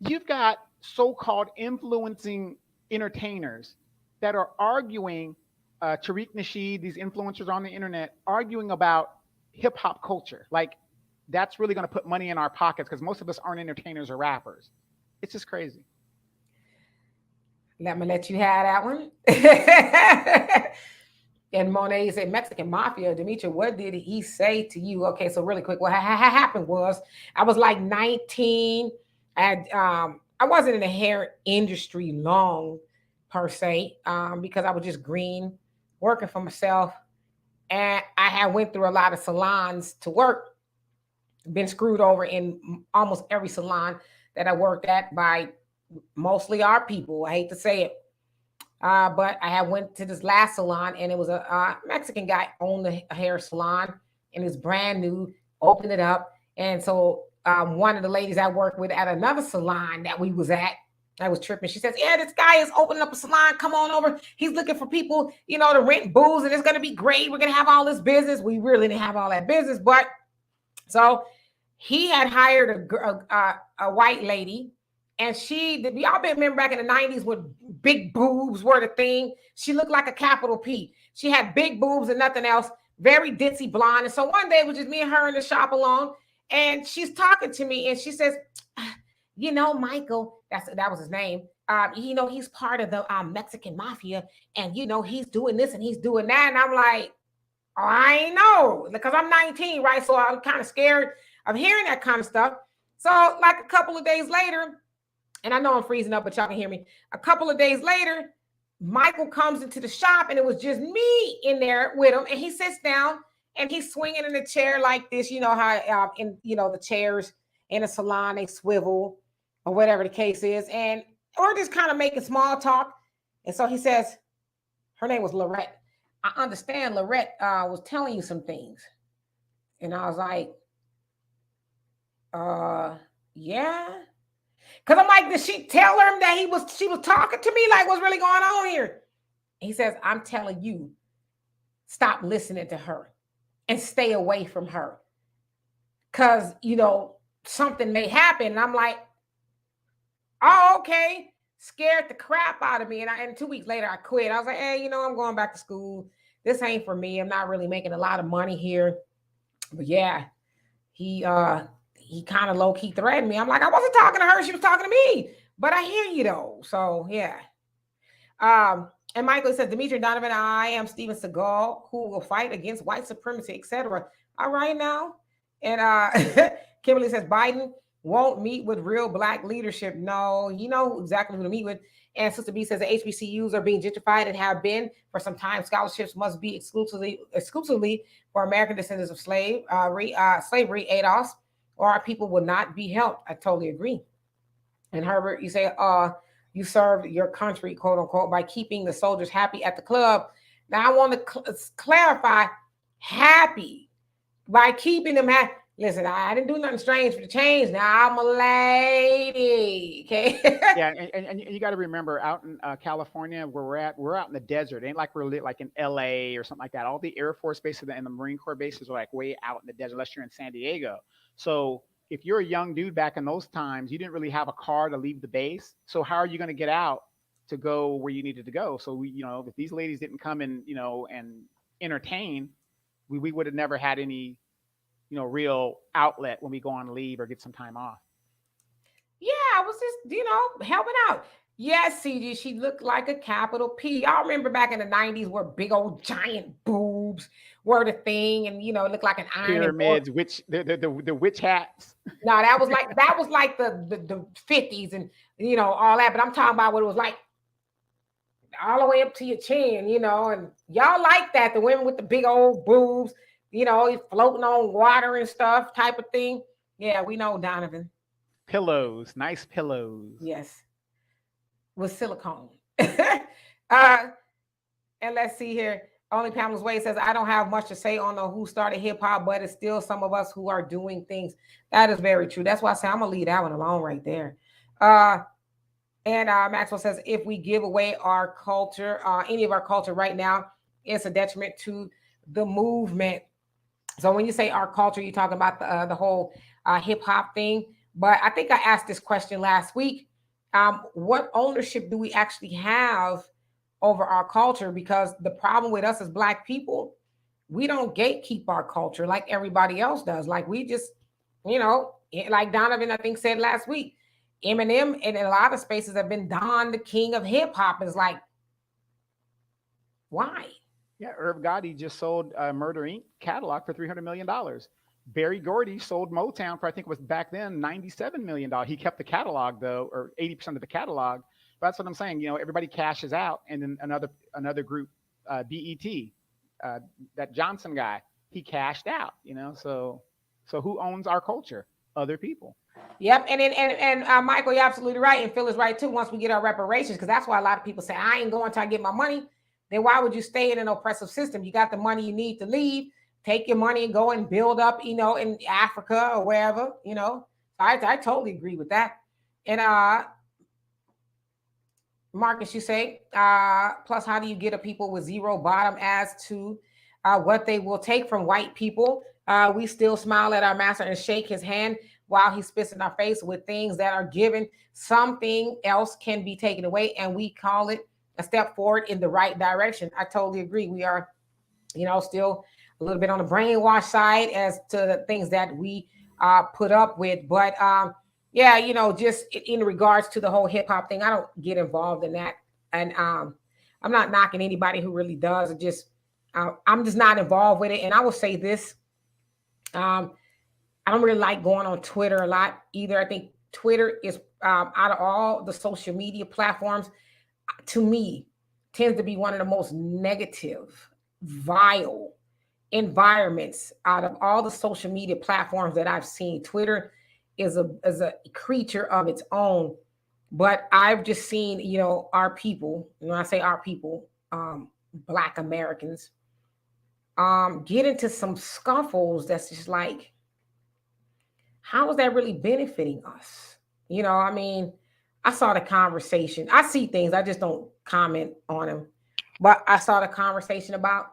you've got so-called influencing entertainers that are arguing. Tariq Nasheed, these influencers on the internet, arguing about hip hop culture. Like, that's really going to put money in our pockets because most of us aren't entertainers or rappers. It's just crazy. let me let you have that one. And Monet said, Mexican mafia. Demetri, what did he say to you? Okay, so really quick, what happened was I was like 19. I wasn't in the hair industry long per se, because I was just green, working for myself. And I had went through a lot of salons to work, been screwed over in almost every salon that I worked at by mostly our people. I hate to say it. But I had went to this last salon, and it was a Mexican guy owned the hair salon, and it's brand new, opened it up. And so one of the ladies I worked with at another salon that we was at, I was tripping. She says, yeah, this guy is opening up a salon. Come on over. He's looking for people, to rent booze, and it's going to be great. We're going to have all this business. We really didn't have all that business. But so he had hired a white lady, and y'all been remember back in the 90s when big boobs were the thing. She looked like a capital P. She had big boobs and nothing else, very ditzy blonde. And so one day it was just me and her in the shop alone, and she's talking to me, and she says, Michael, that was his name. He's part of the Mexican mafia, and he's doing this and he's doing that. And I'm like, oh, I ain't know, because I'm 19, right? So I'm kind of scared of hearing that kind of stuff. So like a couple of days later, and I know I'm freezing up, but y'all can hear me. A couple of days later, Michael comes into the shop, and it was just me in there with him. And he sits down, and he's swinging in a chair like this. You know how the chairs in a salon, they swivel or whatever the case is, and or just kind of making small talk. And so he says, her name was Lorette. I understand Lorette was telling you some things. And I was like, yeah. Because I'm like, did she tell him that she was talking to me? Like, what's really going on here? He says, I'm telling you, stop listening to her and stay away from her. Because, something may happen. And I'm like, oh, okay. Scared the crap out of me. And 2 weeks later, I quit. I was like, hey, I'm going back to school. This ain't for me. I'm not really making a lot of money here. But yeah, he kind of low-key threatened me. I'm like, I wasn't talking to her, she was talking to me. But I hear you though. So yeah. And Michael says, Demetri, Donovan, I am Steven Seagal, who will fight against white supremacy, etc. All right now. And Kimberly says, Biden won't meet with real Black leadership. No, you know exactly who to meet with. And Sister B says the HBCUs are being gentrified and have been for some time. Scholarships must be exclusively for American descendants of slavery, ADOS, or our people will not be helped. I totally agree. And Herbert, you say, you served your country, quote unquote, by keeping the soldiers happy at the club. Now I want to clarify, happy by keeping them happy. Listen, I didn't do nothing strange for the change. Now I'm a lady, okay? Yeah, and you got to remember, out in California, where we're out in the desert. It ain't like we're like in LA or something like that. All the Air Force bases and the Marine Corps bases are like way out in the desert, unless you're in San Diego. So if you're a young dude back in those times, you didn't really have a car to leave the base. So how are you going to get out to go where you needed to go? So if these ladies didn't come and and entertain, we would have never had any real outlet when we go on leave or get some time off. Yeah, I was just, helping out. Yes, CG, she looked like a capital P. Y'all remember back in the 90s where big old giant boobs were the thing, and it looked like an iron and Pyramids, witch, the witch hats. no, that was like the 50s and all that. But I'm talking about what it was like all the way up to your chin, and y'all like that, the women with the big old boobs, floating on water and stuff type of thing. Yeah, we know, Donovan. Pillows, nice pillows. Yes, with silicone. uh, and let's see here. Only Pamela's Way says, I don't have much to say on the who started hip hop, but it's still some of us who are doing things. That is very true. That's why I say I'm going to leave that one alone right there. And Maxwell says, if we give away our culture, any of our culture right now, it's a detriment to the movement. So when you say our culture, you're talking about the whole hip hop thing. But I think I asked this question last week. What ownership do we actually have over our culture? Because the problem with us as Black people, we don't gatekeep our culture like everybody else does. Like we just, like Donovan, I think, said last week, Eminem in a lot of spaces have been Don, the king of hip hop. Is like, why? Yeah, Irv Gotti just sold Murder Inc. catalog for $300 million. Barry Gordy sold Motown for, I think it was back then, $97 million. He kept the catalog though, or 80% of the catalog. But that's what I'm saying. Everybody cashes out, and then another group, BET, that Johnson guy, he cashed out. So who owns our culture? Other people. Yep, and Michael, you're absolutely right, and Phil is right too. Once we get our reparations, because that's why a lot of people say I ain't going till I get my money. Then why would you stay in an oppressive system? You got the money you need to leave. Take your money and go and build up, in Africa or wherever. I totally agree with that. And Marcus, you say, plus, how do you get a people with zero bottom as to what they will take from white people? We still smile at our master and shake his hand while he spits in our face with things that are given. Something else can be taken away, and we call it a step forward in the right direction. I totally agree. We are, still a little bit on the brainwash side as to the things that we put up with. But yeah, just in regards to the whole hip hop thing, I don't get involved in that. And I'm not knocking anybody who really does. It just, I'm just not involved with it. And I will say this, I don't really like going on Twitter a lot either. I think Twitter is, out of all the social media platforms, to me, tends to be one of the most negative, vile environments out of all the social media platforms that I've seen. Twitter is a creature of its own. But I've just seen, our people, when I say our people, Black Americans, get into some scuffles that's just like, how is that really benefiting us? I saw the conversation. I see things, I just don't comment on them. But I saw the conversation about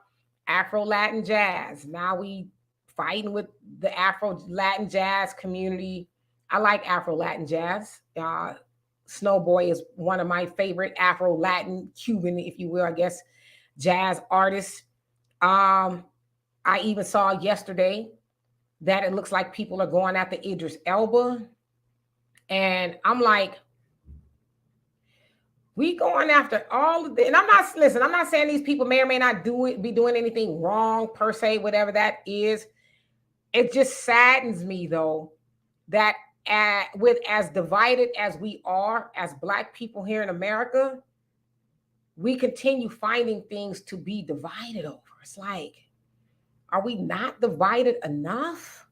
Afro-Latin jazz. Now we fighting with the Afro-Latin jazz community. I like Afro-Latin jazz. Snowboy is one of my favorite Afro-Latin, Cuban, if you will, I guess, jazz artists. I even saw yesterday that it looks like people are going after Idris Elba. And I'm like, we going after all of the, and I'm not saying these people may or may not be doing anything wrong per se, whatever that is. It just saddens me though, that with as divided as we are as Black people here in America, we continue finding things to be divided over. It's like, are we not divided enough?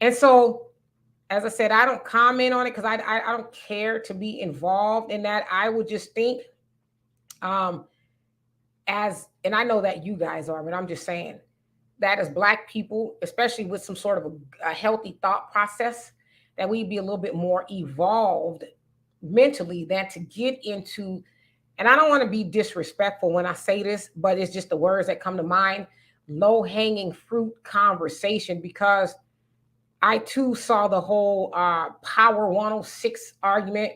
And so, as I said, I don't comment on it because I don't care to be involved in that. I would just think, and I know that you guys are, but I'm just saying that as Black people, especially with some sort of a healthy thought process, that we'd be a little bit more evolved mentally than to get into, and I don't want to be disrespectful when I say this, but it's just the words that come to mind, low-hanging fruit conversation, because I too saw the whole Power 106 argument.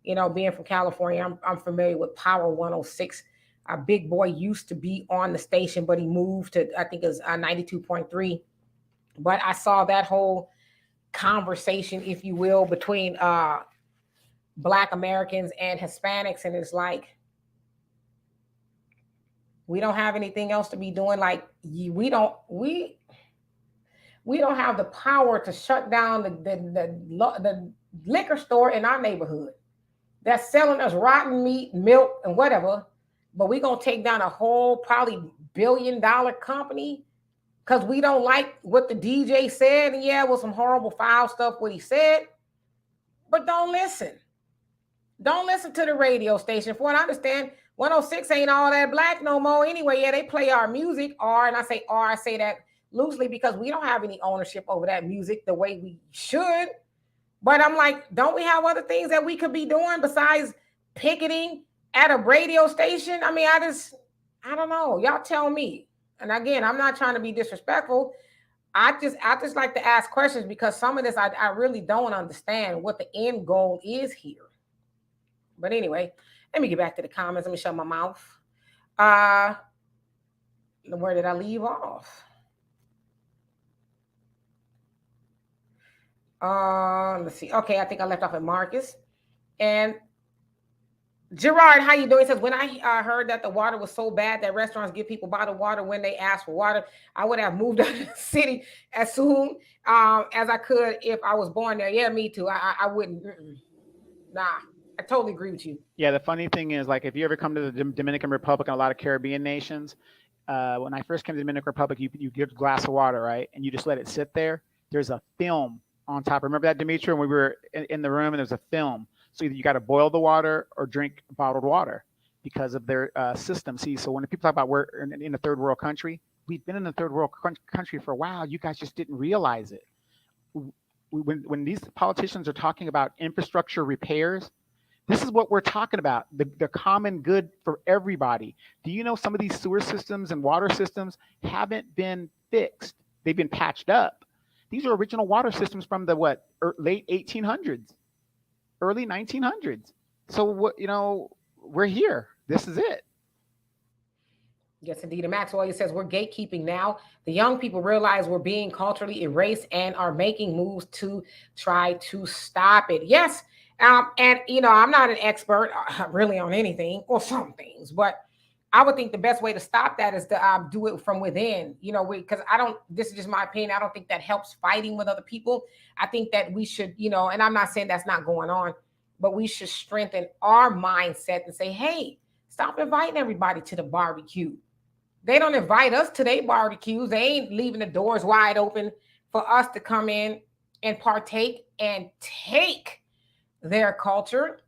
Being from California, I'm familiar with Power 106. Big Boy used to be on the station, but he moved to, I think it was 92.3. But I saw that whole conversation, if you will, between Black Americans and Hispanics, and it's like we don't have anything else to be doing. Like we don't have the power to shut down the liquor store in our neighborhood that's selling us rotten meat, milk, and whatever. But we're gonna take down a whole probably $1 billion company because we don't like what the DJ said. And yeah, it was some horrible foul stuff what he said. But don't listen. Don't listen to the radio station. For what I understand, 106 ain't all that black no more. Anyway, yeah, they play our music. And I say that loosely because we don't have any ownership over that music the way we should. But I'm like, don't we have other things that we could be doing besides picketing at a radio station? I mean, I don't know. Y'all tell me. And again, I'm not trying to be disrespectful. I just like to ask questions because some of this I really don't understand what the end goal is here. But anyway, let me get back to the comments. Let me shut my mouth. Where did I leave off? Let's see. Okay, I think I left off at Marcus. And Gerard, how you doing? He says, when I heard that the water was so bad that restaurants give people bottled water when they ask for water, I would have moved out of the city as soon as I could if I was born there. Yeah, me too. I wouldn't. Nah, I totally agree with you. Yeah, the funny thing is, like, if you ever come to the Dominican Republic and a lot of Caribbean nations, when I first came to the Dominican Republic, you get a glass of water, right? And you just let it sit there. There's a film on top. Remember that, Dimitri, when we were in the room and there's a film? So either you got to boil the water or drink bottled water because of their system. See, so when people talk about we're in a third world country, we've been in a third world country for a while. You guys just didn't realize it. When these politicians are talking about infrastructure repairs, this is what we're talking about, the common good for everybody. Do you know some of these sewer systems and water systems haven't been fixed? They've been patched up. These are original water systems from the late 1800s. Early 1900s. So what, we're here. This is it. Yes, indeed. And Maxwell says we're gatekeeping now. The young people realize we're being culturally erased and are making moves to try to stop it. Yes. And I'm not an expert really on anything or some things, but I would think the best way to stop that is to do it from within, because this is just my opinion. I don't think that helps fighting with other people. I think that we should, and I'm not saying that's not going on, but we should strengthen our mindset and say, hey, stop inviting everybody to the barbecue. They don't invite us to their barbecues. They ain't leaving the doors wide open for us to come in and partake and take their culture.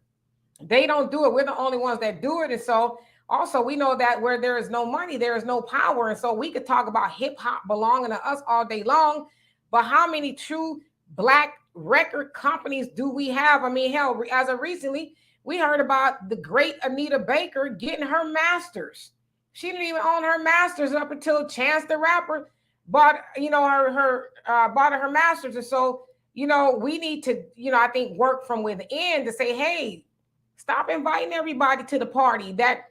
They don't do it. We're the only ones that do it. And so also, we know that where there is no money, there is no power. And so we could talk about hip hop belonging to us all day long. But how many true Black record companies do we have? I mean, hell, as of recently, we heard about the great Anita Baker getting her master's. She didn't even own her master's up until Chance the Rapper bought, bought her master's. And so, we need to, I think work from within to say, hey, stop inviting everybody to the party that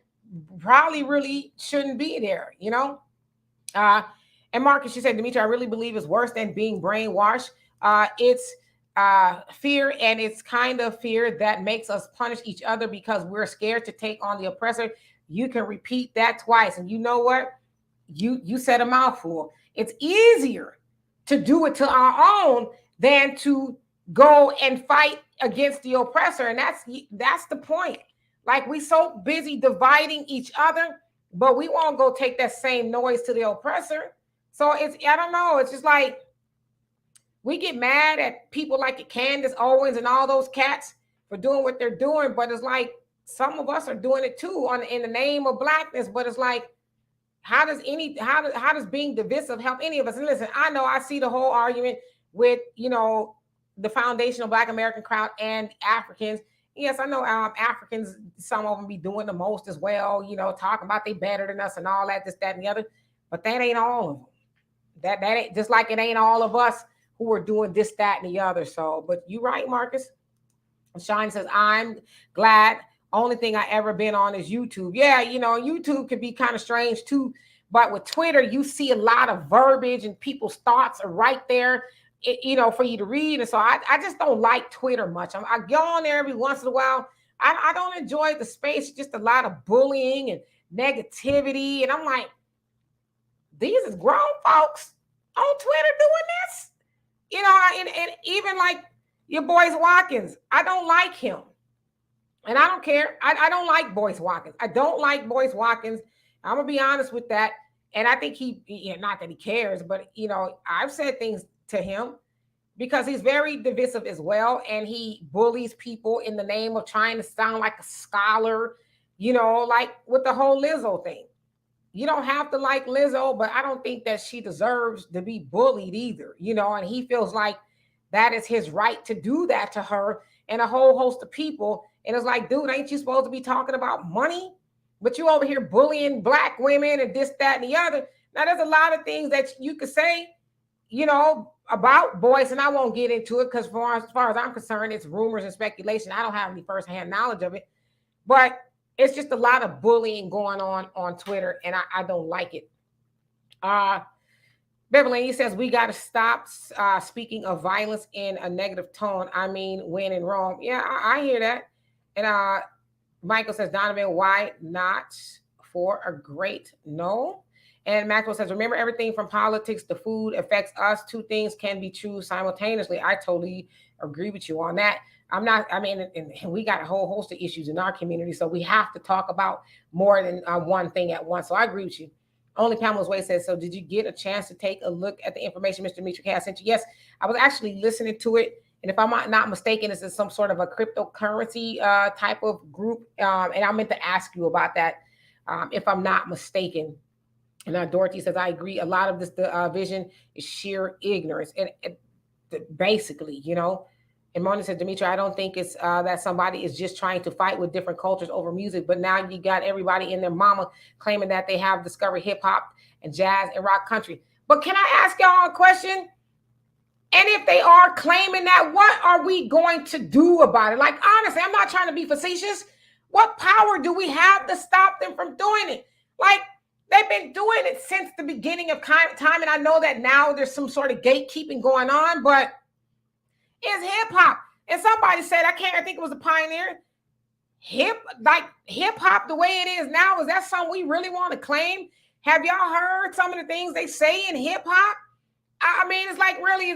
probably really shouldn't be there, and Marcus, she said, Dimitri, I really believe it's worse than being brainwashed. It's fear, and it's kind of fear that makes us punish each other because we're scared to take on the oppressor. You can repeat that twice, and you know what? You said a mouthful. It's easier to do it to our own than to go and fight against the oppressor, and that's the point. Like, we so busy dividing each other, but we won't go take that same noise to the oppressor. So I don't know. It's just like we get mad at people like Candace Owens and all those cats for doing what they're doing. But it's like some of us are doing it too in the name of Blackness. But it's like, how does being divisive help any of us? And listen, I know I see the whole argument with, the foundational Black American crowd and Africans. Yes, I know Africans, some of them be doing the most as well, talking about they better than us and all that, this, that, and the other. But that ain't all of them. That ain't, just like it ain't all of us who are doing this, that, and the other. So, but you're right, Marcus. Shine says, I'm glad. Only thing I ever been on is YouTube. Yeah, YouTube can be kind of strange too. But with Twitter, you see a lot of verbiage and people's thoughts are right there for you to read. And so I just don't like Twitter much. I go on there every once in a while. I don't enjoy the space, just a lot of bullying and negativity. And I'm like, these is grown folks on Twitter doing this. And even like your Boyce Watkins, I don't like him. And I don't care. I don't like Boyce Watkins. I don't like Boyce Watkins. I'm going to be honest with that. And I think not that he cares, but, I've said things to him because he's very divisive as well. And he bullies people in the name of trying to sound like a scholar, like with the whole Lizzo thing. You don't have to like Lizzo, but I don't think that she deserves to be bullied either, and he feels like that is his right to do that to her and a whole host of people. And it's like, dude, ain't you supposed to be talking about money? But you over here bullying Black women and this, that, and the other. Now, there's a lot of things that you could say, about Boyce, and I won't get into it because as far as I'm concerned, it's rumors and speculation. I don't have any firsthand knowledge of it. But it's just a lot of bullying going on Twitter, and I don't like it. Beverly says, we got to stop speaking of violence in a negative tone. I mean, when in Rome. Yeah, I hear that. And Michael says, Donovan, why not for a great no? And Maxwell says, remember, everything from politics to food affects us. Two things can be true simultaneously. I totally agree with you on that. And we got a whole host of issues in our community, so we have to talk about more than one thing at once. So I agree with you. Only Pamela's Way says, so did you get a chance to take a look at the information Mr. Dimitri K sent you? Yes, I was actually listening to it. And if I'm not mistaken, this is some sort of a cryptocurrency type of group. And I meant to ask you about that if I'm not mistaken. And Dorothy says, I agree. A lot of this vision is sheer ignorance. And basically, And Mona said, Dimitri, I don't think it's that somebody is just trying to fight with different cultures over music. But now you got everybody and their mama claiming that they have discovered hip hop and jazz and rock country. But can I ask y'all a question? And if they are claiming that, what are we going to do about it? Like, honestly, I'm not trying to be facetious. What power do we have to stop them from doing it? Like, they've been doing it since the beginning of time. And I know that now there's some sort of gatekeeping going on, but it's hip hop. And somebody said, I think it was a Pioneer, hip hop the way it is now. Is that something we really want to claim? Have y'all heard some of the things they say in hip hop? I mean, it's like, really,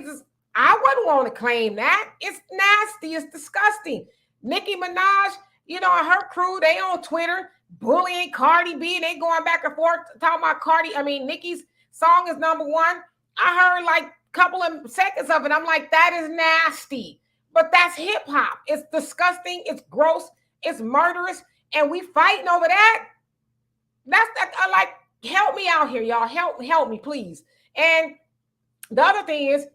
I wouldn't want to claim that. It's nasty. It's disgusting. Nicki Minaj, and her crew, they on Twitter bullying Cardi B, and they going back and forth talking about Nicki's song is number one. I heard like a couple of seconds of it. I'm like, that is nasty. But that's hip hop. It's disgusting. It's gross. It's murderous. And we fighting over that. I like, help me out here, y'all. Help me, please. And the other thing is,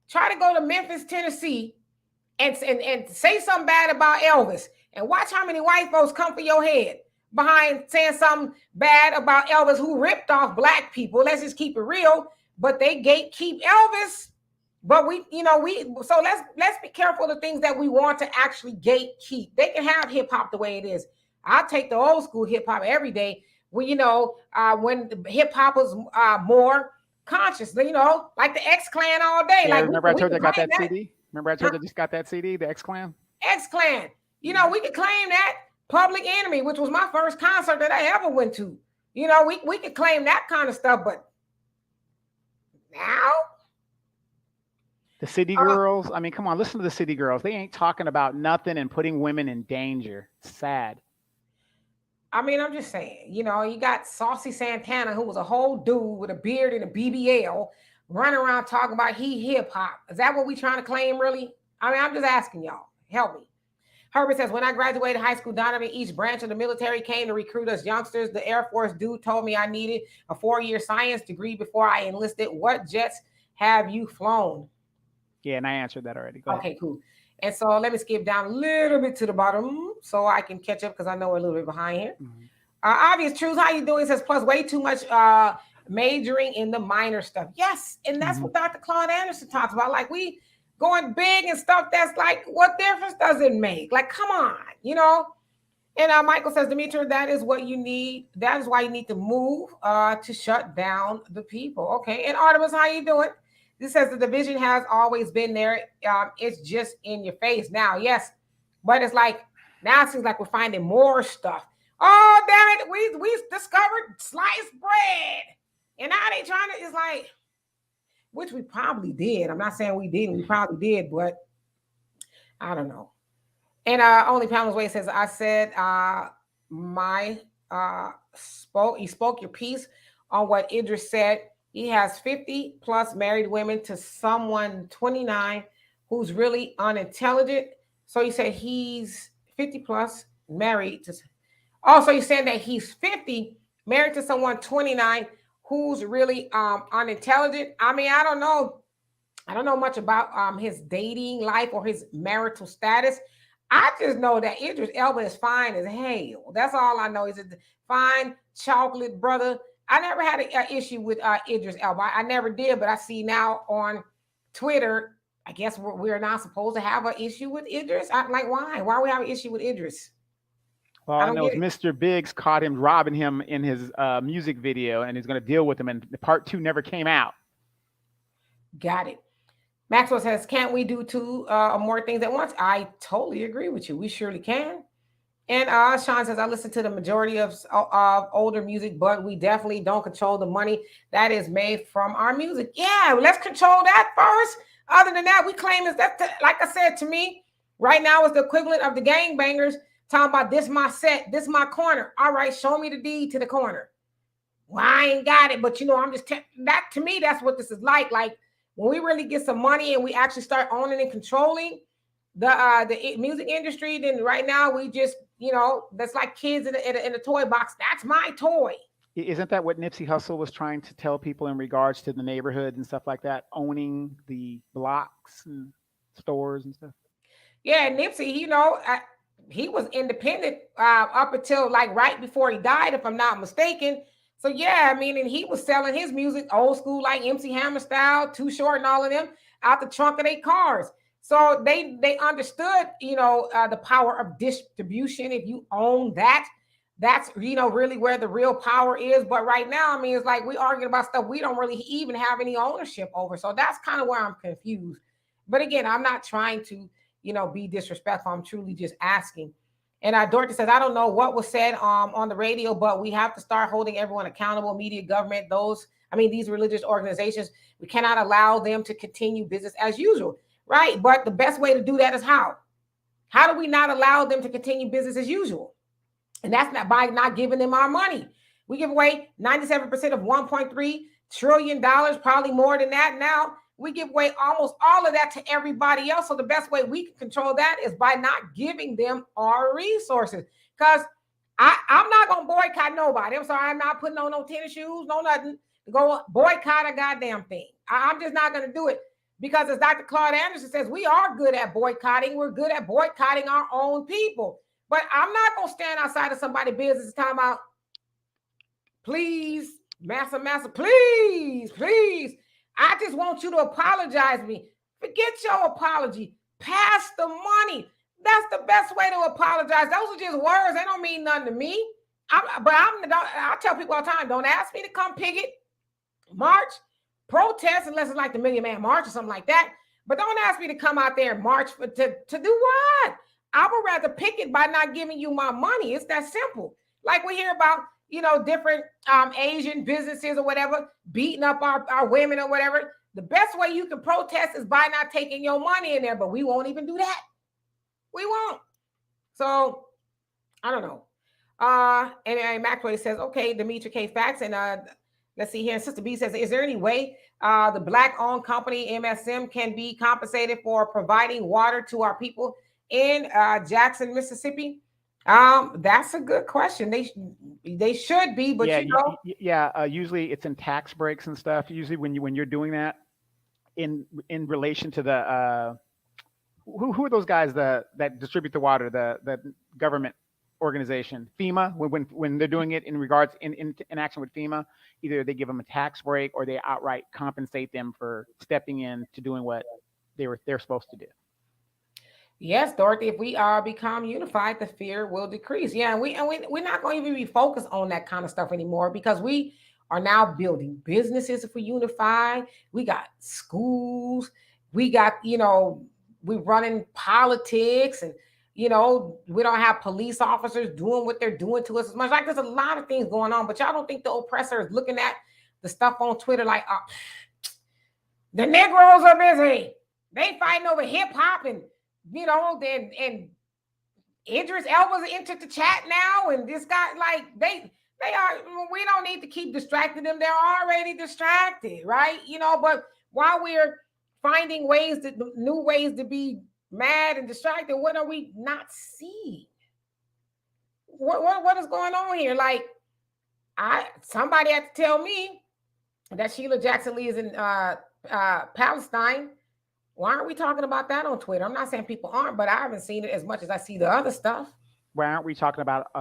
try to go to Memphis, Tennessee, and say something bad about Elvis, and watch how many white folks come for your head behind saying something bad about Elvis, who ripped off Black people. Let's just keep it real. But they gatekeep Elvis. But so let's be careful of the things that we want to actually gatekeep. They can have hip hop the way it is. I'll take the old school hip hop every day. When the hip hop was more conscious, like the X-Clan all day. Yeah, like remember I told you I got that CD? Remember I told you I just got that CD, the X-Clan? X-Clan. We could claim that. Public Enemy, which was my first concert that I ever went to. We could claim that kind of stuff, but now? The City Girls, come on, listen to the City Girls. They ain't talking about nothing and putting women in danger. Sad. I'm just saying, you got Saucy Santana, who was a whole dude with a beard and a BBL, running around talking about he hip hop. Is that what we trying to claim, really? I'm just asking y'all. Help me. Herbert says, when I graduated high school, Donovan, each branch of the military came to recruit us youngsters. The Air Force dude told me I needed a 4-year science degree before I enlisted. What jets have you flown? Yeah, and I answered that already. Go ahead. Okay, cool. And so let me skip down a little bit to the bottom so I can catch up because I know we're a little bit behind here. Mm-hmm. Obvious Truth, how you doing? It says, plus way too much majoring in the minor stuff. Yes, and that's what Dr. Claude Anderson talks about. Like, we going big and stuff that's like, what difference does it make? Like, come on, And Michael says, Dimitri, that is what you need. That is why you need to move to shut down the people. Okay, and Artemis, how you doing? This says the division has always been there. It's just in your face now. Yes, but it's like now it seems like we're finding more stuff. Oh damn it! We discovered sliced bread, and now they trying to. It's like, which we probably did. I'm not saying we didn't. We probably did, but I don't know. And only Pamela's Way says, I said my you spoke your piece on what Idris said. He has 50 plus married women to someone 29 who's really unintelligent. So you said he's 50 plus married to. Also, you're saying that he's 50 married to someone 29 who's really unintelligent. I mean, I don't know. I don't know much about his dating life or his marital status. I just know that Idris Elba is fine as hell. That's all I know. Is a fine chocolate brother. I never had an issue with Idris Elba. I never did, but I see now on Twitter, I guess we're not supposed to have an issue with Idris. Like, why? Why we have an issue with Idris? Well, I know Mr. Biggs caught him robbing him in his music video, and he's going to deal with him. And the part 2 never came out. Got it. Maxwell says, can't we do 2 or more things at once? I totally agree with you. We surely can. And Sean says, I listen to the majority of older music, but we definitely don't control the money that is made from our music. Yeah, let's control that first. Other than that, we claim is that, like I said, to me, right now is the equivalent of the gangbangers talking about this my set, this my corner. All right, show me the deed to the corner. Well, I ain't got it, but I'm just that to me, that's what this is like. Like when we really get some money and we actually start owning and controlling the music industry, then right now we just, that's like kids in a toy box. That's my toy. Isn't that what Nipsey Hussle was trying to tell people in regards to the neighborhood and stuff like that, owning the blocks and stores and stuff? Yeah, Nipsey, he was independent up until like right before he died, if I'm not mistaken. So yeah, I mean, and he was selling his music old school, like MC Hammer style, Too Short, and all of them out the trunk of their cars. So they understood, the power of distribution. If you own that, that's really where the real power is. But right now, I mean, it's like we arguing about stuff we don't really even have any ownership over. So that's kind of where I'm confused. But again, I'm not trying to, be disrespectful. I'm truly just asking. And Dorothy says, I don't know what was said on the radio, but we have to start holding everyone accountable, media, government, these religious organizations. We cannot allow them to continue business as usual, right? But the best way to do that is how? How do we not allow them to continue business as usual? And that's not by not giving them our money. We give away 97% of $1.3 trillion, probably more than that now. We give away almost all of that to everybody else. So the best way we can control that is by not giving them our resources. Because I'm not going to boycott nobody. I'm sorry, I'm not putting on no tennis shoes, no nothing to go boycott a goddamn thing. I'm just not going to do it. Because as Dr. Claude Anderson says, we are good at boycotting. We're good at boycotting our own people. But I'm not going to stand outside of somebody's business and talk about, please, massa, please. I just want you to apologize to me. Forget your apology. Pass the money. That's the best way to apologize. Those are just words. They don't mean nothing to me. I tell people all the time, don't ask me to come picket, march, protest, unless it's like the Million Man March or something like that. But don't ask me to come out there and march to do what? I would rather picket by not giving you my money. It's that simple. Like we hear about, different Asian businesses or whatever, beating up our women or whatever. The best way you can protest is by not taking your money in there, but we won't even do that. We won't. So I don't know. And Maxwell says, okay, Demetri K. Facts. And let's see here. And Sister B says, is there any way the Black-owned company MSM can be compensated for providing water to our people in Jackson, Mississippi? That's a good question. They should be, but usually it's in tax breaks and stuff. Usually when you're doing that in relation to the who are those guys that distribute the water, the government organization, FEMA, when they're doing it in regards in action with FEMA, either they give them a tax break or they outright compensate them for stepping in to doing what they're supposed to do. Yes, Dorothy, if we become unified, the fear will decrease. Yeah, and we're not going to even be focused on that kind of stuff anymore because we are now building businesses for Unify. We got schools. We got, we running politics, and, we don't have police officers doing what they're doing to us as much. Like, there's a lot of things going on, but y'all don't think the oppressor is looking at the stuff on Twitter like, the Negroes are busy. They fighting over hip hop, and, and Idris Elba's entered the chat now, and this guy, like, they are, we don't need to keep distracting them. They're already distracted, right? But while we're finding new ways to be mad and distracted, what are we not seeing? What is going on here? Like, somebody had to tell me that Sheila Jackson Lee is in Palestine. Why aren't we talking about that on Twitter? I'm not saying people aren't, but I haven't seen it as much as I see the other stuff. Why aren't we talking about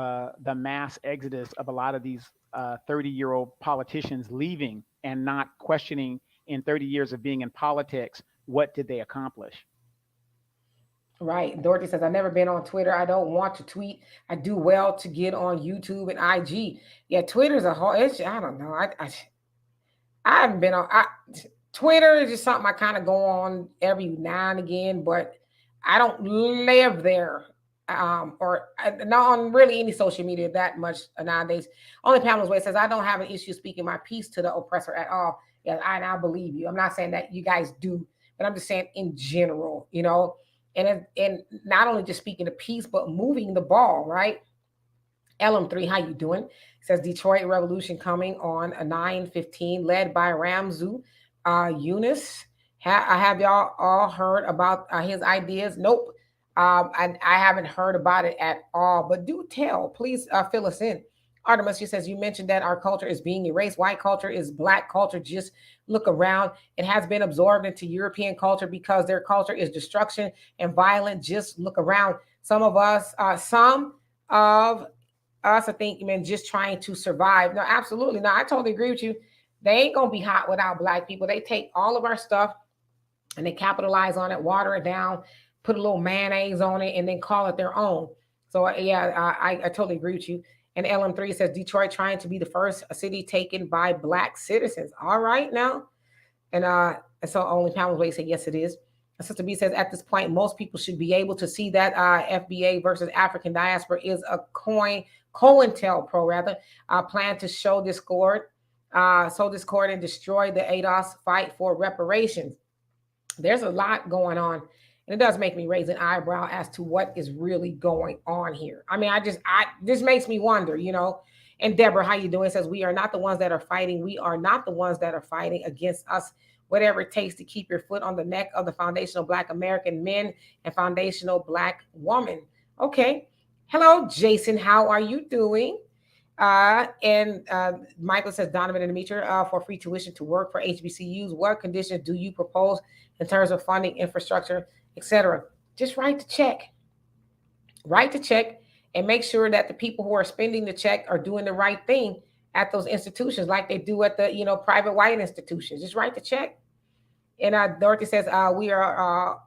the mass exodus of a lot of these 30-year-old politicians leaving and not questioning in 30 years of being in politics, what did they accomplish? Right. Dorothy says, I've never been on Twitter. I don't want to tweet. I do well to get on YouTube and IG. Yeah, Twitter's a whole issue. I don't know. I haven't been on Twitter. Is just something I kind of go on every now and again, but I don't live there. Or not on really any social media that much nowadays. Only Pamela's Way says, I don't have an issue speaking my piece to the oppressor at all. Yeah, I believe you. I'm not saying that you guys do, but I'm just saying in general, and not only just speaking a piece, but moving the ball, right? LM3, how you doing? Says Detroit Revolution coming on a 9/15, led by Ramzu Yunus. Have y'all all heard about his ideas? Nope. I haven't heard about it at all, but do tell. Please fill us in. Artemis, she says, you mentioned that our culture is being erased. White culture is black culture. Just look around. It has been absorbed into European culture because their culture is destruction and violent. Just look around. Some of us, I think, just trying to survive. No, absolutely. No, I totally agree with you. They ain't going to be hot without black people. They take all of our stuff and they capitalize on it, water it down, put a little mayonnaise on it, and then call it their own. So yeah, I totally agree with you. And LM3 says Detroit trying to be the first city taken by black citizens. All right now. And so only Pamela's Way said, yes, it is. And Sister B says, at this point, most people should be able to see that FBA versus African diaspora is a COINTELPRO rather, plan to sow discord and destroy the ADOS fight for reparations. There's a lot going on. And it does make me raise an eyebrow as to what is really going on here. I mean, this makes me wonder, And Deborah, how you doing? Says, we are not the ones that are fighting. We are not the ones that are fighting against us. Whatever it takes to keep your foot on the neck of the foundational Black American men and foundational Black woman. Okay. Hello, Jason. How are you doing? And Michael says, Donovan and Demetra, for free tuition to work for HBCUs, what conditions do you propose in terms of funding, infrastructure, etc.? Just write the check. Write the check and make sure that the people who are spending the check are doing the right thing at those institutions like they do at the private white institutions. Just write the check. And Dorothy says, we are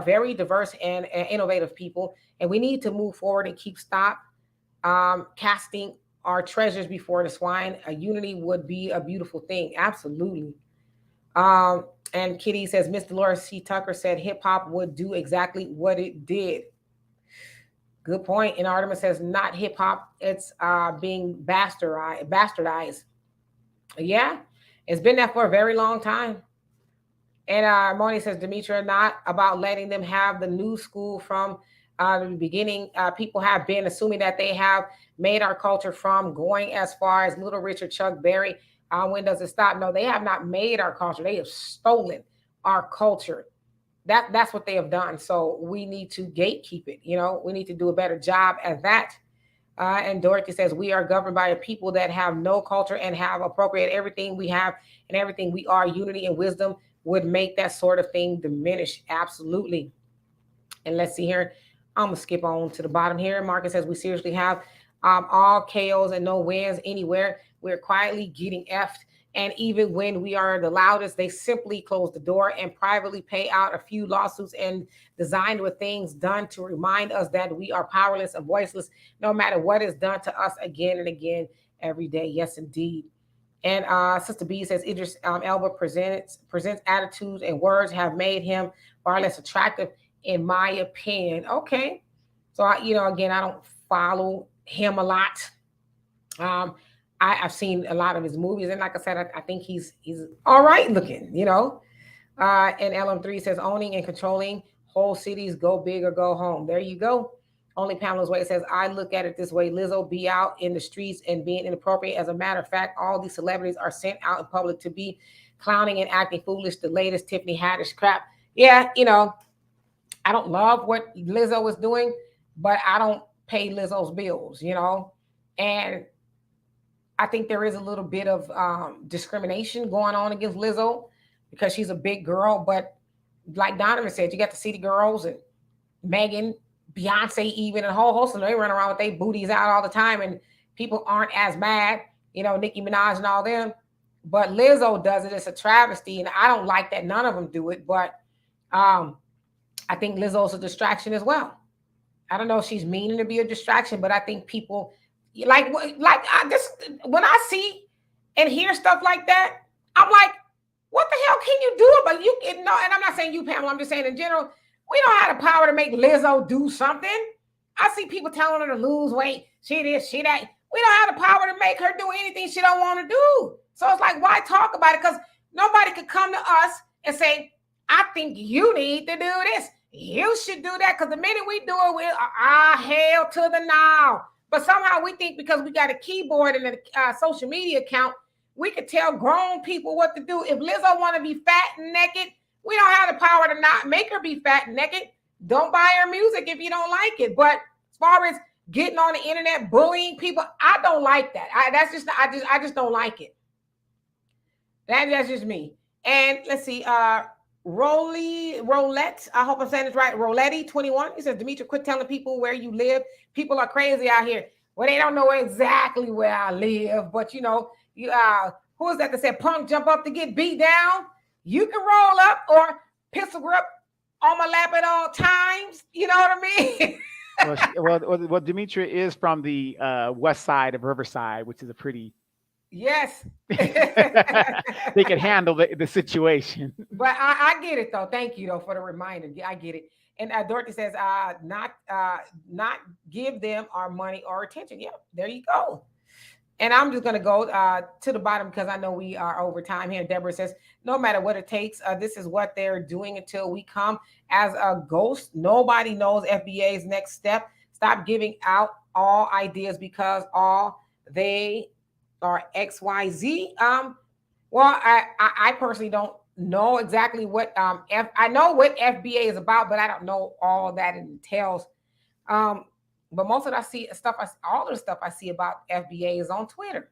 very diverse and innovative people, and we need to move forward and stop casting our treasures before the swine. A unity would be a beautiful thing. Absolutely. And Kitty says, Miss Dolores C. Tucker said hip hop would do exactly what it did. Good point. And Artemis says, not hip hop, it's being bastardized. Yeah, it's been that for a very long time. And Moni says, Demetra, not about letting them have the new school from the beginning. People have been assuming that they have made our culture from going as far as Little Richard, Chuck Berry. When does it stop? No, they have not made our culture. They have stolen our culture. That's what they have done. So we need to gatekeep it. We need to do a better job at that. And Dorothy says, we are governed by a people that have no culture and have appropriated everything we have and everything we are. Unity and wisdom would make that sort of thing diminish. Absolutely. And let's see here. I'm going to skip on to the bottom here. Marcus says, we seriously have all KOs and no wins anywhere. We're quietly getting effed. And even when we are the loudest, they simply close the door and privately pay out a few lawsuits and designed with things done to remind us that we are powerless and voiceless, no matter what is done to us again and again every day. Yes, indeed. And Sister B says Idris Elba presents attitudes and words have made him far less attractive, in my opinion. Okay, so again, I don't follow him a lot. I've seen a lot of his movies, and like I said, I think he's all right looking. And LM3 says owning and controlling whole cities, go big or go home. There you go. Only Pamela's Way says, I look at it this way. Lizzo be out in the streets and being inappropriate. As a matter of fact, all these celebrities are sent out in public to be clowning and acting foolish. The latest Tiffany Haddish crap. Yeah, I don't love what Lizzo was doing, but I don't pay Lizzo's bills, And I think there is a little bit of discrimination going on against Lizzo because she's a big girl. But like Donovan said, you got the city girls and Megan, Beyonce, even, and a whole host of them. They run around with their booties out all the time, and people aren't as mad, Nicki Minaj and all them. But Lizzo does it. It's a travesty, and I don't like that none of them do it. But I think Lizzo's a distraction as well. I don't know if she's meaning to be a distraction, but I think people like I just when I see and hear stuff like that, I'm like, what the hell can you do about you? And I'm not saying you, Pamela. I'm just saying in general. We don't have the power to make Lizzo do something. I see people telling her to lose weight. She this, she that. We don't have the power to make her do anything she don't want to do. So it's like, why talk about it? Because nobody could come to us and say, I think you need to do this. You should do that. Because the minute we do it, we're hell to the no. But somehow we think because we got a keyboard and a social media account, we could tell grown people what to do. If Lizzo want to be fat and naked, we don't have the power to not make her be fat and naked. Don't buy her music if you don't like it. But as far as getting on the internet, bullying people, I don't like that. I just don't like it. That's just me. And let's see, Rolette, I hope I'm saying this right. Roletti 21. He says, Demetri, quit telling people where you live. People are crazy out here. Well, they don't know exactly where I live, but who is that said punk jump up to get beat down? You can roll up or pistol grip on my lap at all times. You know what I mean? well, Demetria is from the west side of Riverside, which is a pretty... Yes. They can handle the situation. But I get it, though. Thank you, though, for the reminder. I get it. And Dorothy says, not give them our money or attention. Yeah, there you go. And I'm just going to go to the bottom because I know we are over time here. Deborah says, no matter what it takes, this is what they're doing until we come as a ghost. Nobody knows FBA's next step. Stop giving out all ideas because all they are XYZ. Well, I personally don't know exactly what I know what FBA is about, but I don't know all that it entails. But most of all of the stuff I see about FBA is on Twitter.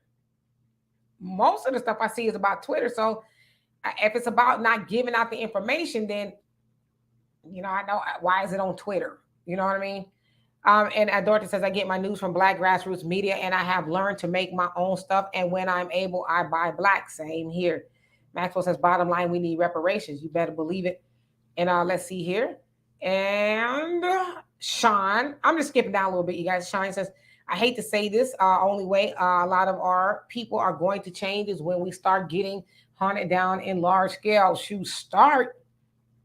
Most of the stuff I see is about Twitter. So if it's about not giving out the information, then, I know why is it on Twitter? You know what I mean? And Dorothy says, I get my news from Black grassroots media, and I have learned to make my own stuff. And when I'm able, I buy Black. Same here. Maxwell says, bottom line, we need reparations. You better believe it. And let's see here. And Sean, I'm just skipping down a little bit, you guys. Sean says, I hate to say this, only way a lot of our people are going to change is when we start getting hunted down in large scale.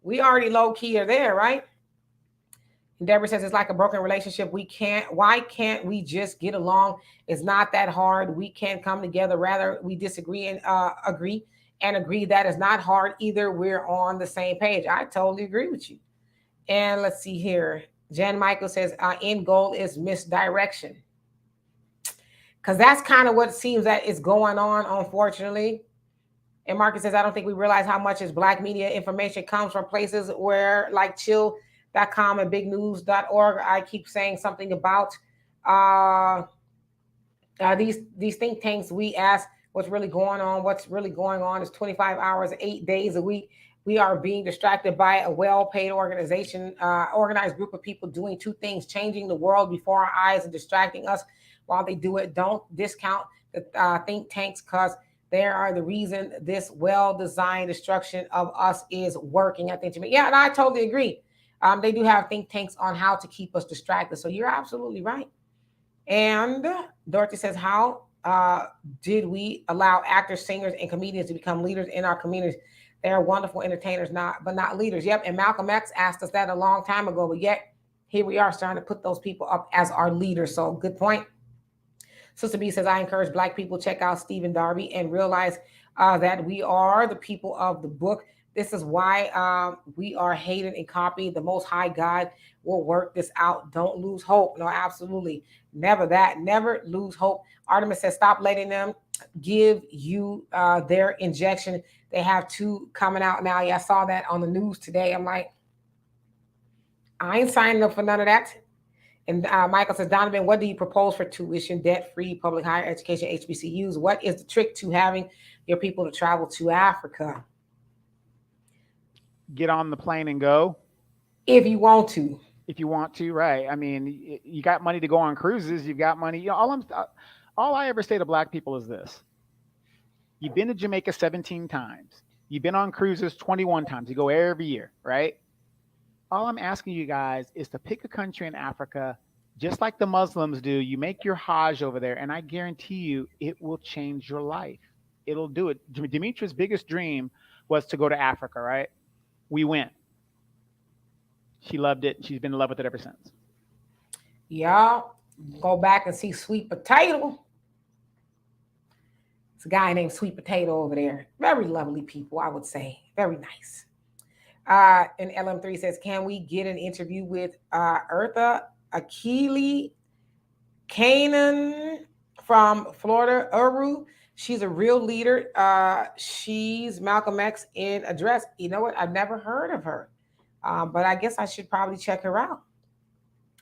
We already low key are there, right? And Deborah says, it's like a broken relationship. Why can't we just get along? It's not that hard. We can't come together. Rather, we disagree and agree that is not hard either. We're on the same page. I totally agree with you. And let's see here. Jan Michael says, end goal is misdirection. Because that's kind of what it seems that is going on, unfortunately. And Marcus says, I don't think we realize how much is Black media information comes from places where like chill.com and bignews.org. I keep saying something about these think tanks. We ask what's really going on. What's really going on is 25 hours, 8 days a week. We are being distracted by a well-paid organization, organized group of people doing two things, changing the world before our eyes and distracting us while they do it. Don't discount the think tanks because they are the reason this well-designed destruction of us is working. I think, yeah, and I totally agree. They do have think tanks on how to keep us distracted. So you're absolutely right. And Dorothy says, how did we allow actors, singers, and comedians to become leaders in our communities? They are wonderful entertainers, but not leaders. Yep. And Malcolm X asked us that a long time ago, but yet here we are starting to put those people up as our leaders. So good point. Sister B says, I encourage Black people to check out Stephen Darby and realize that we are the people of the book. This is why we are hated and copied. The Most High God will work this out. Don't lose hope. No, absolutely. Never that. Never lose hope. Artemis says, stop letting them give you their injection. They have two coming out now. Yeah, I saw that on the news today. I'm like, I ain't signing up for none of that. And Michael says, Donovan, what do you propose for tuition, debt-free public higher education, HBCUs? What is the trick to having your people to travel to Africa? Get on the plane and go. If you want to. If you want to, right. I mean, you got money to go on cruises. You've got money. You know, all I ever say to Black people is this. You've been to Jamaica 17 times. You've been on cruises 21 times. You go every year, right? All I'm asking you guys is to pick a country in Africa, just like the Muslims do. You make your Hajj over there, and I guarantee you it will change your life. It'll do it. Demetra's biggest dream was to go to Africa, right? We went. She loved it. She's been in love with it ever since. Y'all go back and see Sweet Potato. It's a guy named Sweet Potato over there. Very lovely people, I would say. Very nice. And LM3 says, can we get an interview with Eartha Akili Canaan from Florida, Uru? She's a real leader. She's Malcolm X in address. You know what? I've never heard of her. But I guess I should probably check her out.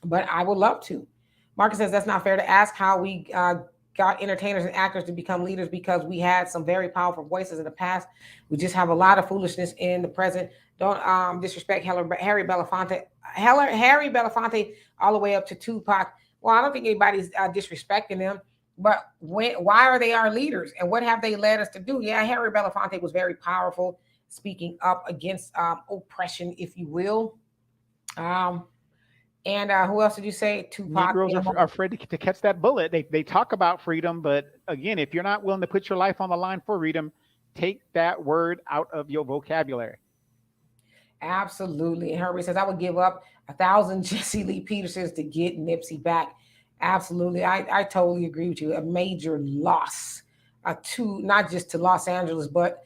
But I would love to. Marcus says, that's not fair to ask how we got entertainers and actors to become leaders, because we had some very powerful voices in the past. We just have a lot of foolishness in the present. Don't disrespect Harry Belafonte all the way up to Tupac. Well, I don't think anybody's disrespecting them, but why are they our leaders, and what have they led us to do? Yeah, Harry Belafonte was very powerful, speaking up against oppression, if you will. And who else did you say? Tupac. Negroes are afraid to catch that bullet. They talk about freedom, but again, if you're not willing to put your life on the line for freedom, take that word out of your vocabulary. Absolutely. And Herbie says, I would give up 1,000 Jesse Lee Petersons to get Nipsey back. Absolutely. I totally agree with you. A major loss to not just to Los Angeles, but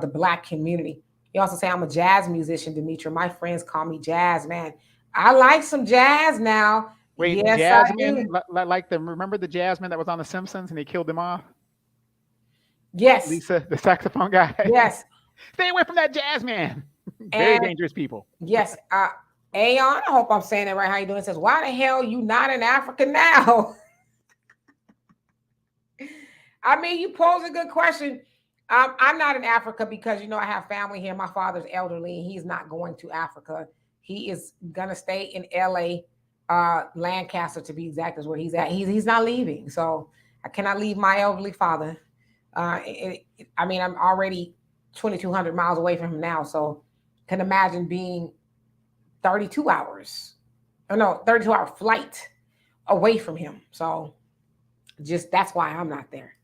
the Black community. You also say, I'm a jazz musician, Demetra. My friends call me Jazz Man. I like some jazz now. Wait, yes, Jasmine, like remember the Jasmine that was on The Simpsons and they killed him off? Yes. Lisa, the saxophone guy. Yes. Stay away from that Jasmine. Very dangerous people. Yes. Aeon, I hope I'm saying that right. How you doing? It says, why the hell you not in Africa now? I mean, you pose a good question. I'm not in Africa because, I have family here. My father's elderly and he's not going to Africa. He is going to stay in LA, Lancaster to be exact, is where he's at. He's not leaving. So I cannot leave my elderly father. I'm already 2,200 miles away from him now. So can imagine being 32 hour flight away from him. So just that's why I'm not there.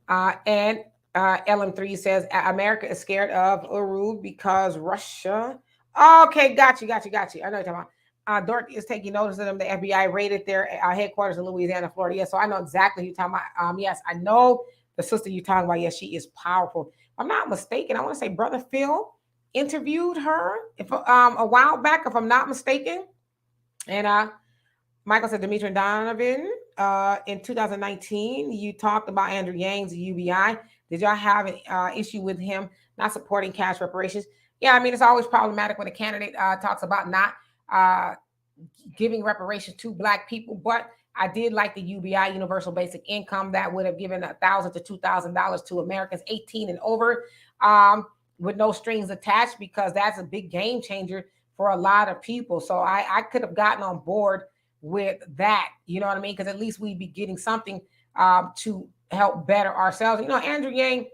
And LM3 says America is scared of Uru because Russia. Okay, got you. I know what you're talking about. Dorothy is taking notice of them. The FBI raided their headquarters in Louisiana, Florida. Yes, so I know exactly who you're talking about. Yes, I know the sister you're talking about. Yes, she is powerful. If I'm not mistaken, I want to say Brother Phil interviewed her a while back, if I'm not mistaken. And Michael said, Demetra and Donovan, in 2019, you talked about Andrew Yang's UBI. Did y'all have an issue with him not supporting cash reparations? Yeah, I mean, it's always problematic when a candidate talks about not giving reparations to Black people. But I did like the UBI, Universal Basic Income, that would have given $1,000 to $2,000 to Americans 18 and over with no strings attached, because that's a big game changer for a lot of people. So I could have gotten on board with that, you know what I mean? Because at least we'd be getting something to help better ourselves. Andrew Yang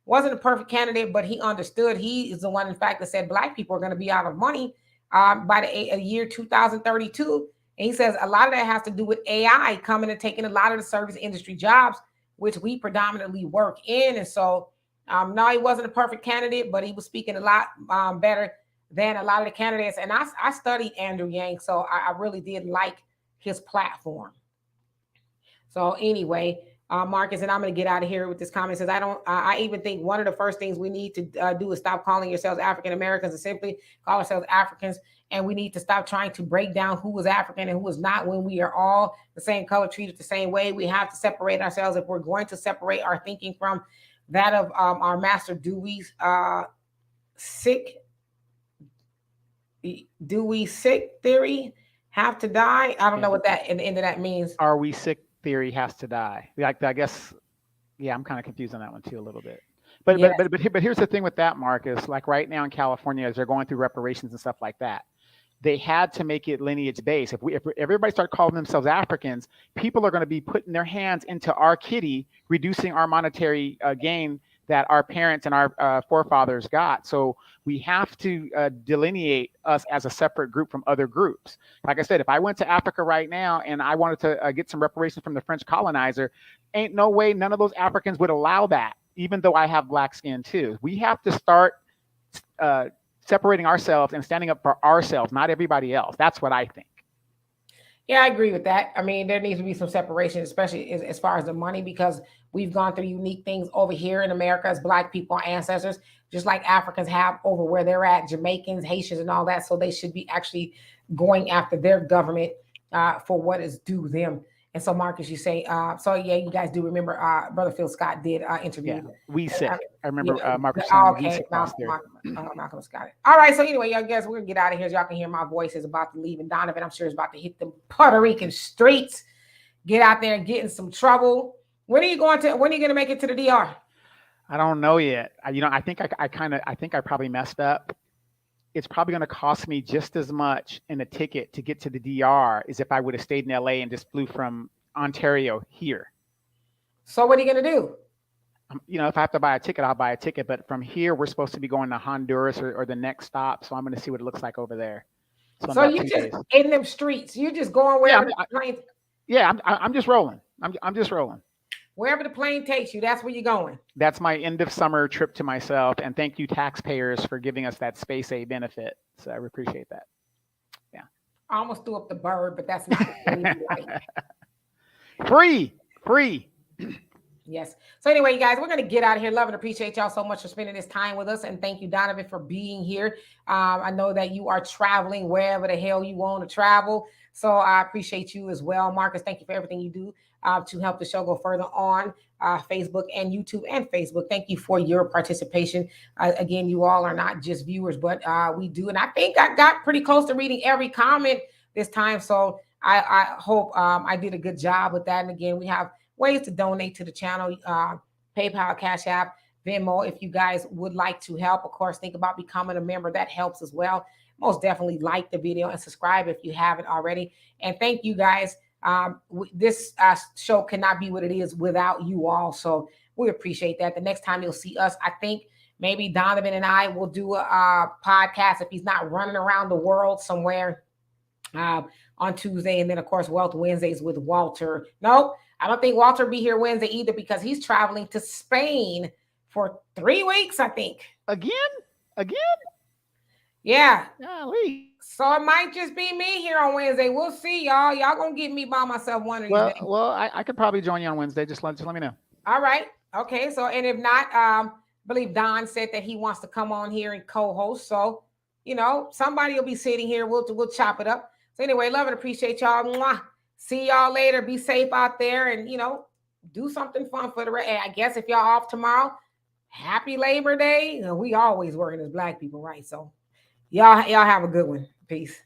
wasn't a perfect candidate, but he understood. He is the one, in fact, that said Black people are going to be out of money by the year 2032. And he says a lot of that has to do with AI coming and taking a lot of the service industry jobs which we predominantly work in. And so, no, he wasn't a perfect candidate, but he was speaking a lot better than a lot of the candidates. And I studied Andrew Yang, so I really did like his platform. So anyway, Marcus, and I'm going to get out of here with this comment. It says, I even think one of the first things we need to do is stop calling yourselves African Americans and simply call ourselves Africans. And we need to stop trying to break down who was African and who was not when we are all the same color, treated the same way. We have to separate ourselves if we're going to separate our thinking from that of our master Dewey's sick theory have to die. I don't know what that in the end of that means. Are we sick theory has to die. Like, I guess, yeah, I'm kind of confused on that one too a little bit. But here's the thing with that, Marcus. Like right now in California, as they're going through reparations and stuff like that, they had to make it lineage based. If everybody start calling themselves Africans, people are going to be putting their hands into our kitty, reducing our monetary gain that our parents and our forefathers got. So we have to delineate us as a separate group from other groups. Like I said, if I went to Africa right now and I wanted to get some reparations from the French colonizer, ain't no way none of those Africans would allow that, even though I have black skin too. We have to start separating ourselves and standing up for ourselves, not everybody else. That's what I think. Yeah, I agree with that. I mean, there needs to be some separation, especially as far as the money, because we've gone through unique things over here in America as Black people, ancestors, just like Africans have over where they're at, Jamaicans, Haitians, and all that. So they should be actually going after their government for what is due them. And so, Marcus, you say, so yeah, you guys do remember Brother Phil Scott did interview. Yeah, we sick. I remember Marcus. Okay, Malcolm Scott. All right, so anyway, I guess we're gonna get out of here. As y'all can hear, my voice is about to leave, and Donovan, I'm sure, is about to hit the Puerto Rican streets. Get out there and get in some trouble. When are you gonna make it to the DR? I don't know yet. I think I probably messed up. It's probably going to cost me just as much in a ticket to get to the DR as if I would have stayed in LA and just flew from Ontario here. So what are you going to do? If I have to buy a ticket, I'll buy a ticket. But from here, we're supposed to be going to Honduras or the next stop. So I'm going to see what it looks like over there. So you just in them streets. You just going wherever the plane. Yeah, I'm just rolling. I'm just rolling. Wherever the plane takes you, that's where you're going. That's my end of summer trip to myself. And thank you, taxpayers, for giving us that space aid benefit. So I appreciate that. Yeah. I almost threw up the bird, but that's not right. Free. Yes. So anyway, you guys, we're going to get out of here. Love and appreciate y'all so much for spending this time with us. And thank you, Donovan, for being here. I know that you are traveling wherever the hell you want to travel. So I appreciate you as well. Marcus, thank you for everything you do to help the show go further on Facebook and YouTube and Facebook. Thank you for your participation. Again, you all are not just viewers, but we do. And I think I got pretty close to reading every comment this time. So I hope I did a good job with that. And again, we have ways to donate to the channel, PayPal, Cash App, Venmo. If you guys would like to help, of course, think about becoming a member. That helps as well. Most definitely like the video and subscribe if you haven't already. And thank you guys. This show cannot be what it is without you all. So we appreciate that. The next time you'll see us, I think maybe Donovan and I will do a podcast if he's not running around the world somewhere on Tuesday. And then, of course, Wealth Wednesdays with Walter. Nope, I don't think Walter will be here Wednesday either because he's traveling to Spain for 3 weeks, I think. Again? Yeah. Golly. So it might just be me here on Wednesday. We'll see, y'all. Y'all gonna get me by myself one of these days. Well, I could probably join you on Wednesday. Just let me know. All right. Okay. So, and if not, I believe Don said that he wants to come on here and co-host. So, somebody will be sitting here. We'll chop it up. So anyway, love and appreciate y'all. Mwah. See y'all later. Be safe out there, and do something fun for the rest. I guess if y'all off tomorrow, happy Labor Day. We always working as Black people, right? So y'all have a good one. Peace.